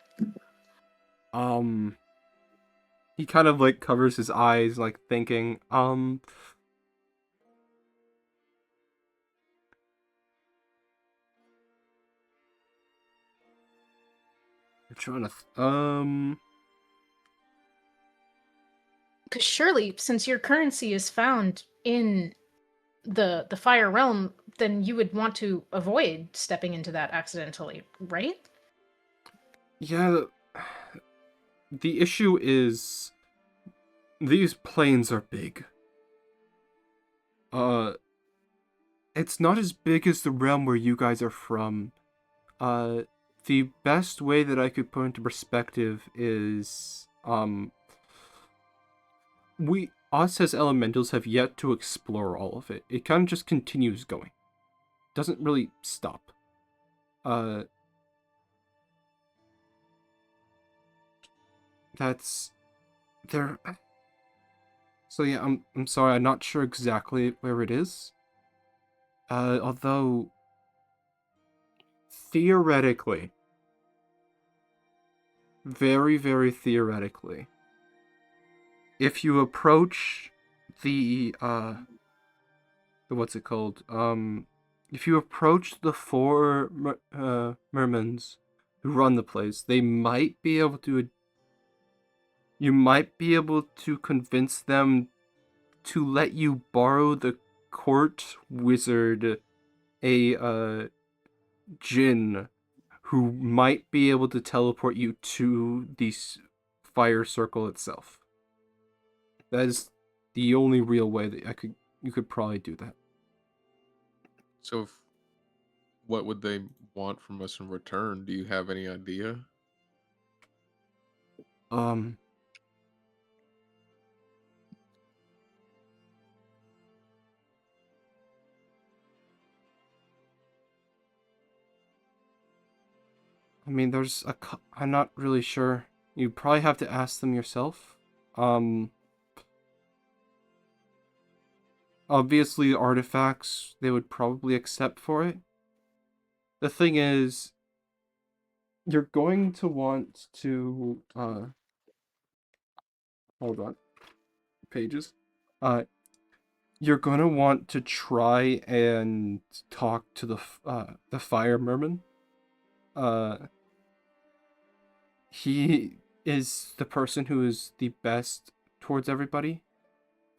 He kind of like covers his eyes, like thinking, you're trying to, Because surely, since your currency is found in the fire realm, then you would want to avoid stepping into that accidentally, right? yeah, the issue is these planes are big. It's not as big as the realm where you guys are from. The best way that I could put into perspective is, us as elementals have yet to explore all of it. It kind of just continues going. Doesn't really stop. That's there. So yeah, I'm sorry, I'm not sure exactly where it is. Although theoretically, very, very theoretically, if you approach the what's it called? If you approach the four mermans who run the place, they might be able to. You might be able to convince them to let you borrow the court wizard, a Jinn, who might be able to teleport you to the fire circle itself. That is the only real way that you could probably do that. So, what would they want from us in return? Do you have any idea? I mean, I'm not really sure. You probably have to ask them yourself. Obviously, artifacts they would probably accept for it. The thing is, you're going to want to hold on. Pages. You're gonna want to try and talk to the fire merman. He is the person who is the best towards everybody.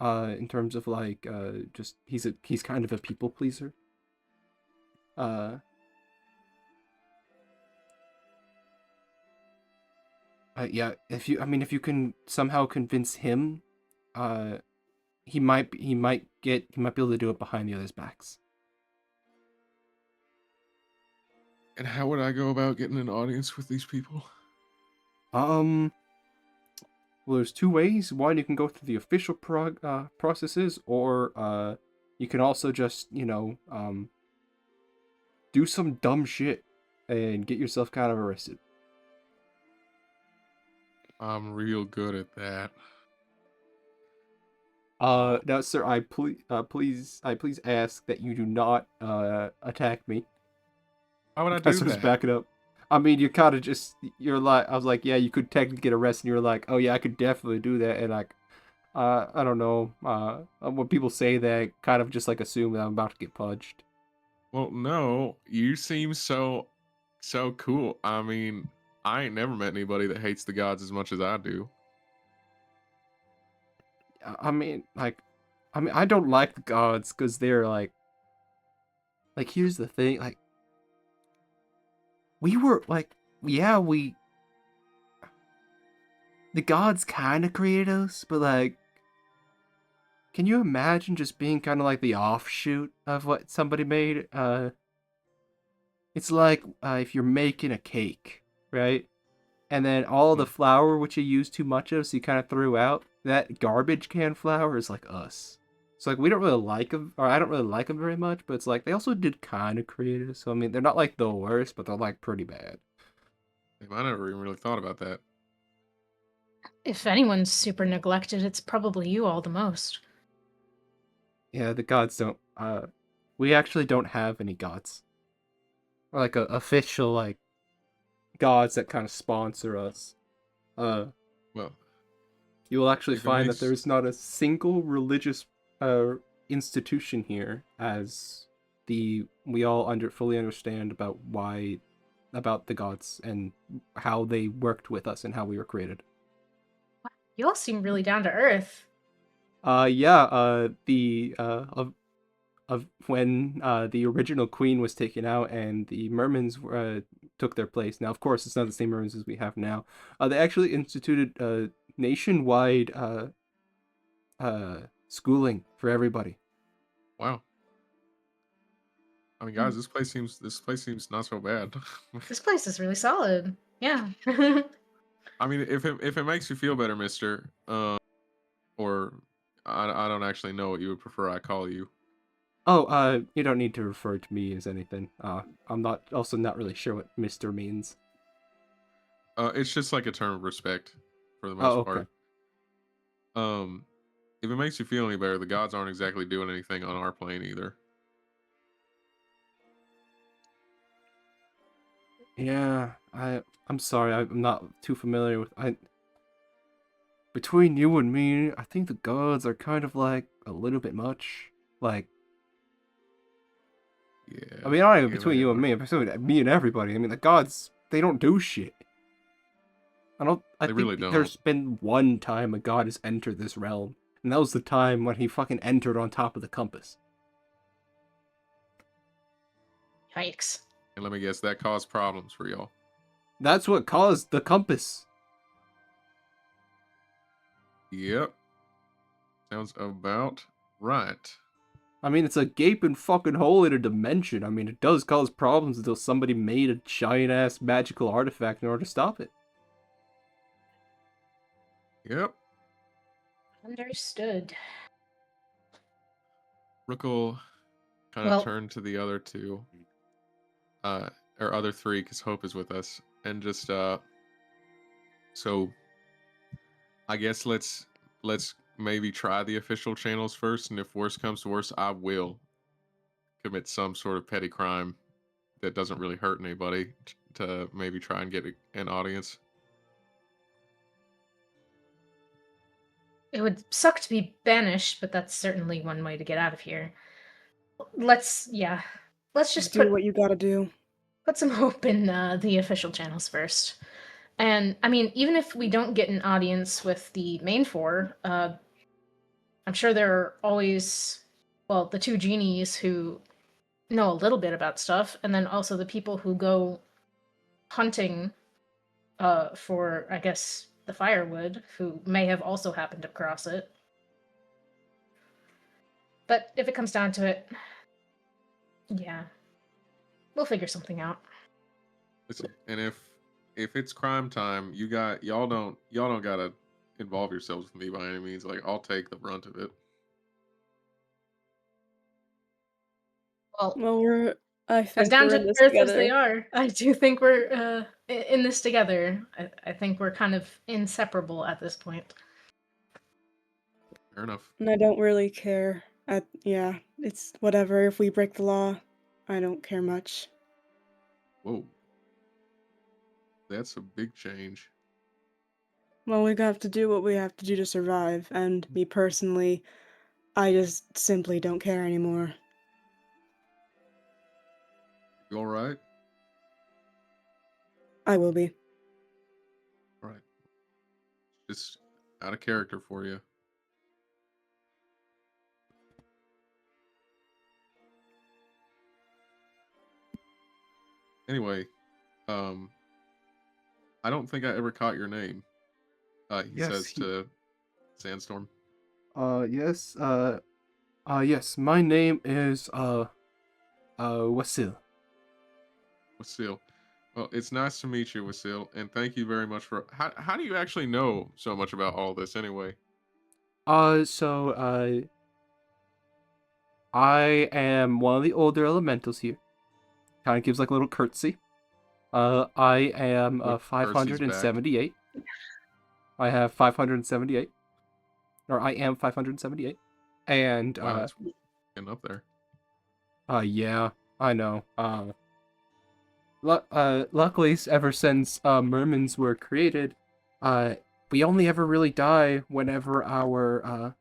In terms of like, just he's kind of a people pleaser. Yeah, if you can somehow convince him, he might be able to do it behind the others' backs. And how would I go about getting an audience with these people? Well, there's 2 ways. One, you can go through the official processes, or you can also just, do some dumb shit and get yourself kind of arrested. I'm real good at that. Now, sir, I please ask that you do not attack me. Why would I I do sort of that? just back it up. I mean, you're kind of just, you're like, I was like, yeah, you could technically get arrested, and you're like, oh yeah, I could definitely do that, and like, I don't know. When people say that, kind of just like assume that I'm about to get pudged. Well, no, you seem so cool. I mean, I ain't never met anybody that hates the gods as much as I do. I mean, I don't like the gods because they're like here's the thing, like we were like, yeah, the gods kind of created us, but like, can you imagine just being kind of like the offshoot of what somebody made? It's like if you're making a cake, right? And then all the flour which you use too much of, so you kind of threw out, that garbage can flour is like us. So like we don't really like them, or I don't really like them very much, but it's like they also did kind of create us. So I mean, they're not like the worst, but they're like pretty bad. I never even really thought about that. If anyone's super neglected, it's probably you all the most. Yeah, the gods don't. We actually don't have any gods, or like a official like gods that kind of sponsor us. Well, You will actually if it find that makes- there's not a single religious institution here, as we all fully understand about the gods and how they worked with us and how we were created. You all seem really down to earth. The of when the original queen was taken out and the mermans took their place. Now, of course, it's not the same mermans as we have now. They actually instituted nationwide schooling for everybody. wow. I mean, guys, this place seems not so bad. This place is really solid. Yeah. I mean, if it makes you feel better, Mister, or I don't actually know what you would prefer I call you. Oh, you don't need to refer to me as anything. I'm not really sure what Mister means. It's just like a term of respect for the Oh, most okay. part. If it makes you feel any better, the gods aren't exactly doing anything on our plane either. Yeah, I'm sorry, I'm not too familiar with between you and me, I think the gods are kind of like a little bit much. Like, Yeah. I mean, not even yeah, between they you and are. me, between me and everybody. I mean, the gods, they don't do shit. I They think really don't. there's been one time a god has entered this realm, and that was the time when he fucking entered on top of the compass. Yikes. And let me guess, that caused problems for y'all. That's what caused the compass. Yep. Sounds about right. I mean, it's a gaping fucking hole in a dimension. I mean, it does cause problems until somebody made a giant ass magical artifact in order to stop it. Yep. Understood. Rook'll kind of Well- turn to the other two, or other three, because Hope is with us, and just so I guess let's maybe try the official channels first, and if worse comes to worse, I will commit some sort of petty crime that doesn't really hurt anybody to maybe try and get an audience. It would suck to be banished, but that's certainly one way to get out of here. Let's just Do what you gotta do. put some hope in the official channels first. And I mean, even if we don't get an audience with the main four, I'm sure there are always, well, the two genies who know a little bit about stuff, and then also the people who go hunting for, I guess, the firewood, who may have also happened across it. But if it comes down to it, yeah, we'll figure something out. Listen, and if it's crime time, y'all don't gotta involve yourselves with me by any means. Like, I'll take the brunt of it. Well, I as think down we're to in this earth as they together. are, I do think we're in this together. I think we're kind of inseparable at this point. Fair enough. And I don't really care. Yeah, it's whatever. If we break the law, I don't care much. Whoa. That's a big change. Well, we have to do what we have to do to survive, and me personally, I just simply don't care anymore. You all right? I will be. All right. Just out of character for you. Anyway, um, I don't think I ever caught your name. He Yes, says to Sandstorm. Yes, yes, my name is, Wasil. Wasil. Well, it's nice to meet you, Wasil, and thank you very much for. How do you actually know so much about all this anyway? I am one of the older elementals here. Kind of gives like a little curtsy. I am, What, Percy's back? 578. I have 578. Or I am 578. And, Wow, it's getting up there. yeah, I know. Luckily, ever since mermans were created, we only ever really die whenever our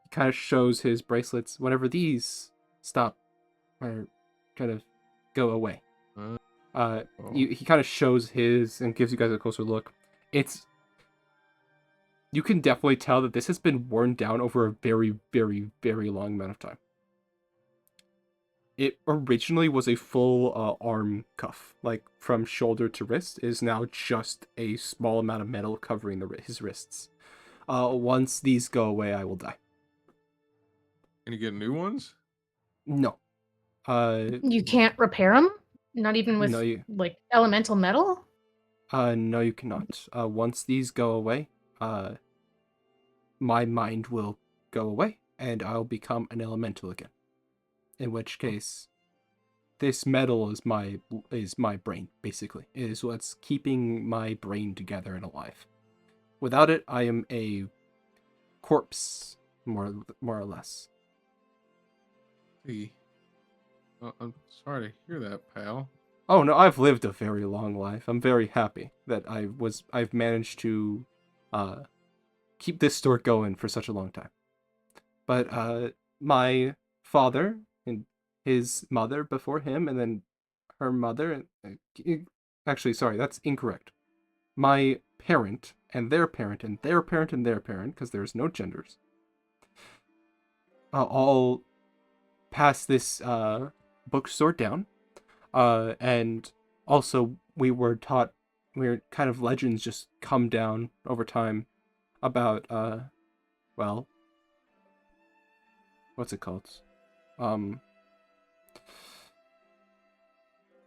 he kind of shows his bracelets. Whenever these stop or kind of go away, Oh. he kind of shows his and gives you guys a closer look. You can definitely tell that this has been worn down over a very, very, very long amount of time. It originally was a full arm cuff, like from shoulder to wrist. It is now just a small amount of metal covering his wrists. Once these go away, I will die. Can you get new ones? No. You can't repair them? Not even with No, like elemental metal? no, you cannot. Once these go away, my mind will go away, and I'll become an elemental again. In which case, this metal is my brain, basically. It is what's keeping my brain together and alive. Without it, I am a corpse, more or less. See. Well, I'm sorry to hear that, pal. Oh no, I've lived a very long life. I'm very happy that I've managed to keep this store going for such a long time. But my father and his mother before him, and then her mother. Actually, sorry, that's incorrect. My parent and their parent and their parent and their parent, because there's no genders, all passed this bookstore down. And also we were taught, kind of legends just come down over time about well, what's it called?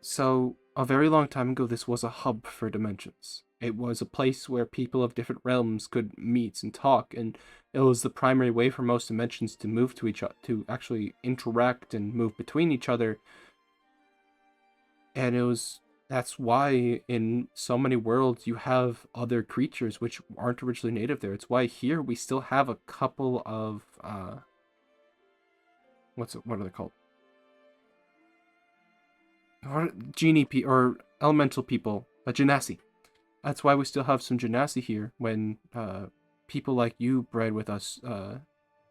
So a very long time ago, this was a hub for dimensions. It was a place where people of different realms could meet and talk, and it was the primary way for most dimensions to move to each other, to actually interact and move between each other. And that's why in so many worlds you have other creatures which aren't originally native there. It's why here we still have a couple of what are they called? Genie or elemental people, a genasi. That's why we still have some genasi here when people like you bred with us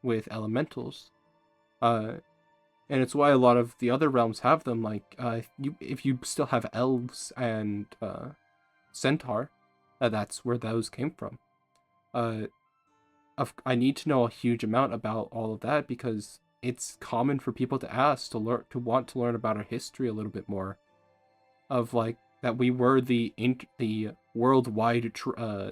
with elementals. And it's why a lot of the other realms have them. Like, if you still have elves and centaur, that's where those came from. I need to know a huge amount about all of that because it's common for people to ask to want to learn about our history a little bit more. Of like that we were the worldwide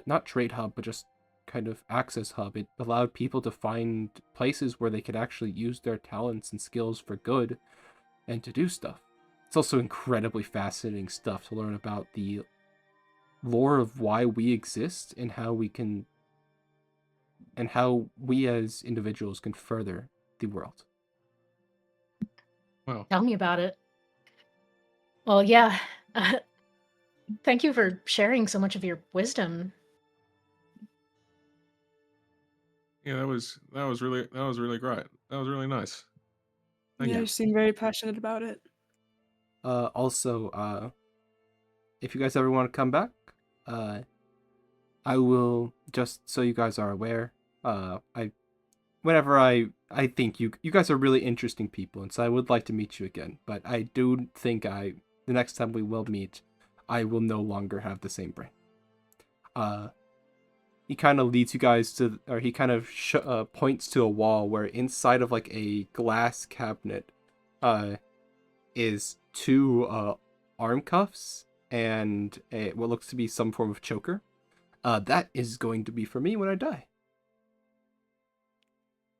not trade hub, but just kind of access hub. It allowed people to find places where they could actually use their talents and skills for good and to do stuff. It's also incredibly fascinating stuff to learn about the lore of why we exist and how we as individuals can further the world. Well, Tell me about it. Well, yeah. Thank you for sharing so much of your wisdom. yeah, that was really great. That was really nice. Thank Yeah, you. you seem very passionate about it. Also, if you guys ever want to come back, I will, just so you guys are aware, whenever I think you guys are really interesting people, and so I would like to meet you again. But I do think the next time we will meet, I will no longer have the same brain. He kind of leads you guys to, or he kind of points to a wall where inside of like a glass cabinet, is two arm cuffs and what looks to be some form of choker. That is going to be for me when I die.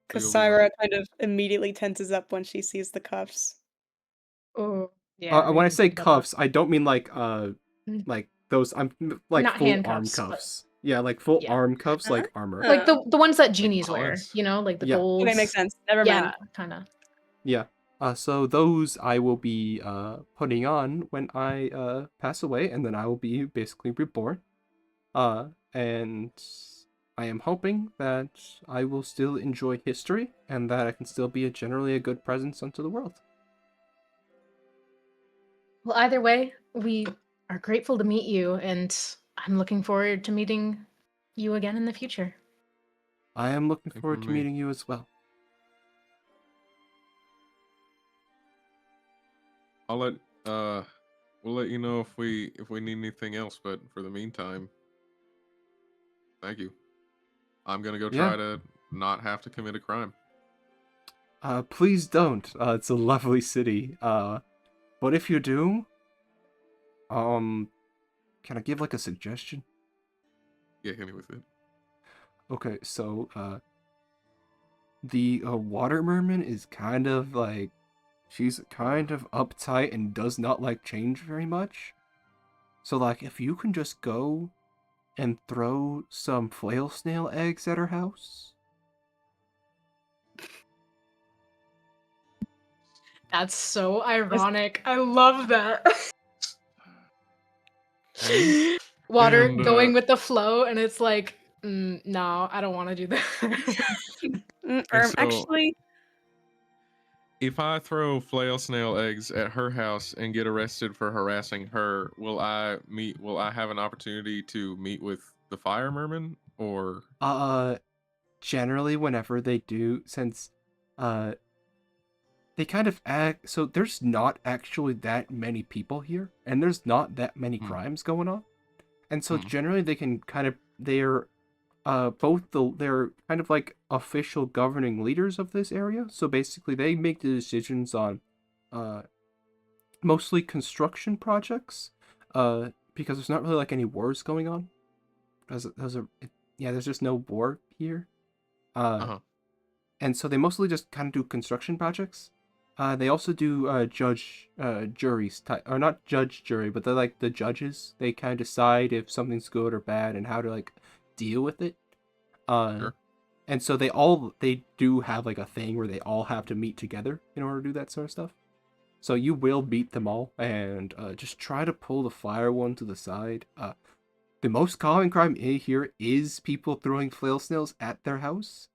Because You'll be Syra kind of immediately tenses up when she sees the cuffs. Oh, yeah. When I didn't say think about that. cuffs, I don't mean like those. I'm like Not full arm handcuffs, but- cuffs. Yeah, like full Yeah. arm cuffs, like armor. Like the ones that genies wear, bullets. you know, like the Yeah. gold. Okay, makes sense. Never Yeah, mind. kind of. Yeah. So those I will be putting on when I pass away, and then I will be basically reborn. And I am hoping that I will still enjoy history and that I can still be generally a good presence unto the world. Well, either way, we are grateful to meet you, and I'm looking forward to meeting you again in the future. I am looking Same forward for to me. meeting you as well. I'll let we'll let you know if we need anything else, but for the meantime, thank you. I'm gonna go Yeah. try to not have to commit a crime. Please don't. It's a lovely city. But if you do, can I give like a suggestion? Yeah, hit me with it. Okay, so the water merman is kind of like, she's kind of uptight and does not like change very much. So like, if you can just go and throw some flail snail eggs at her house. That's so ironic. I love that. Water And, going with the flow, and it's like, no, I don't want to do that. so- Actually, If I throw flail snail eggs at her house and get arrested for harassing her, will I have an opportunity to meet with the fire merman, or Generally whenever they do, since they kind of act, so there's not actually that many people here, and there's not that many crimes going on. And so generally they can kind of, they're they're kind of like official governing leaders of this area. So basically they make the decisions on mostly construction projects, because there's not really like any wars going on. There's just no war here. And so they mostly just kind of do construction projects. They also do juries, or not judge jury, but they're like the judges. They kind of decide if something's good or bad and how to like deal with it. Sure. And so they do have like a thing where they all have to meet together in order to do that sort of stuff. So you will beat them all, and just try to pull the fire one to the side. The most common crime here is people throwing flail snails at their house.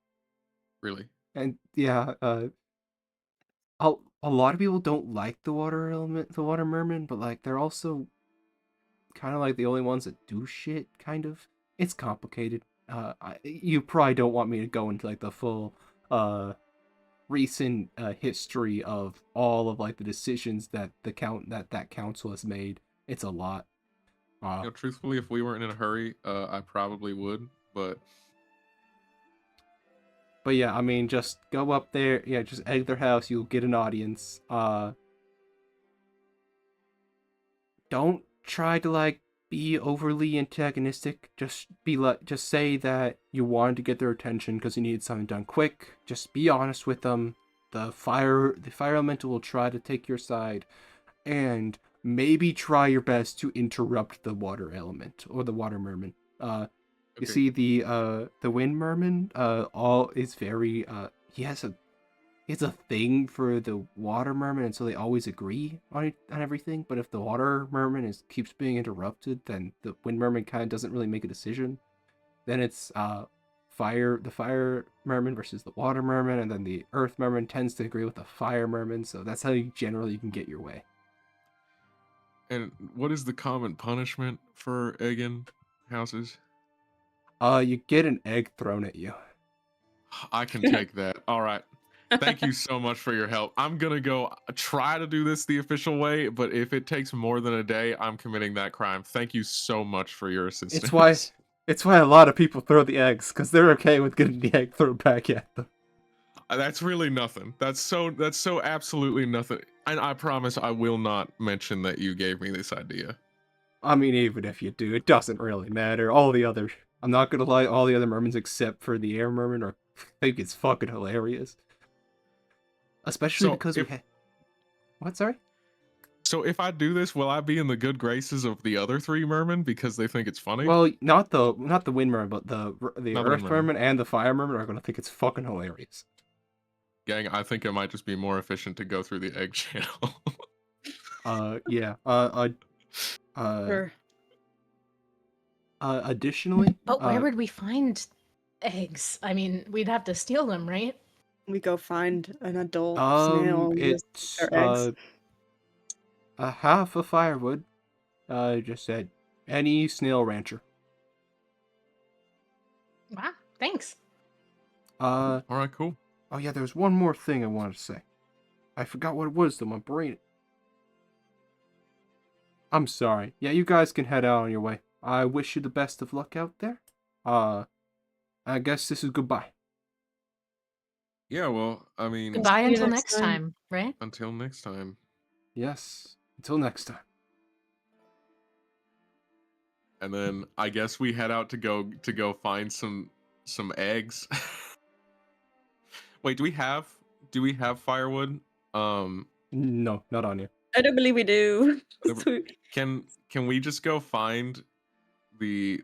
really? And yeah, a lot of people don't like the water merman, but like they're also kind of like the only ones that do shit. Kind of, it's complicated. You probably don't want me to go into like the full recent history of all of like the decisions that that council has made. It's a lot. Truthfully, if we weren't in a hurry, I probably would, but yeah, I mean, just go up there. Yeah, just egg their house. You'll get an audience. Don't try to like be overly antagonistic. Just say that you wanted to get their attention because you needed something done quick. Just be honest with them. The fire elemental will try to take your side, and maybe try your best to interrupt the water element or the water merman. You okay. see the wind merman is very he has a thing for the water merman, and so they always agree on everything. But if the water merman keeps being interrupted, then the wind merman kind of doesn't really make a decision. Then it's the fire merman versus the water merman, and then the earth merman tends to agree with the fire merman. So that's how you generally can get your way. And what is the common punishment for egging houses? You get an egg thrown at you. I can take that. All right. Thank you so much for your help. I'm gonna go try to do this the official way, but if it takes more than a day, I'm committing that crime. Thank you so much for your assistance. It's why a lot of people throw the eggs, because they're okay with getting the egg thrown back at them. That's really nothing. That's so absolutely nothing. And I promise I will not mention that you gave me this idea. I mean, even if you do, it doesn't really matter. I'm not gonna lie, all the other mermaids except for the air merman think it's fucking hilarious. Especially So because if- What, sorry? So if I do this, will I be in the good graces of the other 3 mermen because they think it's funny? Well, not the wind merman, but the Not the earth wind merman. merman and the fire merman are gonna think it's fucking hilarious. Gang, I think it might just be more efficient to go through the egg channel. Yeah. Sure. Additionally, But where would we find eggs? I mean, we'd have to steal them, right? We go find an adult snail. and just it's their eggs. a half a firewood. Just said any snail rancher. Wow, thanks. Oh All right, cool. yeah, there's one more thing I wanted to say. I forgot what it was though. My brain. I'm sorry. Yeah, you guys can head out on your way. I wish you the best of luck out there. I guess this is goodbye. Yeah, well, I mean, Goodbye See you until next next time. time, right? until next time. Yes. Until next time. And then I guess we head out to go find some eggs. Wait, do we have firewood? No, not on you. I don't believe we do. Never- Can we just go find the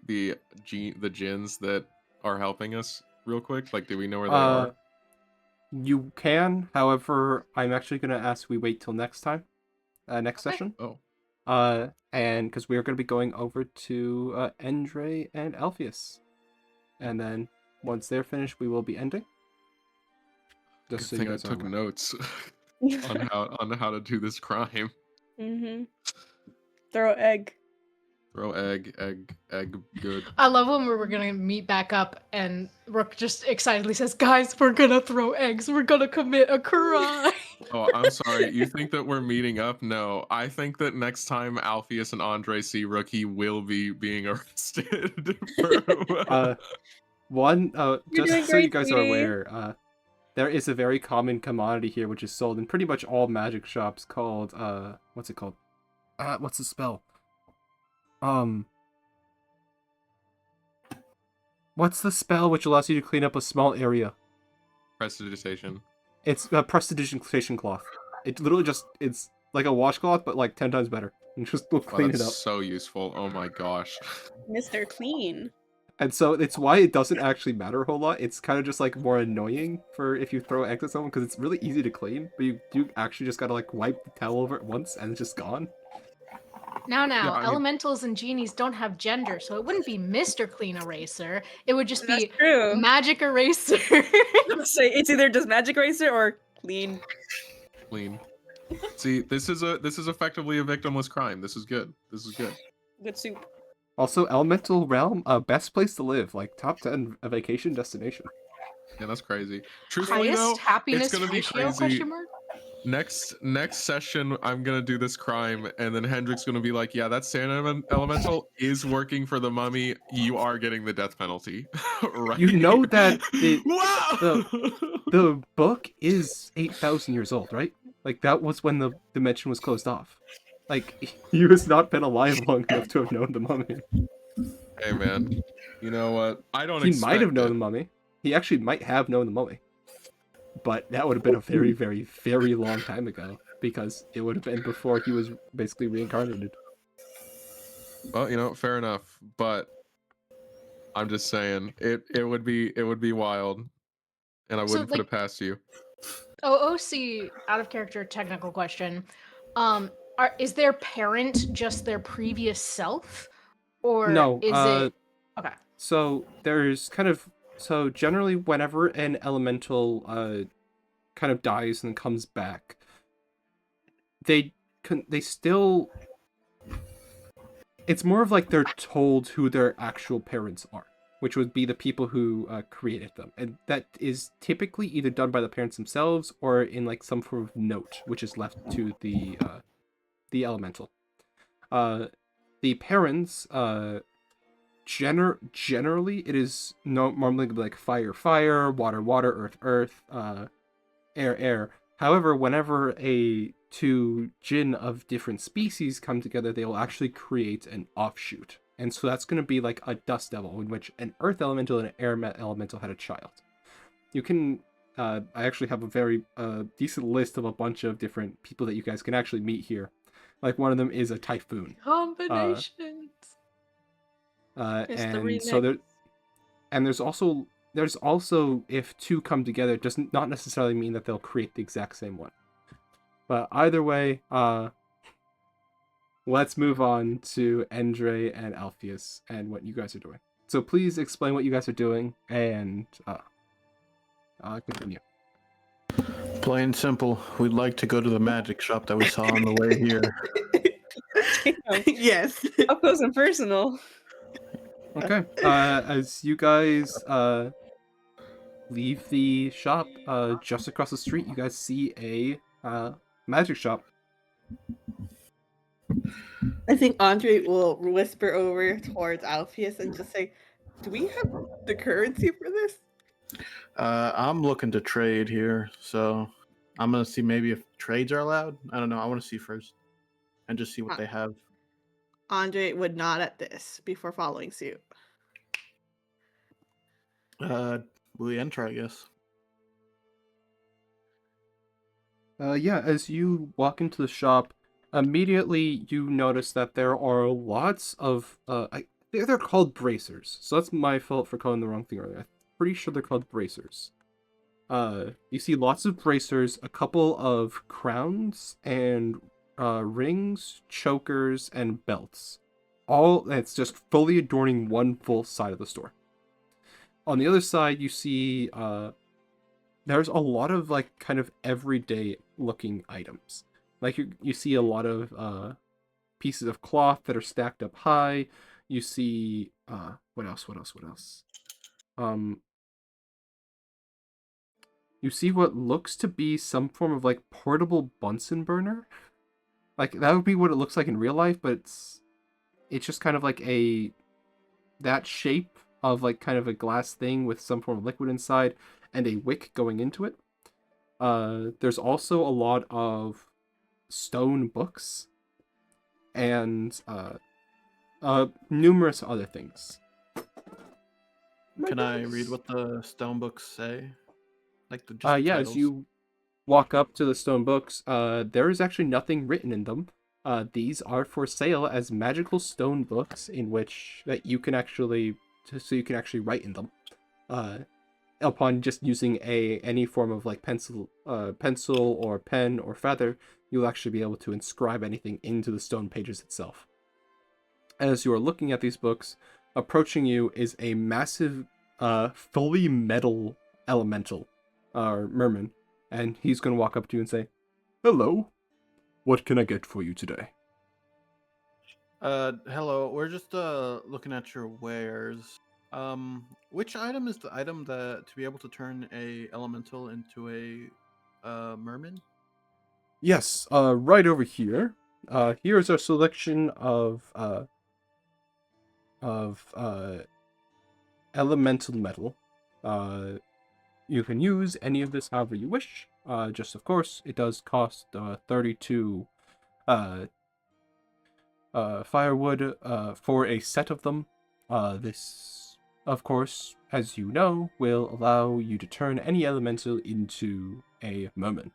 jinns that are helping us real quick? Like, do we know where they are? You can, however, I'm actually gonna ask we wait till next time, next session. Oh, And because we are gonna be going over to Endre and Alpheus, and then once they're finished, we will be ending. good Just so thing you I guys are took aware. notes on how to do this crime. Mm-hmm. Throw egg. Throw egg, good. I love when we're gonna meet back up and Rook just excitedly says, "Guys, we're gonna throw eggs. We're gonna commit a crime." Oh, I'm sorry. You think that we're meeting up? No, I think that next time Alpheus and Andre see Rook, he will be being arrested. One, You're just doing so you great, guys are sweetie. aware, there is a very common commodity here which is sold in pretty much all magic shops called, what's it called? What's the spell? What's the spell which allows you to clean up a small area? Prestidigitation. It's a prestidigitation cloth. It literally it's like a washcloth, but like 10 times better. And just will Wow, clean it that's up. so useful. Oh my gosh. Mr. Clean. And so it's why it doesn't actually matter a whole lot. It's kind of just like more annoying for if you throw eggs at someone because it's really easy to clean, but you do actually just gotta like wipe the towel over it once and it's just gone. Now, I mean- elementals and genies don't have gender, so it wouldn't be Mr. Clean Eraser. It would just That's be true. Magic Eraser. Say it's either just magic eraser or clean. Clean. See, this is effectively a victimless crime. This is good. This is good. Good soup. Also, Elemental Realm, best place to live, like top 10 vacation destination. Yeah, that's crazy. Truthfully though, Highest happiness gonna be ratio? crazy. Question mark? next session I'm gonna do this crime and then Hendrik's gonna be like, yeah, that sand elemental is working for the mummy. You are getting the death penalty. Right? You know that Wow! the book is 8,000 years old, right? Like, that was when the dimension was closed off. Like, he has not been alive long enough to have known the mummy. Hey man, you know what? I don't He might have expect known it. the mummy. He actually might have known the mummy. But that would have been a very, very, very long time ago. Because it would have been before he was basically reincarnated. Well, you know, fair enough. But I'm just saying, it would be wild. And I So, wouldn't put like- it past you. OC, out of character technical question. Is their parent just their previous self? Or No, is it okay. So there's kind of generally whenever an elemental kind of dies and comes back, they still, it's more of like they're told who their actual parents are, which would be the people who created them, and that is typically either done by the parents themselves or in like some form of note, which is left to the elemental. The parents, generally, it is normally like fire, fire, water, water, earth, earth, air, air. However, whenever two jinn of different species come together, they will actually create an offshoot. And so that's going to be like a dust devil, in which an earth elemental and an air elemental had a child. You can, I actually have a very decent list of a bunch of different people that you guys can actually meet here. Like one of them is a typhoon. Combinations. It's the And so remix. there's also if two come together, it does not necessarily mean that they'll create the exact same one. But either way, let's move on to Endre and Alpheus and what you guys are doing. So please explain what you guys are doing and continue. Plain simple. We'd like to go to the magic shop that we saw on the way here. Yes. Up close and personal. Okay. As you guys leave the shop, just across the street, you guys see a magic shop. I think Andre will whisper over towards Alpheus and just say, "Do we have the currency for this?" I'm looking to trade here, so I'm gonna see maybe if trades are allowed. I don't know. I want to see first, and just see what they have. Andre would nod at this before following suit. We enter, I guess. Yeah, as you walk into the shop, immediately you notice that there are lots of they're called bracers. So that's my fault for calling the wrong thing earlier. I'm pretty sure they're called bracers. You see lots of bracers, a couple of crowns and rings, chokers, and belts. All that's just fully adorning one full side of the store. On the other side, you see there's a lot of like kind of everyday looking items. Like you see a lot of pieces of cloth that are stacked up high. You see what else? You see what looks to be some form of like portable Bunsen burner. Like that would be what it looks like in real life, but it's just kind of like that shape of like kind of a glass thing with some form of liquid inside and a wick going into it. There's also a lot of stone books and numerous other things. Can I read what the stone books say? Like the Yeah, titles? as you walk up to the stone books, there is actually nothing written in them. These are for sale as magical stone books in which that you can actually write in them. Upon just using any form of like pencil or pen or feather, you'll actually be able to inscribe anything into the stone pages itself. As you are looking at these books, approaching you is a massive, fully metal elemental, or merman, and he's going to walk up to you and say, "Hello, what can I get for you today?" Hello. We're just looking at your wares. Which item is the item that to be able to turn a elemental into a merman? Yes, right over here. Here's our selection of elemental metal. You can use any of this however you wish. Just of course, it does cost 32 firewood for a set of them. This, of course, as you know, will allow you to turn any elemental into a merman.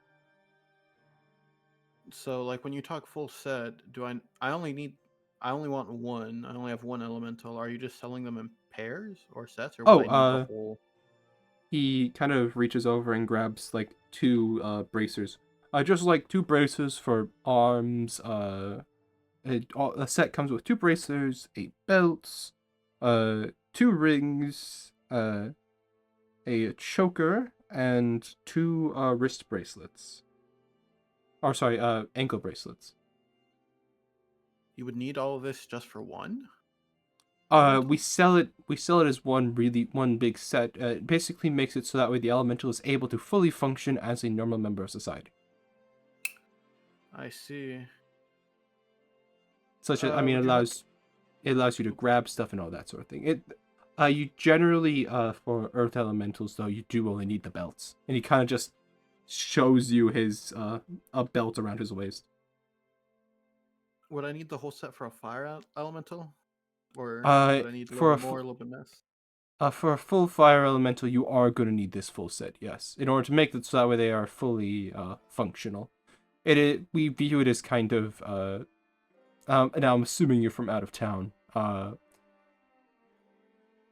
So, like, when you talk full set, I only want one. I only have one elemental. Are you just selling them in pairs or sets, or would I need the whole? He kind of reaches over and grabs like two bracers. Just like two bracers for arms. A set comes with two bracers, 8 belts, 2 rings, a choker, and 2 wrist bracelets. Or sorry, ankle bracelets. You would need all of this just for one? We sell it. We sell it as one big set. It basically makes it so that way the elemental is able to fully function as a normal member of society. I see. Such as, I mean, Would you it allows you to grab stuff and all that sort of thing. You generally, for earth elementals though, you do only need the belts, and he kind of just shows you his a belt around his waist. Would I need the whole set for a fire elemental, or Uh, would I need a for little a bit more, a little bit less? For a full fire elemental, you are going to need this full set, yes, in order to make it so that way they are fully functional. We view it as kind of now I'm assuming you're from out of town.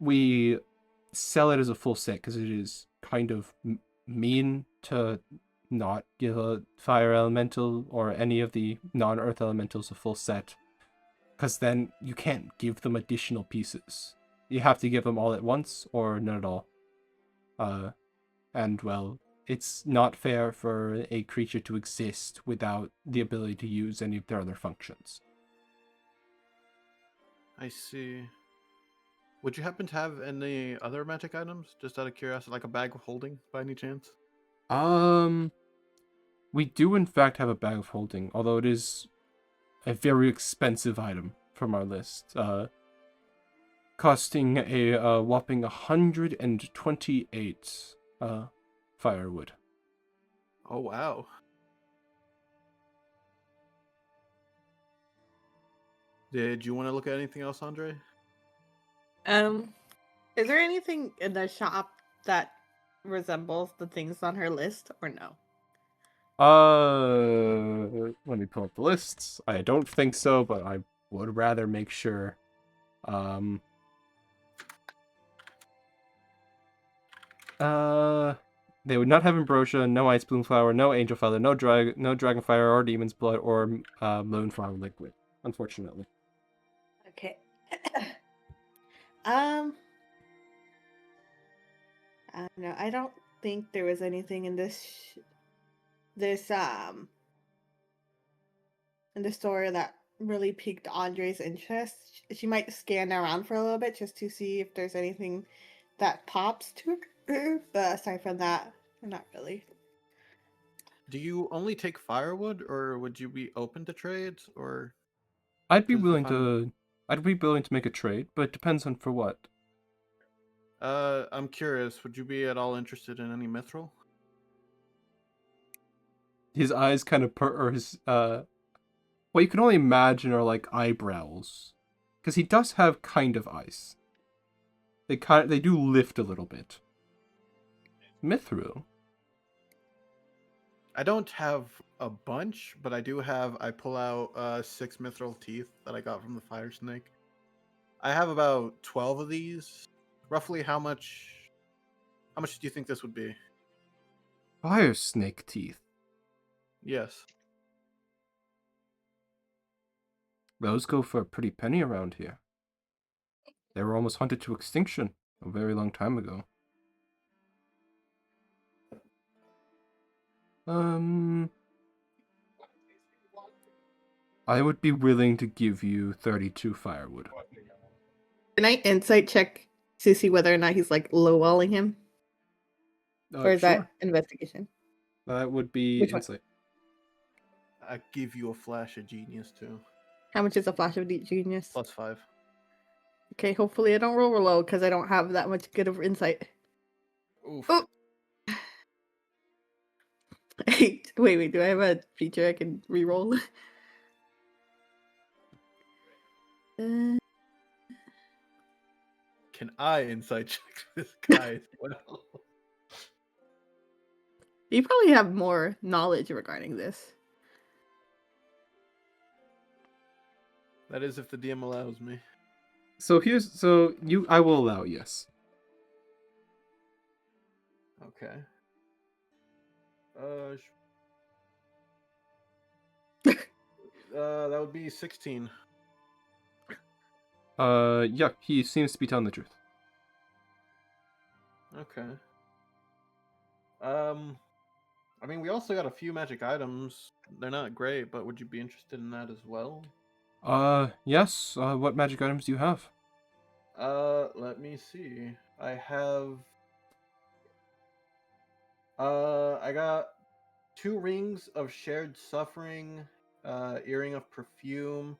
We sell it as a full set because it is kind of mean to not give a fire elemental or any of the non-earth elementals a full set, because then you can't give them additional pieces. You have to give them all at once or none at all. And well, it's not fair for a creature to exist without the ability to use any of their other functions. I see. Would you happen to have any other magic items, just out of curiosity, like a bag of holding, by any chance? We do in fact have a bag of holding, although it is a very expensive item from our list. Costing a whopping 128 firewood. Oh wow. Did you want to look at anything else, Andre? Is there anything in the shop that resembles the things on her list, or no? Let me pull up the lists. I don't think so, but I would rather make sure. They would not have ambrosia, no ice bloom flower, no angel feather, no dragon fire or demon's blood or moonflower liquid. Unfortunately. Okay. No, I don't think there was anything in this in the store that really piqued Andre's interest. She might scan around for a little bit just to see if there's anything that pops to her. But aside from that, not really. Do you only take firewood, or would you be open to trades, or? I'd be 'Cause if willing I'm- to. I'd be willing to make a trade, but it depends on for what. I'm curious. Would you be at all interested in any mithril? His eyes kind of or his what you can only imagine are like eyebrows, because he does have kind of eyes. They do lift a little bit. Mithril. I don't have a bunch, but I do have. I pull out 6 mithril teeth that I got from the fire snake. I have about 12 of these. Roughly, how much? How much do you think this would be? Fire snake teeth. Yes. Those go for a pretty penny around here. They were almost hunted to extinction a very long time ago. I would be willing to give you 32 firewood. Can I insight check to see whether or not he's like lowballing him? Or is that investigation? That would be Which one? insight. I give you a flash of genius too. How much is a flash of deep genius? +5. Okay, hopefully I don't roll low because I don't have that much good of insight. Oof. Oh. wait, do I have a feature I can re-roll? Can I insight check this guy as well? You probably have more knowledge regarding this. That is if the DM allows me. I will allow, yes. Okay. That would be 16. Yeah, he seems to be telling the truth. Okay. I mean, we also got a few magic items. They're not great, but would you be interested in that as well? Yes. What magic items do you have? Let me see. I have. I got 2 rings of shared suffering, earring of perfume.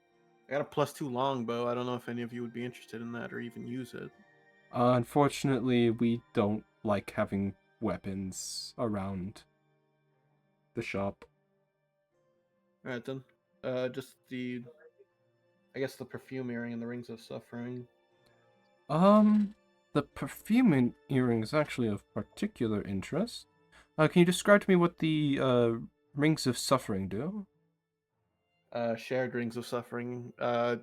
I got a +2 longbow. I don't know if any of you would be interested in that or even use it. Unfortunately, we don't like having weapons around the shop. All right then. Just the, I guess the perfume earring and the rings of suffering. The perfume earring is actually of particular interest. Can you describe to me what the rings of suffering do? Shared rings of suffering.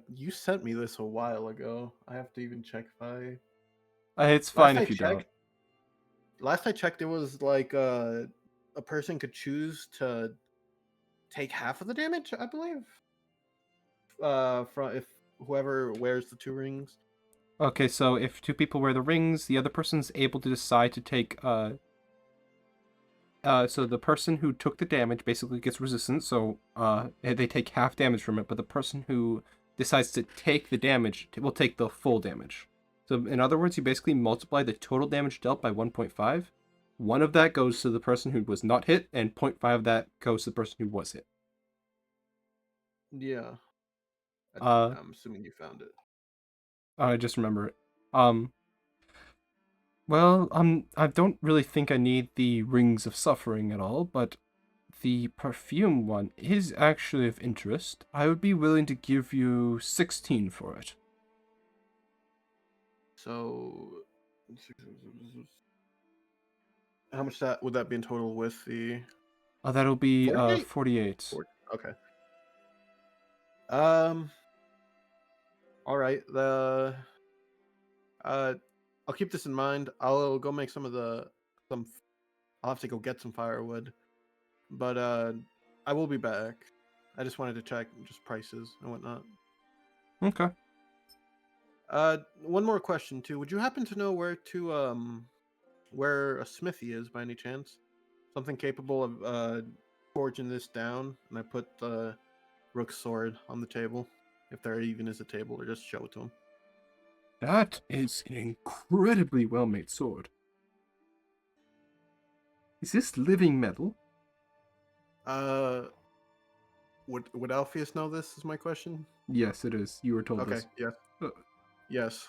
You sent me this a while ago. I have to even check if I. It's Last fine I if you don't. checked, last I checked, it was like a person could choose to take half of the damage, I believe. From if whoever wears the 2 rings. Okay, so if 2 people wear the rings, the other person's able to decide to take so the person who took the damage basically gets resistance, so they take half damage from it, but the person who decides to take the damage will take the full damage. So in other words, you basically multiply the total damage dealt by 1.5. One of that goes to the person who was not hit, and 0.5 of that goes to the person who was hit. Yeah. Uh, I'm assuming you found it. I just remember it. Well, I don't really think I need the Rings of Suffering at all, but the perfume one is actually of interest. I would be willing to give you 16 for it. So, how much that would that be in total with the That'll be 48? 48. Okay. All right. I'll keep this in mind. I'll go make some. I'll have to go get some firewood, but I will be back. I just wanted to check just prices and whatnot. Okay. One more question too. Would you happen to know where a smithy is by any chance? Something capable of forging this down, and I put Rook's sword on the table, if there even is a table, or just show it to him. That is an incredibly well-made sword. Is this living metal? Would Alpheus know this? Is my question. Yes, it is. You were told Okay. this. Yes. Uh, Yes.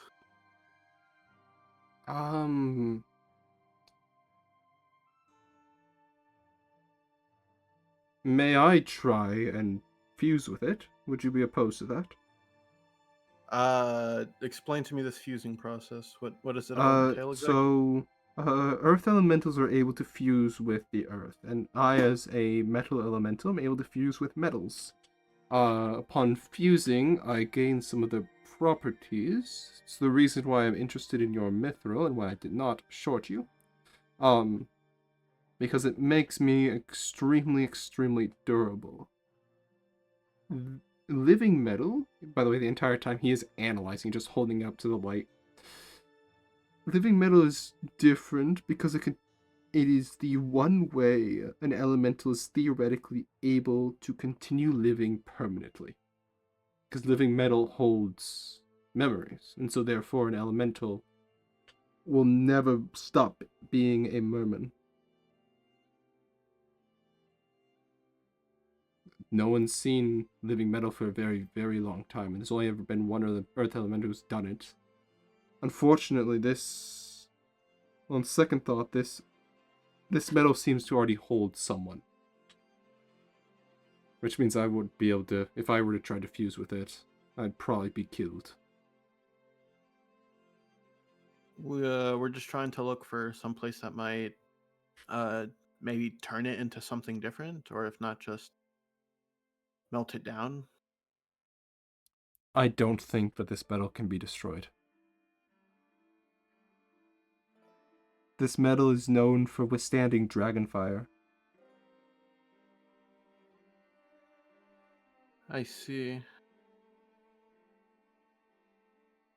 May I try and fuse with it? Would you be opposed to that? Explain to me this fusing process. What does it all entail exactly? Earth elementals are able to fuse with the earth, and I, as a metal elemental, am able to fuse with metals. Upon fusing, I gain some of the properties. It's the reason why I'm interested in your mithril and why I did not short you. Because it makes me extremely, extremely durable. Living metal, by the way, the entire time he is analyzing, just holding up to the light. Living metal is different because it is the one way an elemental is theoretically able to continue living permanently. Because living metal holds memories, and so therefore an elemental will never stop being a merman. No one's seen living metal for a very, very long time, and there's only ever been one of the earth elemental who's done it. Unfortunately, on second thought, this metal seems to already hold someone. Which means I would be able to, if I were to try to fuse with it, I'd probably be killed. We're just trying to look for some place that might maybe turn it into something different, or if not, just melt it down. I don't think that this metal can be destroyed. This metal is known for withstanding dragonfire. I see.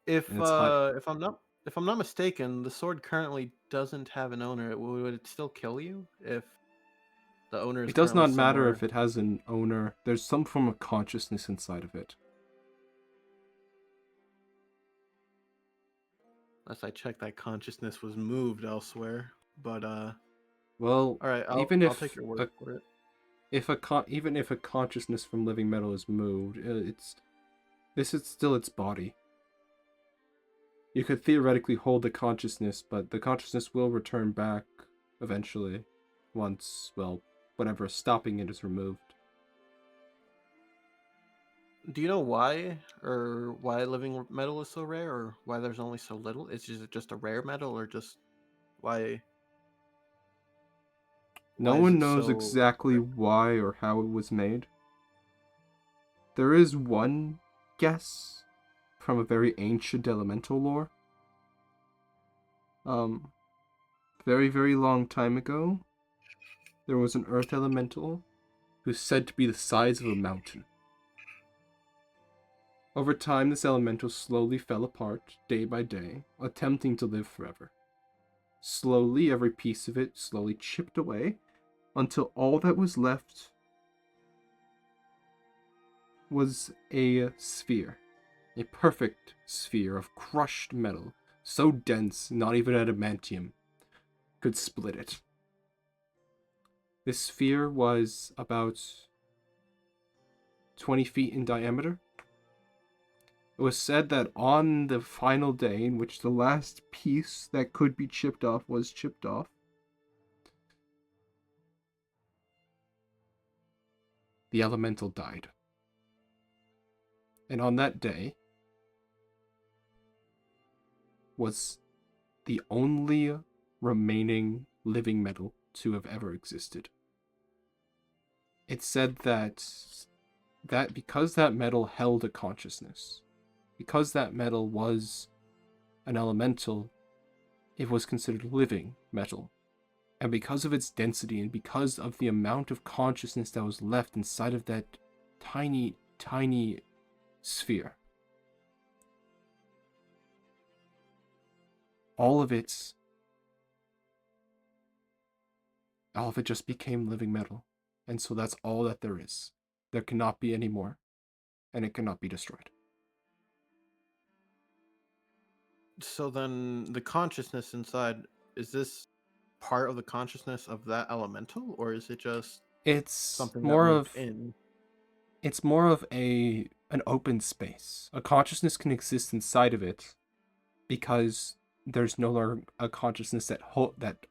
If And it's high. if I'm not mistaken, the sword currently doesn't have an owner. Would it still kill you if the owner is It does currently not matter somewhere? if it has an owner. There's some form of consciousness inside of it. Unless I checked that consciousness was moved elsewhere. But Well, all right, I'll even I'll if take your word for it. even if a consciousness from living metal is moved, this is still its body. You could theoretically hold the consciousness, but the consciousness will return back eventually, once, well, whatever is stopping it is removed. Do you know why, or why living metal is so rare, or why there's only so little? Is it just a rare metal, or just why? No Why is one it knows so? exactly why or how it was made. There is one guess from a very ancient elemental lore. Very, very long time ago, there was an earth elemental who's said to be the size of a mountain. Over time, this elemental slowly fell apart, day by day, attempting to live forever. Slowly, every piece of it slowly chipped away, until all that was left was a sphere. A perfect sphere of crushed metal, so dense not even adamantium could split it. This sphere was about 20 feet in diameter. It was said that on the final day in which the last piece that could be chipped off was chipped off, the elemental died. And on that day was the only remaining living metal to have ever existed. It's said that because that metal held a consciousness, because that metal was an elemental, it was considered living metal. And because of its density and because of the amount of consciousness that was left inside of that tiny, tiny sphere, all of it just became living metal. And so that's all that there is. There cannot be any more, and it cannot be destroyed. So then, the consciousness inside, is this part of the consciousness of that elemental, or is it just It's something that more moved of in? it's more of an open space. A consciousness can exist inside of it because there's no longer a consciousness that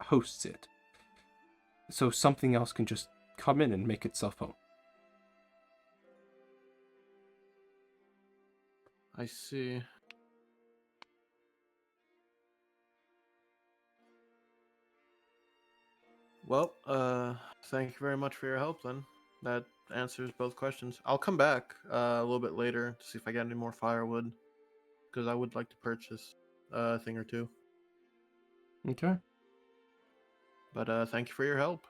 hosts it. So something else can just come in and make itself home. I see. Well, thank you very much for your help then. That answers both questions. I'll come back a little bit later to see if I get any more firewood, because I would like to purchase a thing or two. Okay. But thank you for your help.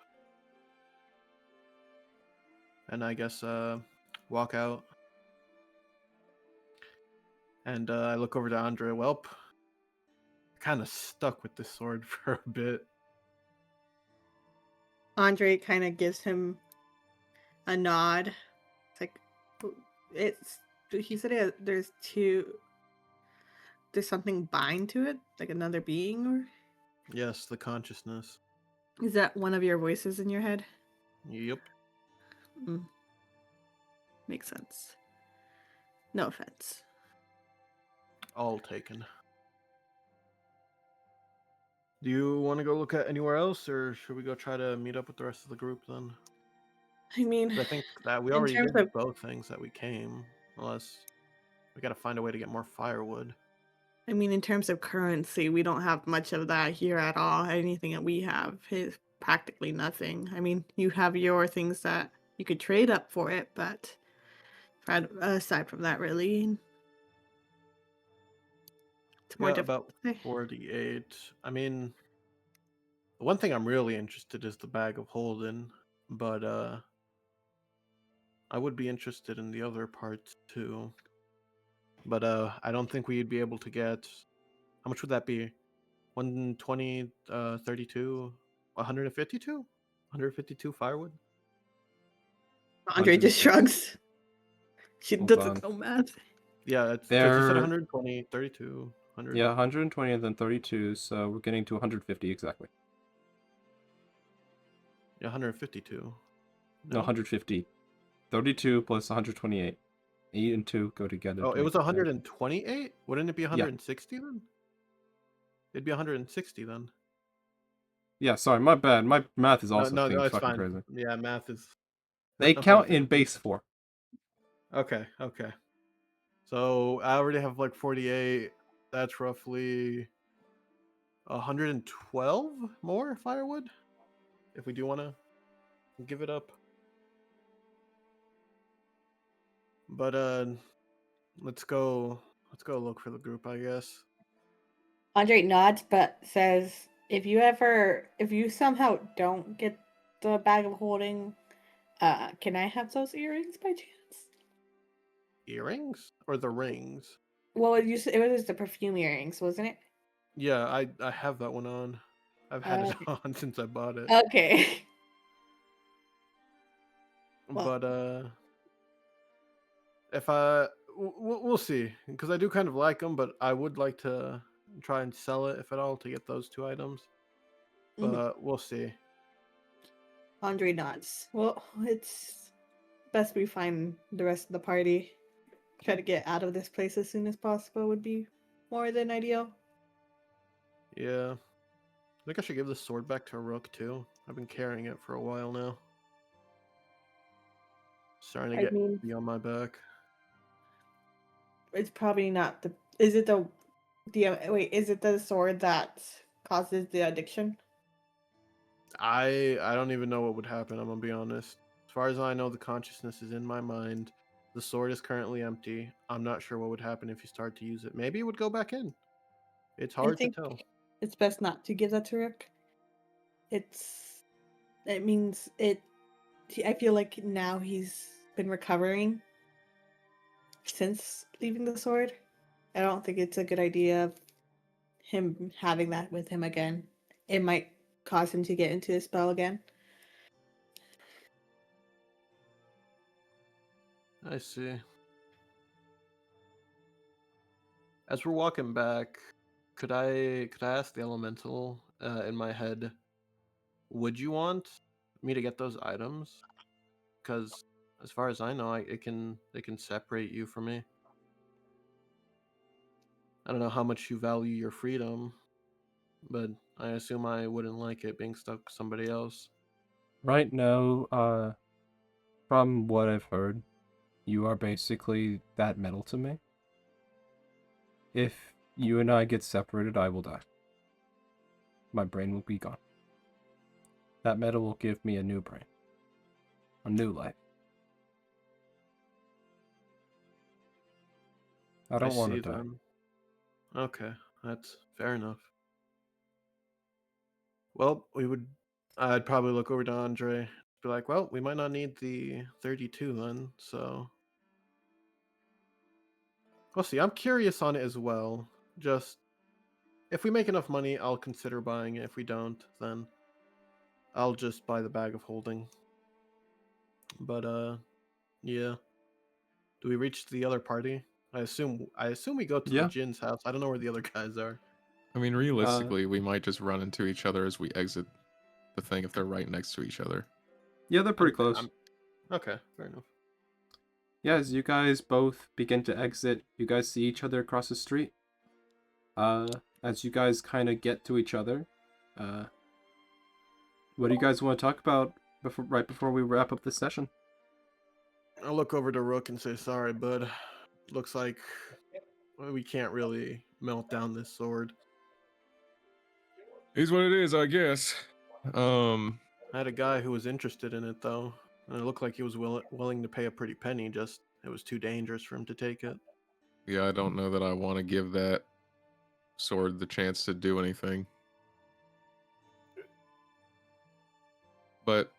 And I guess walk out. And I look over to Andre. Welp, kind of stuck with this sword for a bit. Andre kind of gives him a nod. It's like, it's. He said there's something bind to it, like another being, or Yes, the consciousness. is that one of your voices in your head? Yep. Makes sense. No offense. All taken. Do you want to go look at anywhere else, or should we go try to meet up with the rest of the group then? I mean, 'Cause I think that we in already terms did of both things that we came, unless we got to find a way to get more firewood. in terms of currency, we don't have much of that here at all. Anything that we have is practically nothing. I mean, you have your things that you could trade up for it, but aside from that, really, it's more Yeah, difficult about to say. 48. I mean, the one thing I'm really interested is the bag of Holden, but I would be interested in the other parts too. But I don't think we'd be able to get. How much would that be? 120, 32, 152? 152 firewood? Andre just 150. shrugs. She Hold doesn't on. know math. Yeah, because you said There, 120, 32, 100. Yeah, 120 and then 32, so we're getting to 150 exactly. Yeah, 152. No, 150. 32 plus 128. 8 and 2 go together. Oh, to it make was 10. 128? Wouldn't it be 160 then? It'd be 160 then. Yeah, sorry, my bad. My math is No, also no, being it's fucking fine. crazy. Yeah, math is. They I'm count good. in base 4. Okay, okay. So I already have like 48. That's roughly 112 more firewood. If we do want to give it up. But let's go look for the group, I guess. Andre nods, but says, if you somehow don't get the bag of holding, can I have those earrings by chance? Earrings or the rings? Well, it was the perfume earrings, wasn't it? Yeah, I have that one on. I've had it on since I bought it. Okay. Well- But if we'll see, because I do kind of like them, but I would like to try and sell it if at all to get those 2 items. Mhm. But we'll see. Andre nods. Well, it's best we find the rest of the party. Try to get out of this place as soon as possible would be more than ideal. Yeah, I think I should give the sword back to Rook too. I've been carrying it for a while now. Starting to I get mean- heavy on my back. It's probably not the. Is it the wait? Is it the sword that causes the addiction? I don't even know what would happen. I'm gonna be honest. As far as I know, the consciousness is in my mind. The sword is currently empty. I'm not sure what would happen if you start to use it. Maybe it would go back in. It's hard to think tell. It's best not to give that to Rick. It means it. I feel like now he's been recovering since leaving the sword. I don't think it's a good idea of him having that with him again. It might cause him to get into a spell again. I see. As we're walking back, could I ask the elemental in my head? Would you want me to get those items? Because as far as I know, they can separate you from me. I don't know how much you value your freedom, but I assume I wouldn't like it being stuck with somebody else. Right now, from what I've heard, you are basically that metal to me. If you and I get separated, I will die. My brain will be gone. That metal will give me a new brain. A new life. I don't want to see die. them. Okay, that's fair enough. Well, I'd probably look over to Andre, be like, well, we might not need the 32 then, so. We'll see. I'm curious on it as well. Just, if we make enough money, I'll consider buying it. If we don't, then I'll just buy the bag of holding. But, yeah. Do we reach the other party? I assume we go to Yeah. the Jin's house. I don't know where the other guys are. I mean, realistically, we might just run into each other as we exit the thing if they're right next to each other. Yeah, they're pretty close. Okay, fair enough. Yeah, as you guys both begin to exit, you guys see each other across the street. As you guys kind of get to each other, what do you guys want to talk about right before we wrap up this session? I'll look over to Rook and say, sorry, bud. Looks like we can't really melt down this sword. Is what it is, I guess. I had a guy who was interested in it, though. And it looked like he was willing to pay a pretty penny, just it was too dangerous for him to take it. Yeah, I don't know that I want to give that sword the chance to do anything. But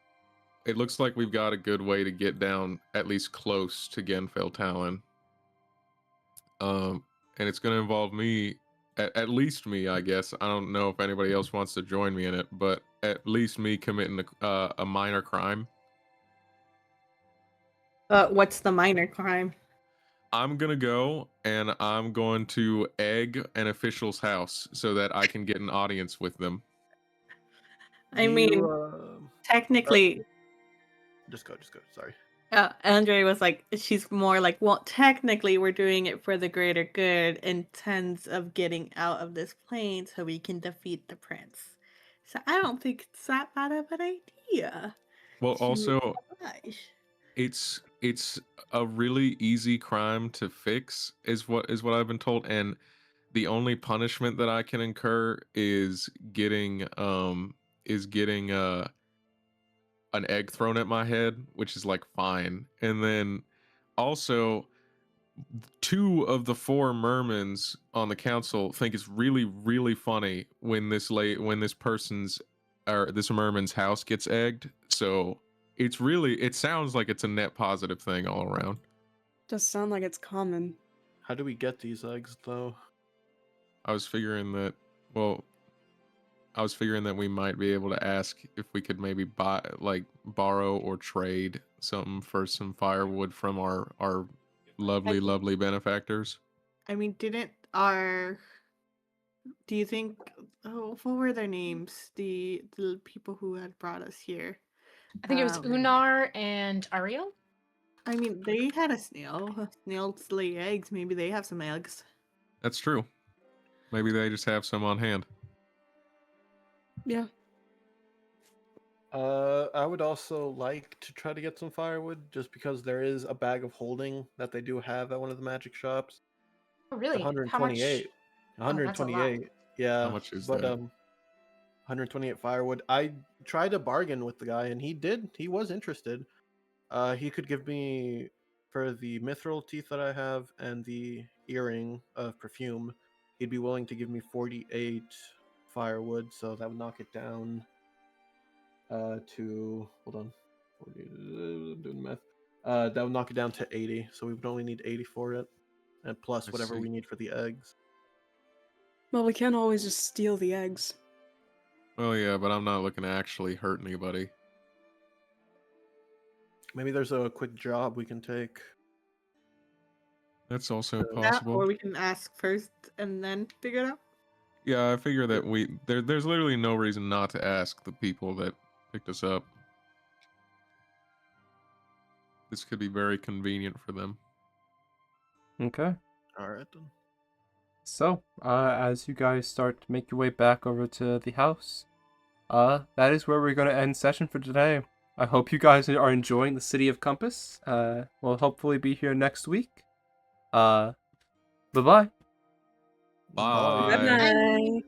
it looks like we've got a good way to get down at least close to Genfell Talon. And it's going to involve me, at least me, I guess. I don't know if anybody else wants to join me in it, but at least me committing a minor crime. What's the minor crime? I'm gonna go and I'm going to egg an official's house so that I can get an audience with them. I Do mean, you, technically, just go. Sorry. Andre was like, she's more like, well, technically, we're doing it for the greater good in terms of getting out of this plane so we can defeat the prince. So I don't think it's that bad of an idea Well, to also oblige. it's a really easy crime to fix is what I've been told, and the only punishment that I can incur is getting an egg thrown at my head, which is like fine. And then also 2 of the 4 mermans on the council think it's really really funny when this person's or this merman's house gets egged. So it sounds like it's a net positive thing all around. Does sound like it's common. How do we get these eggs, though? I was figuring that well I was figuring that we might be able to ask if we could maybe borrow or trade something for some firewood from our lovely think- lovely benefactors. I mean, do you think, oh, what were their names? The people who had brought us here. I think it was Unar and Ariel. I mean, they had a snail. Snails lay eggs. Maybe they have some eggs. That's true. Maybe they just have some on hand. Yeah. I would also like to try to get some firewood, just because there is a bag of holding that they do have at one of the magic shops. Oh, really? How much? 128. Oh, that's a lot. 128. Yeah. How much is but that? 128 firewood. I tried to bargain with the guy, and he was interested. He could give me, for the mithril teeth that I have and the earring of perfume, he'd be willing to give me 48 firewood, so that would knock it down to, hold on, 40, doing the math. That would knock it down to 80, so we would only need 80 for it, and plus I whatever see. we need for the eggs. Well, we can't always just steal the eggs. Well, yeah, but I'm not looking to actually hurt anybody. Maybe there's a quick job we can take. That's also That, That, possible. or we can ask first and then figure it out. Yeah, I figure that there's literally no reason not to ask the people that picked us up. This could be very convenient for them. Okay. all right then. So, as you guys start to make your way back over to the house, that is where we're going to end session for today. I hope you guys are enjoying the City of Compass. We'll hopefully be here next week. Bye-bye. Bye. Good night.